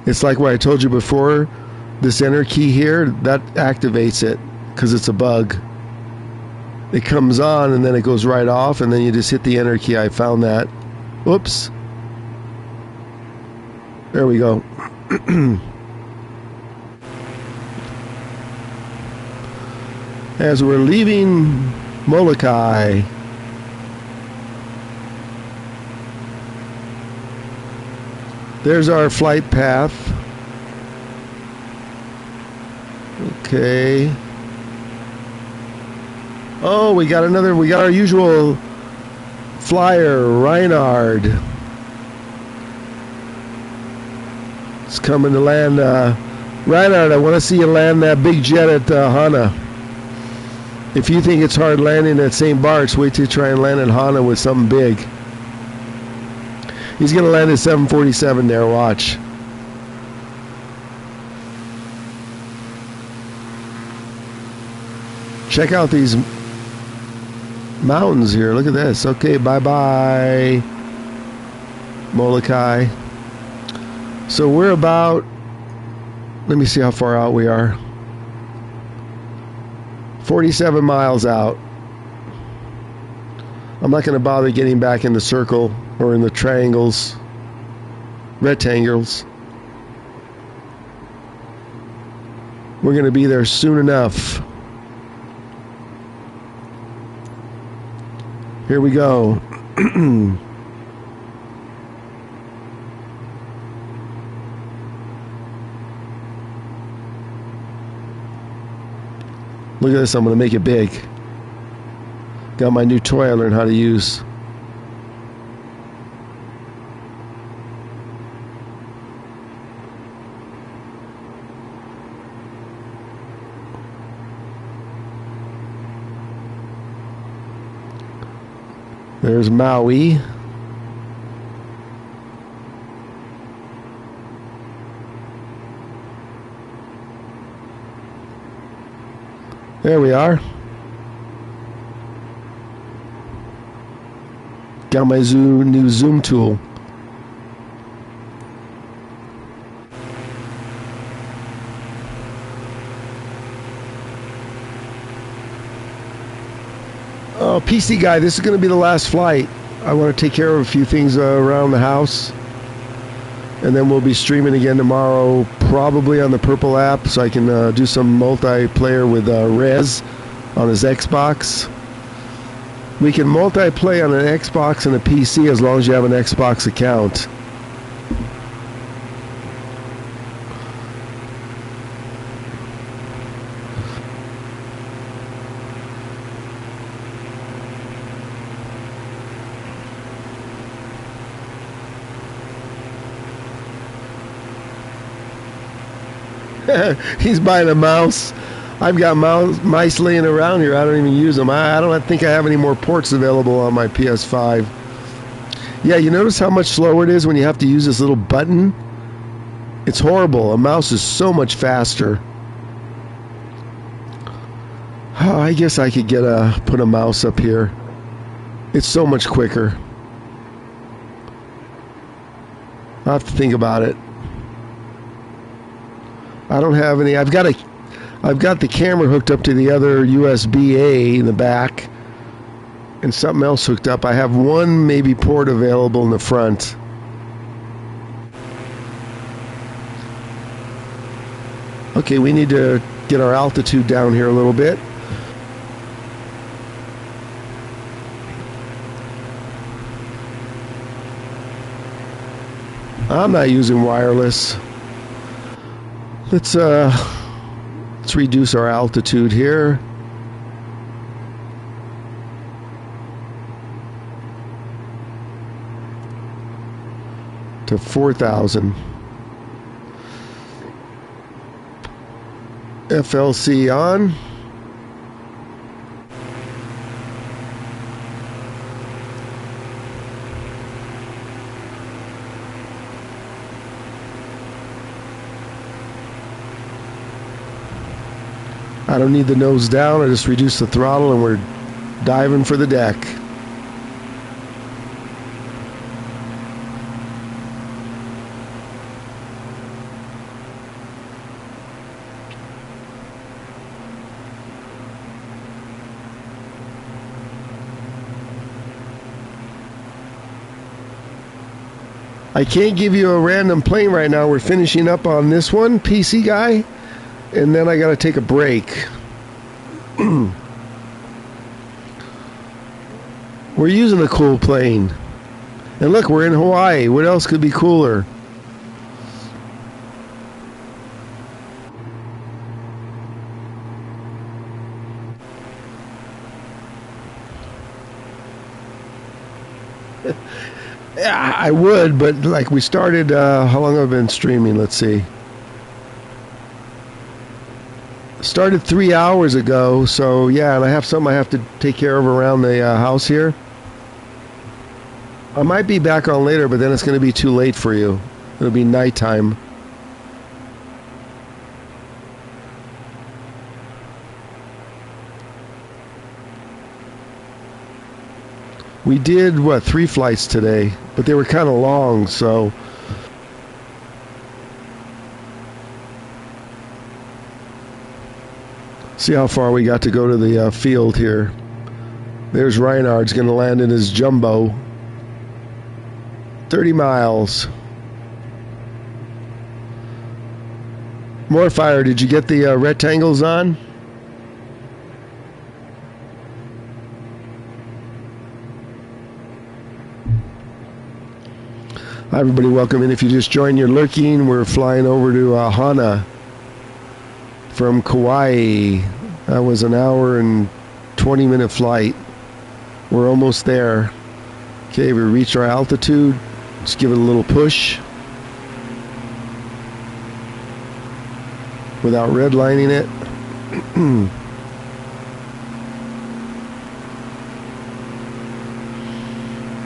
It's like what I told you before. This enter key here, that activates it because it's a bug. It comes on and then it goes right off and then you just hit the enter key. I found that. Whoops. There we go. As we're leaving Molokai, there's our flight path. Okay. Oh, we got our usual flyer, Reinhard. It's coming to land. Reinhard, I want to see you land that big jet at Hana. If you think it's hard landing at St. Bart's, wait till you try and land at Hana with something big. He's going to land at 747 there, watch. Check out these mountains here. Look at this. Okay, bye-bye, Molokai. So we're about, let me see how far out we are. 47 miles out. I'm not going to bother getting back in the circle or in the triangles, rectangles. We're going to be there soon enough. Here we go. Look at this, I'm going to make it big. Got my new toy I learned how to use. There's Maui. There we are. Got my new zoom tool. Oh, PC guy, this is going to be the last flight. I want to take care of a few things around the house. And then we'll be streaming again tomorrow, probably on the Purple app, so I can do some multiplayer with Rez on his Xbox. We can multiplayer on an Xbox and a PC as long as you have an Xbox account. He's buying a mouse. I've got mice laying around here. I don't even use them. I don't think I have any more ports available on my PS5. Yeah, you notice how much slower it is when you have to use this little button? It's horrible. A mouse is so much faster. Oh, I guess I could put a mouse up here. It's so much quicker. I'll have to think about it. I don't have any. I've got the camera hooked up to the other USB-A in the back and something else hooked up. I have one maybe port available in the front. Okay, we need to get our altitude down here a little bit. I'm not using wireless. Let's reduce our altitude here. To 4,000. FLC on. I don't need the nose down. I just reduce the throttle and we're diving for the deck. I can't give you a random plane right now. We're finishing up on this one, PC guy. And then I got to take a break. We're using a cool plane. And look, we're in Hawaii. What else could be cooler? Yeah, I would, but like we started, how long have I been streaming? Let's see. Started 3 hours ago, so yeah, and I have something I have to take care of around the house here. I might be back on later, but then it's going to be too late for you. It'll be nighttime. We did, 3 flights today, but they were kind of long, so... See how far we got to go to the field here. There's Reinhardt's going to land in his jumbo. 30 miles. More fire. Did you get the rectangles on? Hi everybody, welcome in. If you just joined, you're lurking. We're flying over to Hana from Kauai. That was an hour and 20-minute flight. We're almost there. Okay, we reached our altitude. Let's give it a little push without redlining it.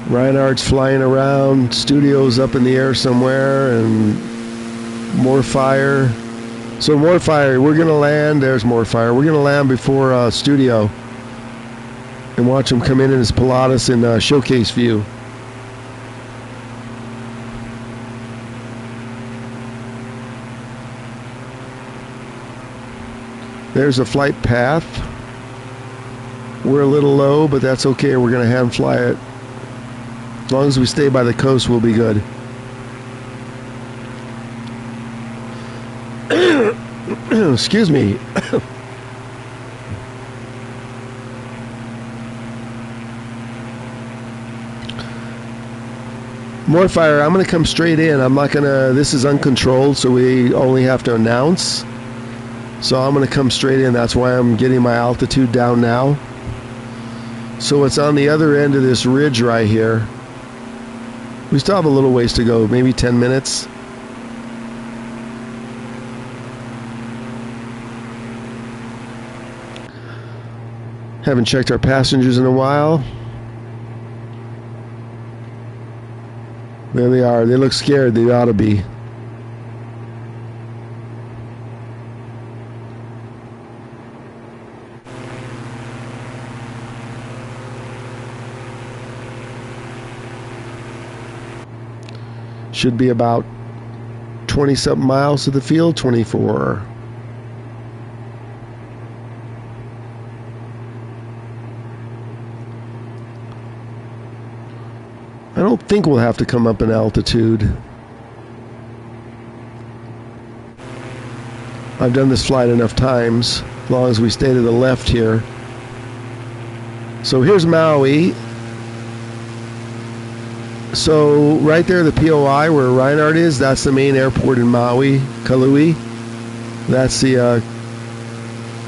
Reinhardt's flying around. Studio's up in the air somewhere, and more fire. So more fire. We're gonna land. There's more fire. We're gonna land before studio and watch him come in his Pilatus in showcase view. There's a flight path. We're a little low, but that's okay. We're gonna hand fly it. As long as we stay by the coast, we'll be good. Excuse me. More fire. I'm going to come straight in. I'm not going to... This is uncontrolled, so we only have to announce. So I'm going to come straight in. That's why I'm getting my altitude down now. So it's on the other end of this ridge right here. We still have a little ways to go. Maybe 10 minutes. Haven't checked our passengers in a while. There they are. They look scared. They ought to be. Should be about 20-something miles to the field. 24. I don't think we'll have to come up in altitude. I've done this flight enough times, as long as we stay to the left here. So here's Maui. So right there, the POI where Reinhardt is, that's the main airport in Maui, Kalui. That's the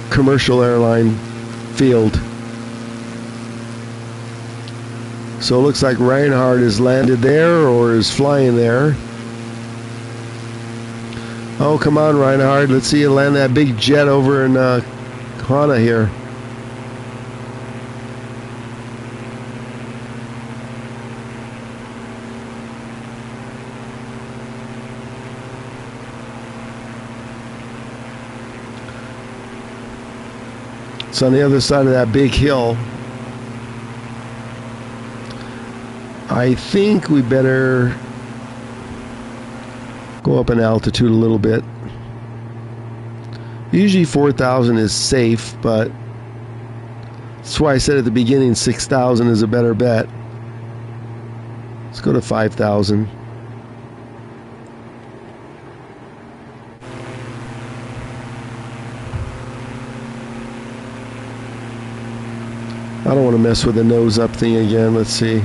commercial airline field. So it looks like Reinhardt is landed there or is flying there. Oh, come on, Reinhardt. Let's see you land that big jet over in Hana here. It's on the other side of that big hill. I think we better go up in altitude a little bit. Usually 4,000 is safe, but that's why I said at the beginning 6,000 is a better bet. Let's go to 5,000. I don't want to mess with the nose up thing again. Let's see.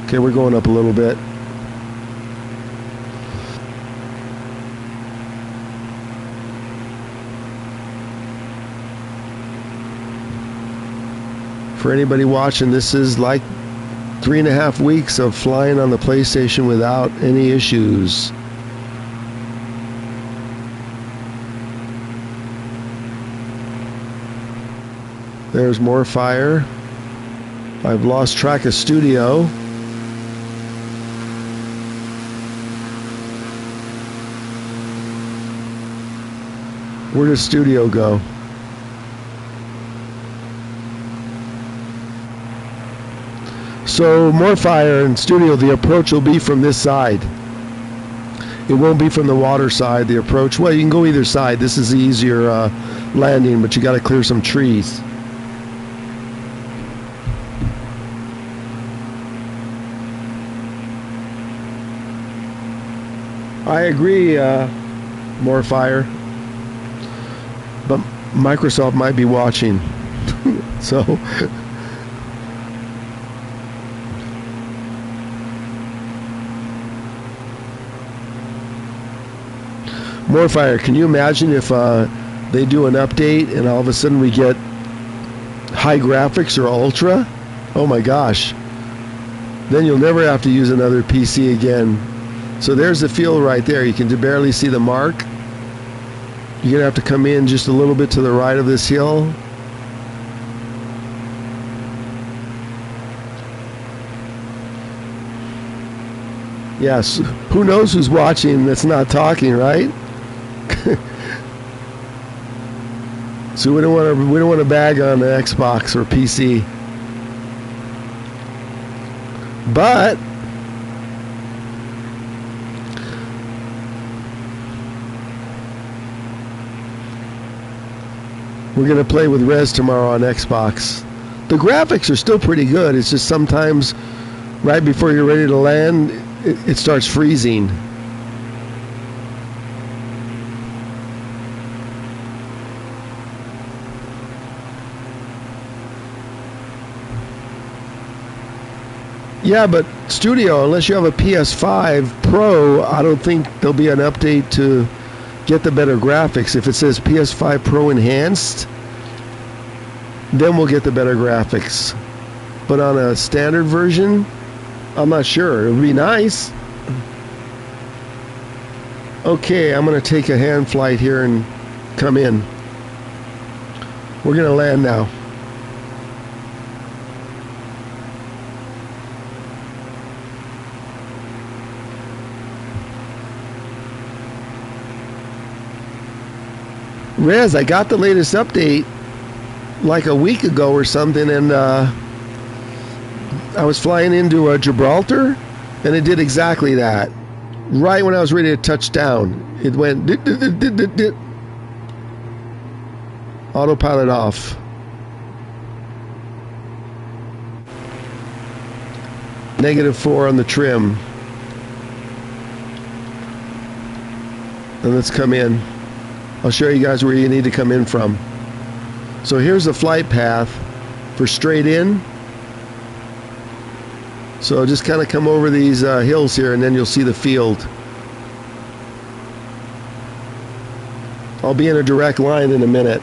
Okay, we're going up a little bit. For anybody watching, this is like 3.5 weeks of flying on the PlayStation without any issues. There's more fire. I've lost track of studio. Where does studio go? So more fire in studio. The approach will be from this side. It won't be from the water side. The approach, well, you can go either side. This is the easier landing, but you got to clear some trees. I agree, more fire. But Microsoft might be watching. So more fire. Can you imagine if they do an update and all of a sudden we get high graphics or ultra? Oh my gosh. Then you'll never have to use another PC again. So there's the field right there. You can barely see the mark. You're going to have to come in just a little bit to the right of this hill. Yes, who knows who's watching that's not talking, right? So we don't want to bag on the Xbox or PC. But we're going to play with Rez tomorrow on Xbox. The graphics are still pretty good. It's just sometimes right before you're ready to land, it starts freezing. Yeah, but Studio, unless you have a PS5 Pro, I don't think there'll be an update to get the better graphics. If it says PS5 Pro Enhanced, then we'll get the better graphics. But on a standard version, I'm not sure. It would be nice. Okay, I'm going to take a hand flight here and come in. We're going to land now. Rez, I got the latest update like a week ago or something, and I was flying into Gibraltar, and it did exactly that. Right when I was ready to touch down, it went autopilot off. -4 on the trim. And let's come in. I'll show you guys where you need to come in from. So here's the flight path for straight in. So just kind of come over these hills here, and then you'll see the field. I'll be in a direct line in a minute.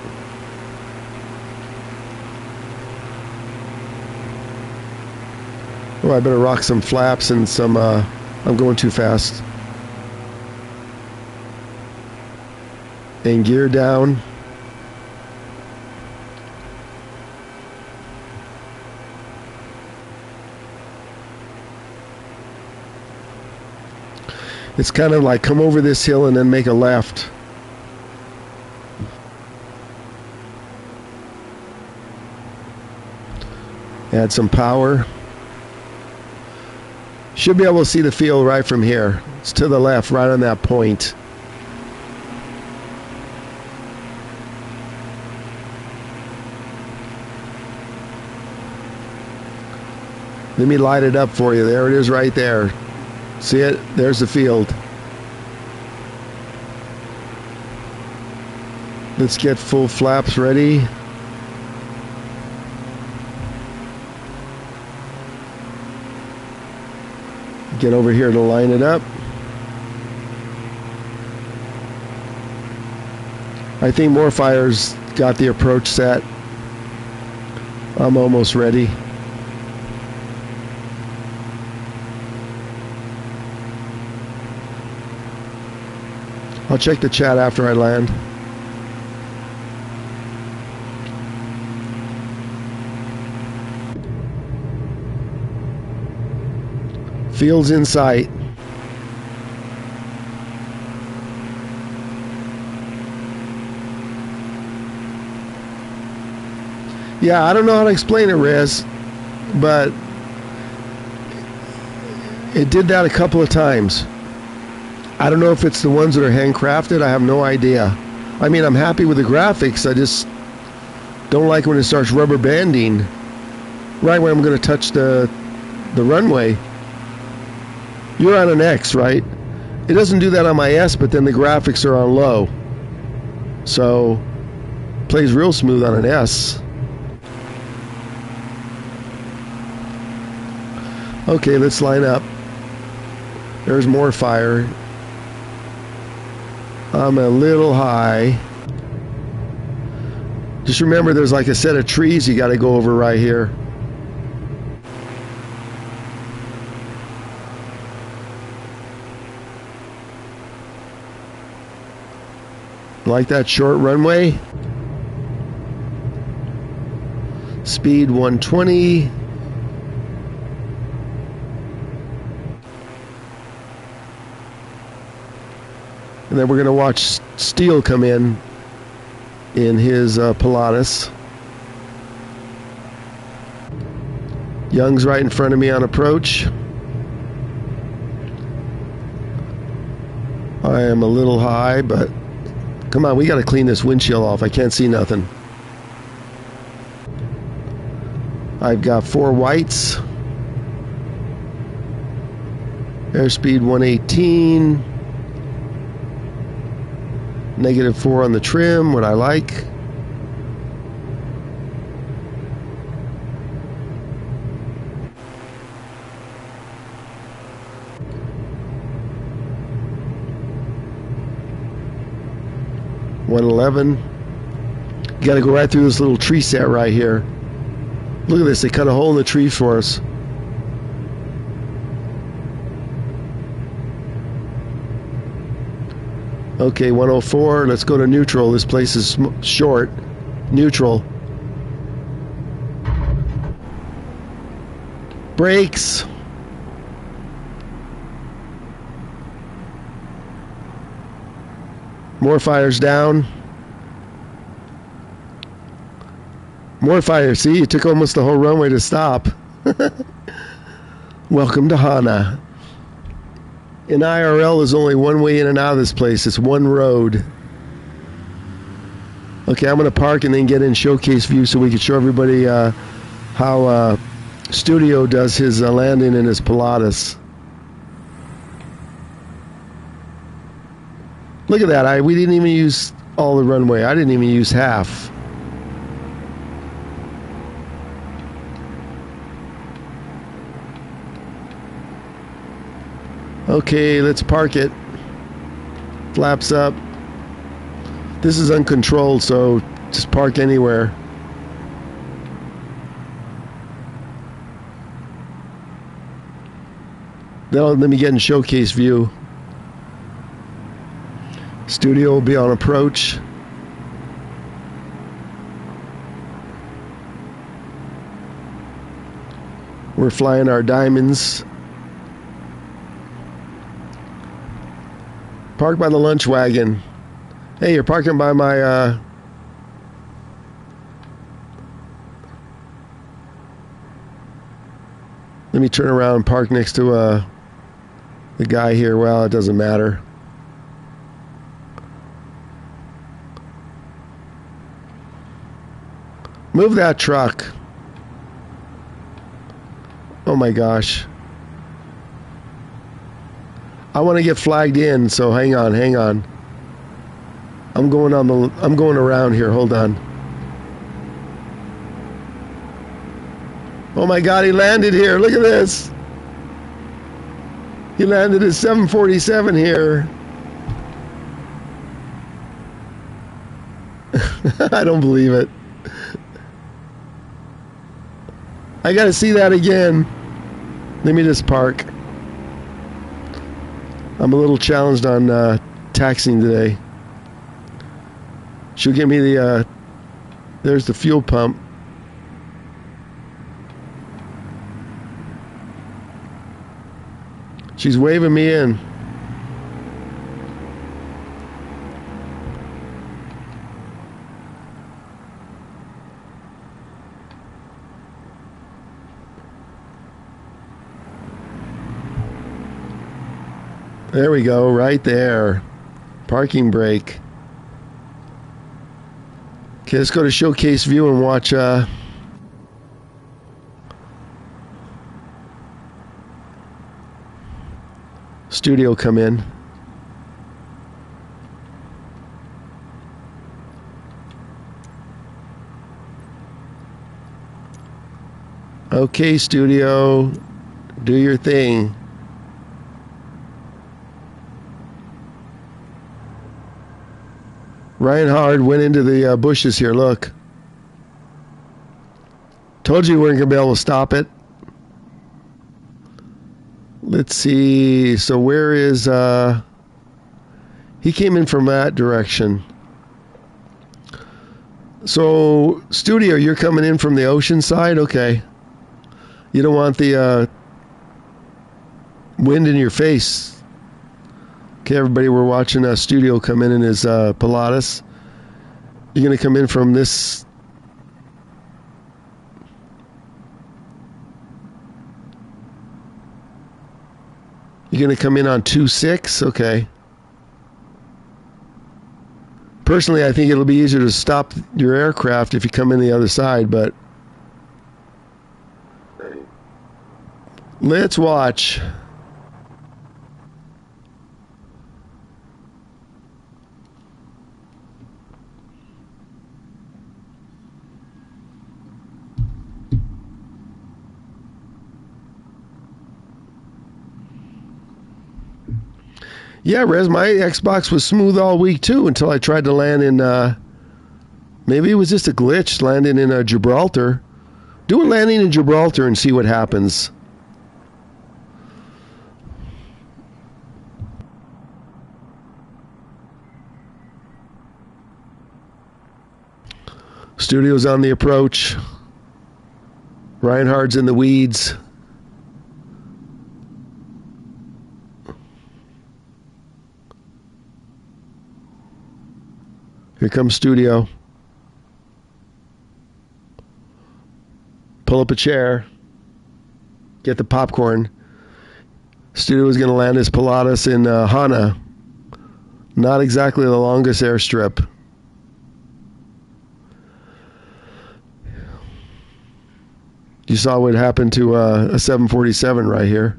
Oh, I better rock some flaps and some, I'm going too fast. And gear down. It's kind of like come over this hill and then make a left. Add some power. Should be able to see the field right from here. It's to the left, right on that point. Let me light it up for you. There it is right there. See it? There's the field. Let's get full flaps ready. Get over here to line it up. I think Morefire's got the approach set. I'm almost ready. I'll check the chat after I land. Field's in sight. Yeah, I don't know how to explain it, Rez, but it did that a couple of times. I don't know if it's the ones that are handcrafted. I have no idea. I mean, I'm happy with the graphics. I just don't like when it starts rubber banding right when I'm going to touch the runway. You're on an X, right? It doesn't do that on my S, but then the graphics are on low. So, plays real smooth on an S. Okay, let's line up. There's more fire. I'm a little high. Just remember there's like a set of trees you got to go over right here. Like that short runway. Speed 120. And then we're going to watch steel come in. in his Pilatus. Young's right in front of me on approach. I am a little high, but come on, we got to clean this windshield off. I can't see nothing. I've got 4 whites. Airspeed 118. -4 on the trim, what I like. $111. You got to go right through this little tree set right here. Look at this, they cut a hole in the tree for us. Okay, 104, let's go to neutral. This place is short. Neutral. Brakes. More fires down. More fire. See, it took almost the whole runway to stop. Welcome to Hana. In IRL, there's only one way in and out of this place. It's one road. Okay, I'm going to park and then get in showcase view so we can show everybody how Studio does his landing in his Pilatus. Look at that. We didn't even use all the runway. I didn't even use half. Okay, let's park it. Flaps up. This is uncontrolled, so just park anywhere. Then let me get in showcase view. Studio will be on approach. We're flying our diamonds. Park by the lunch wagon. Hey, you're parking by my let me turn around and park next to the guy here. Well, it doesn't matter. Move that truck. Oh my gosh. I want to get flagged in, so hang on. I'm going around here. Hold on. Oh my God, he landed here. Look at this. He landed at 747 here. I don't believe it. I got to see that again. Let me just park. I'm a little challenged on taxiing today. She'll give me the, there's the fuel pump. She's waving me in. There we go, right there. Parking brake. Okay, let's go to showcase view and watch Studio come in. Okay, Studio, do your thing. Reinhard went into the bushes here, look. Told you we weren't going to be able to stop it. Let's see, so where is, he came in from that direction. So, Studio, you're coming in from the ocean side? Okay. You don't want the wind in your face. Okay, everybody, we're watching Studio come in his Pilatus. You're going to come in from this. You're going to come in on 2-6? Okay. Personally, I think it'll be easier to stop your aircraft if you come in the other side, but let's watch. Yeah, Rez, my Xbox was smooth all week too until I tried to land in, maybe it was just a glitch landing in Gibraltar. Do a landing in Gibraltar and see what happens. Studio's on the approach. Reinhardt's in the weeds. Here comes Studio. Pull up a chair. Get the popcorn. Studio is going to land his Pilatus in Hana. Not exactly the longest airstrip. You saw what happened to a 747 right here.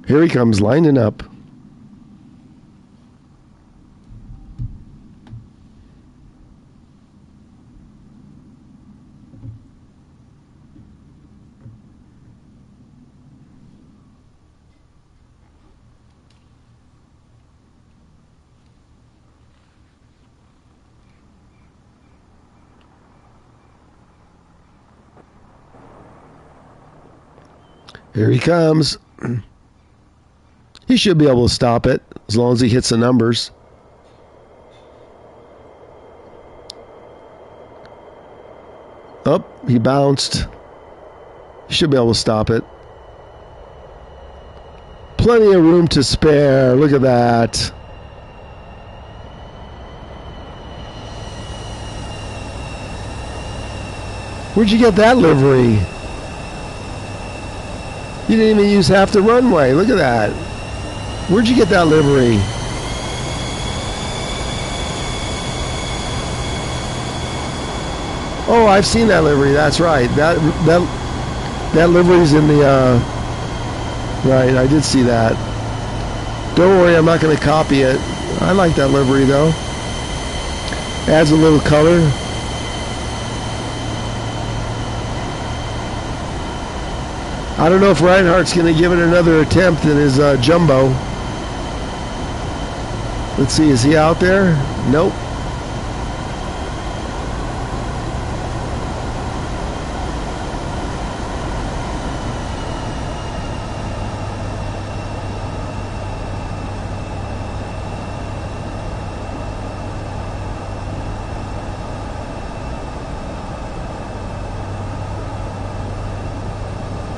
Here he comes, lining up. Here he comes. He should be able to stop it as long as he hits the numbers. Oh, he bounced. He should be able to stop it. Plenty of room to spare. Look at that. Where'd you get that livery? You didn't even use half the runway. Look at that. Where'd you get that livery? Oh, I've seen that livery. That's right. That livery's in the right. I did see that. Don't worry, I'm not going to copy it. I like that livery though. Adds a little color. I don't know if Reinhardt's going to give it another attempt in his jumbo. Let's see, is he out there? Nope.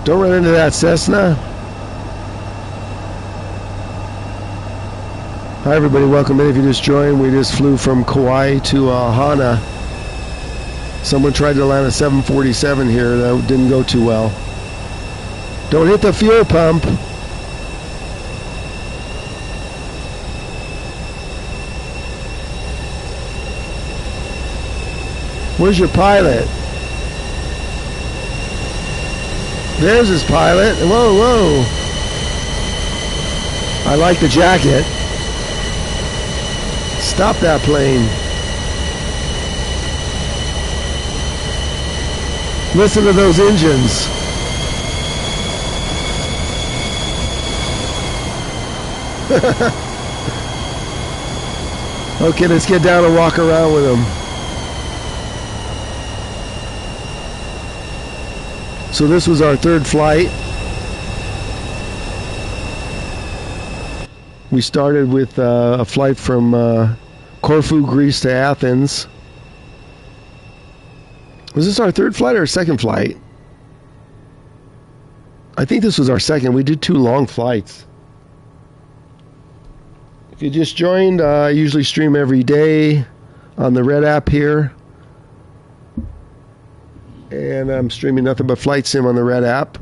Don't run into that Cessna. Hi everybody, welcome in. If you just joined, we just flew from Kauai to Hana. Someone tried to land a 747 here. That didn't go too well. Don't hit the fuel pump. Where's your pilot? There's his pilot. Whoa, whoa. I like the jacket. Stop that plane. Listen to those engines. Okay, let's get down and walk around with them. So this was our third flight. We started with a flight from Corfu, Greece to Athens. Was this our third flight or second flight? I think this was our second. We did 2 long flights. If you just joined, I usually stream every day on the Red app here. And I'm streaming nothing but Flight Sim on the Red app.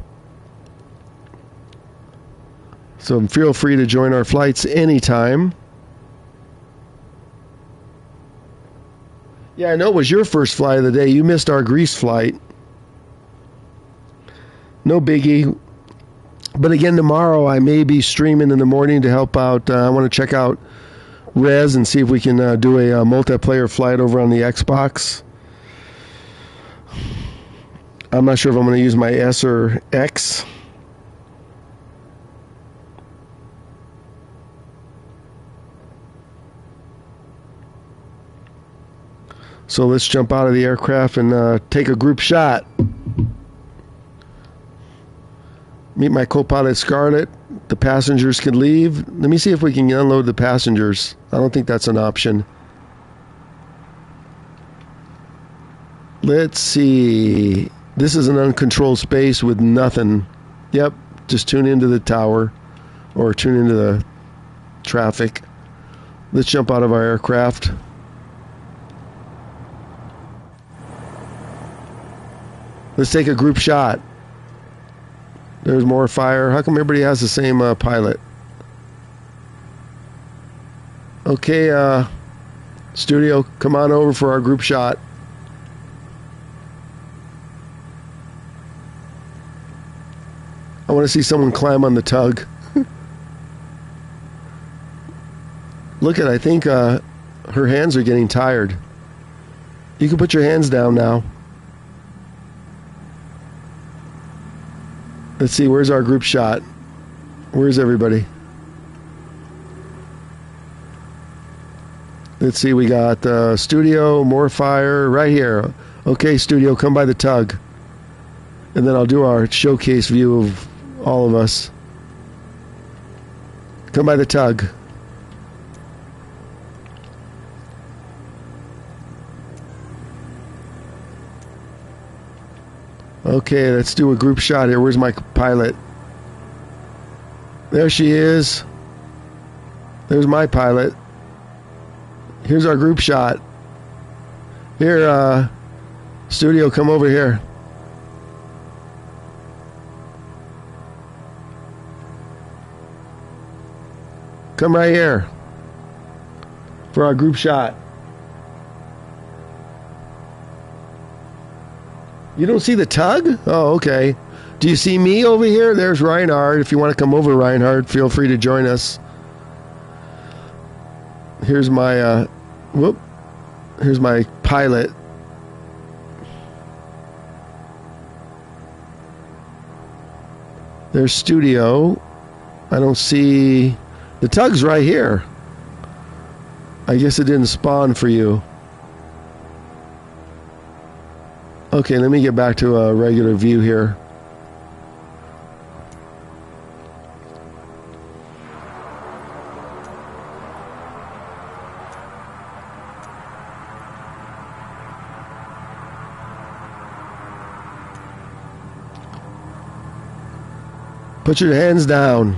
So feel free to join our flights anytime. Yeah, I know it was your first flight of the day. You missed our Greece flight. No biggie. But again, tomorrow I may be streaming in the morning to help out. I want to check out Rez and see if we can do a multiplayer flight over on the Xbox. I'm not sure if I'm going to use my S or X. So let's jump out of the aircraft and take a group shot. Meet my co-pilot Scarlett. The passengers can leave. Let me see if we can unload the passengers. I don't think that's an option. Let's see. This is an uncontrolled space with nothing. Yep, just tune into the tower or tune into the traffic. Let's jump out of our aircraft. Let's take a group shot. There's more fire. How come everybody has the same pilot? Okay, studio, come on over for our group shot. I want to see someone climb on the tug. Look at, I think her hands are getting tired. You can put your hands down now. Let's see, where's our group shot? Where's everybody? Let's see, we got studio, more fire, right here. Okay, studio, come by the tug. And then I'll do our showcase view of all of us. Come by the tug. Okay, let's do a group shot here. Where's my pilot? There she is. There's my pilot. Here's our group shot. Here, studio, come over here. Come right here for our group shot. You don't see the tug? Oh, okay. Do you see me over here? There's Reinhard. If you want to come over, Reinhard, feel free to join us. Here's my, here's my pilot. There's studio. I don't see... The tug's right here. I guess it didn't spawn for you. Okay, let me get back to a regular view here. Put your hands down.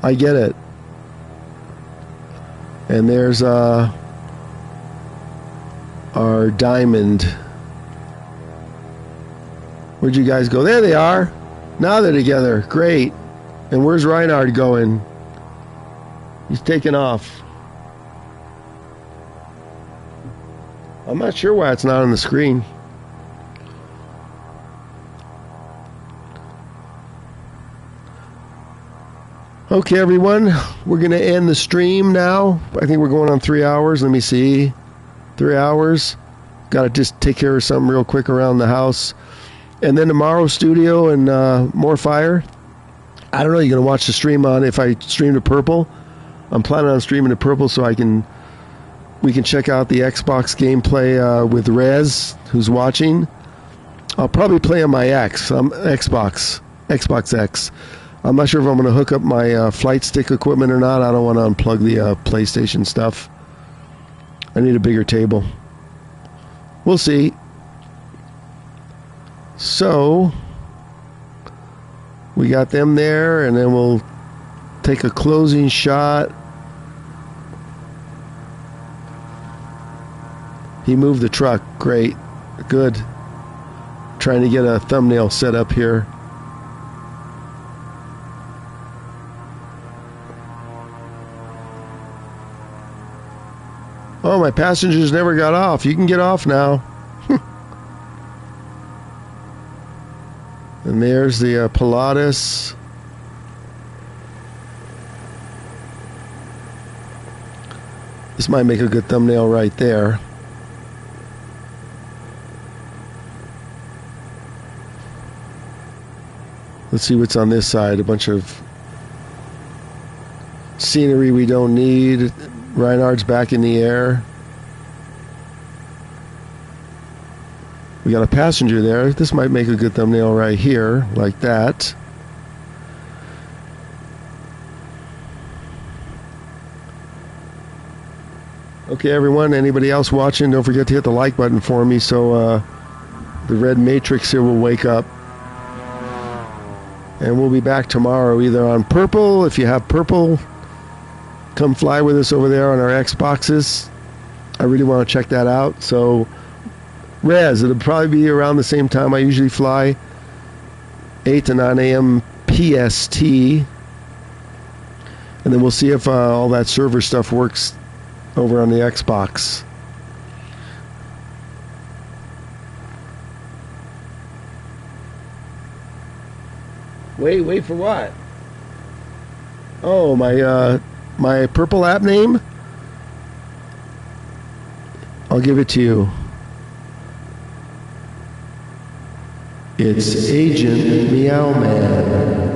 I get it. And there's our diamond. Where'd you guys go? There they are. Now they're together. Great. And where's Reinhard going? He's taking off. I'm not sure why it's not on the screen. Okay, everyone, we're going to end the stream now. I think we're going on 3 hours. Let me see. 3 hours. Got to just take care of something real quick around the house. And then tomorrow, studio and more fire. I don't know. You're going to watch the stream on if I stream to purple. I'm planning on streaming to purple so we can check out the Xbox gameplay with Rez, who's watching. I'll probably play on my Xbox X. I'm not sure if I'm going to hook up my flight stick equipment or not. I don't want to unplug the PlayStation stuff. I need a bigger table. We'll see. So, We got them there, and then we'll take a closing shot. He moved the truck. Great. Good. Trying to get a thumbnail set up here. Oh, my passengers never got off. You can get off now. And there's the Pilatus. This might make a good thumbnail right there. Let's see what's on this side. A bunch of scenery we don't need. Reinhardt's back in the air. We got a passenger there. This might make a good thumbnail right here, like that. Okay, everyone, anybody else watching, don't forget to hit the like button for me so the red matrix here will wake up. And we'll be back tomorrow either on purple. If you have purple, come fly with us over there on our Xboxes. I really want to check that out. So Rez, it'll probably be around the same time I usually fly, 8 to 9 a.m. PST. And then we'll see if all that server stuff works over on the Xbox. Wait for what? Oh, my purple app name? I'll give it to you. It's Agent Meow Man.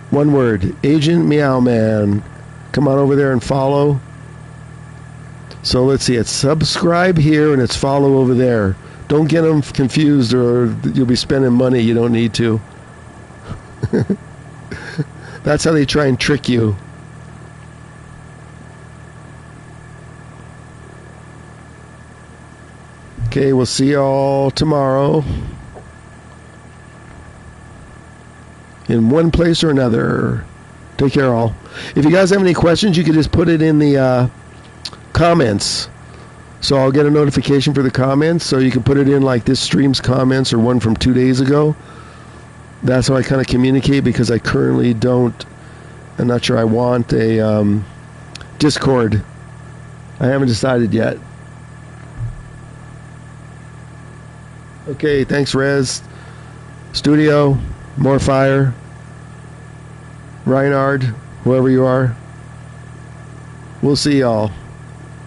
One word, Agent Meow Man. Come on over there and follow. So let's see, it's subscribe here and it's follow over there. Don't get them confused or you'll be spending money you don't need to. That's how they try and trick you. Okay, we'll see y'all tomorrow in one place or another. Take care, all. If you guys have any questions, you can just put it in the comments. So I'll get a notification for the comments. So you can put it in like this stream's comments or one from 2 days ago. That's how I kind of communicate because I currently don't. I'm not sure I want a Discord. I haven't decided yet. Okay, thanks, Rez. Studio, more fire. Reinhard, whoever you are. We'll see y'all.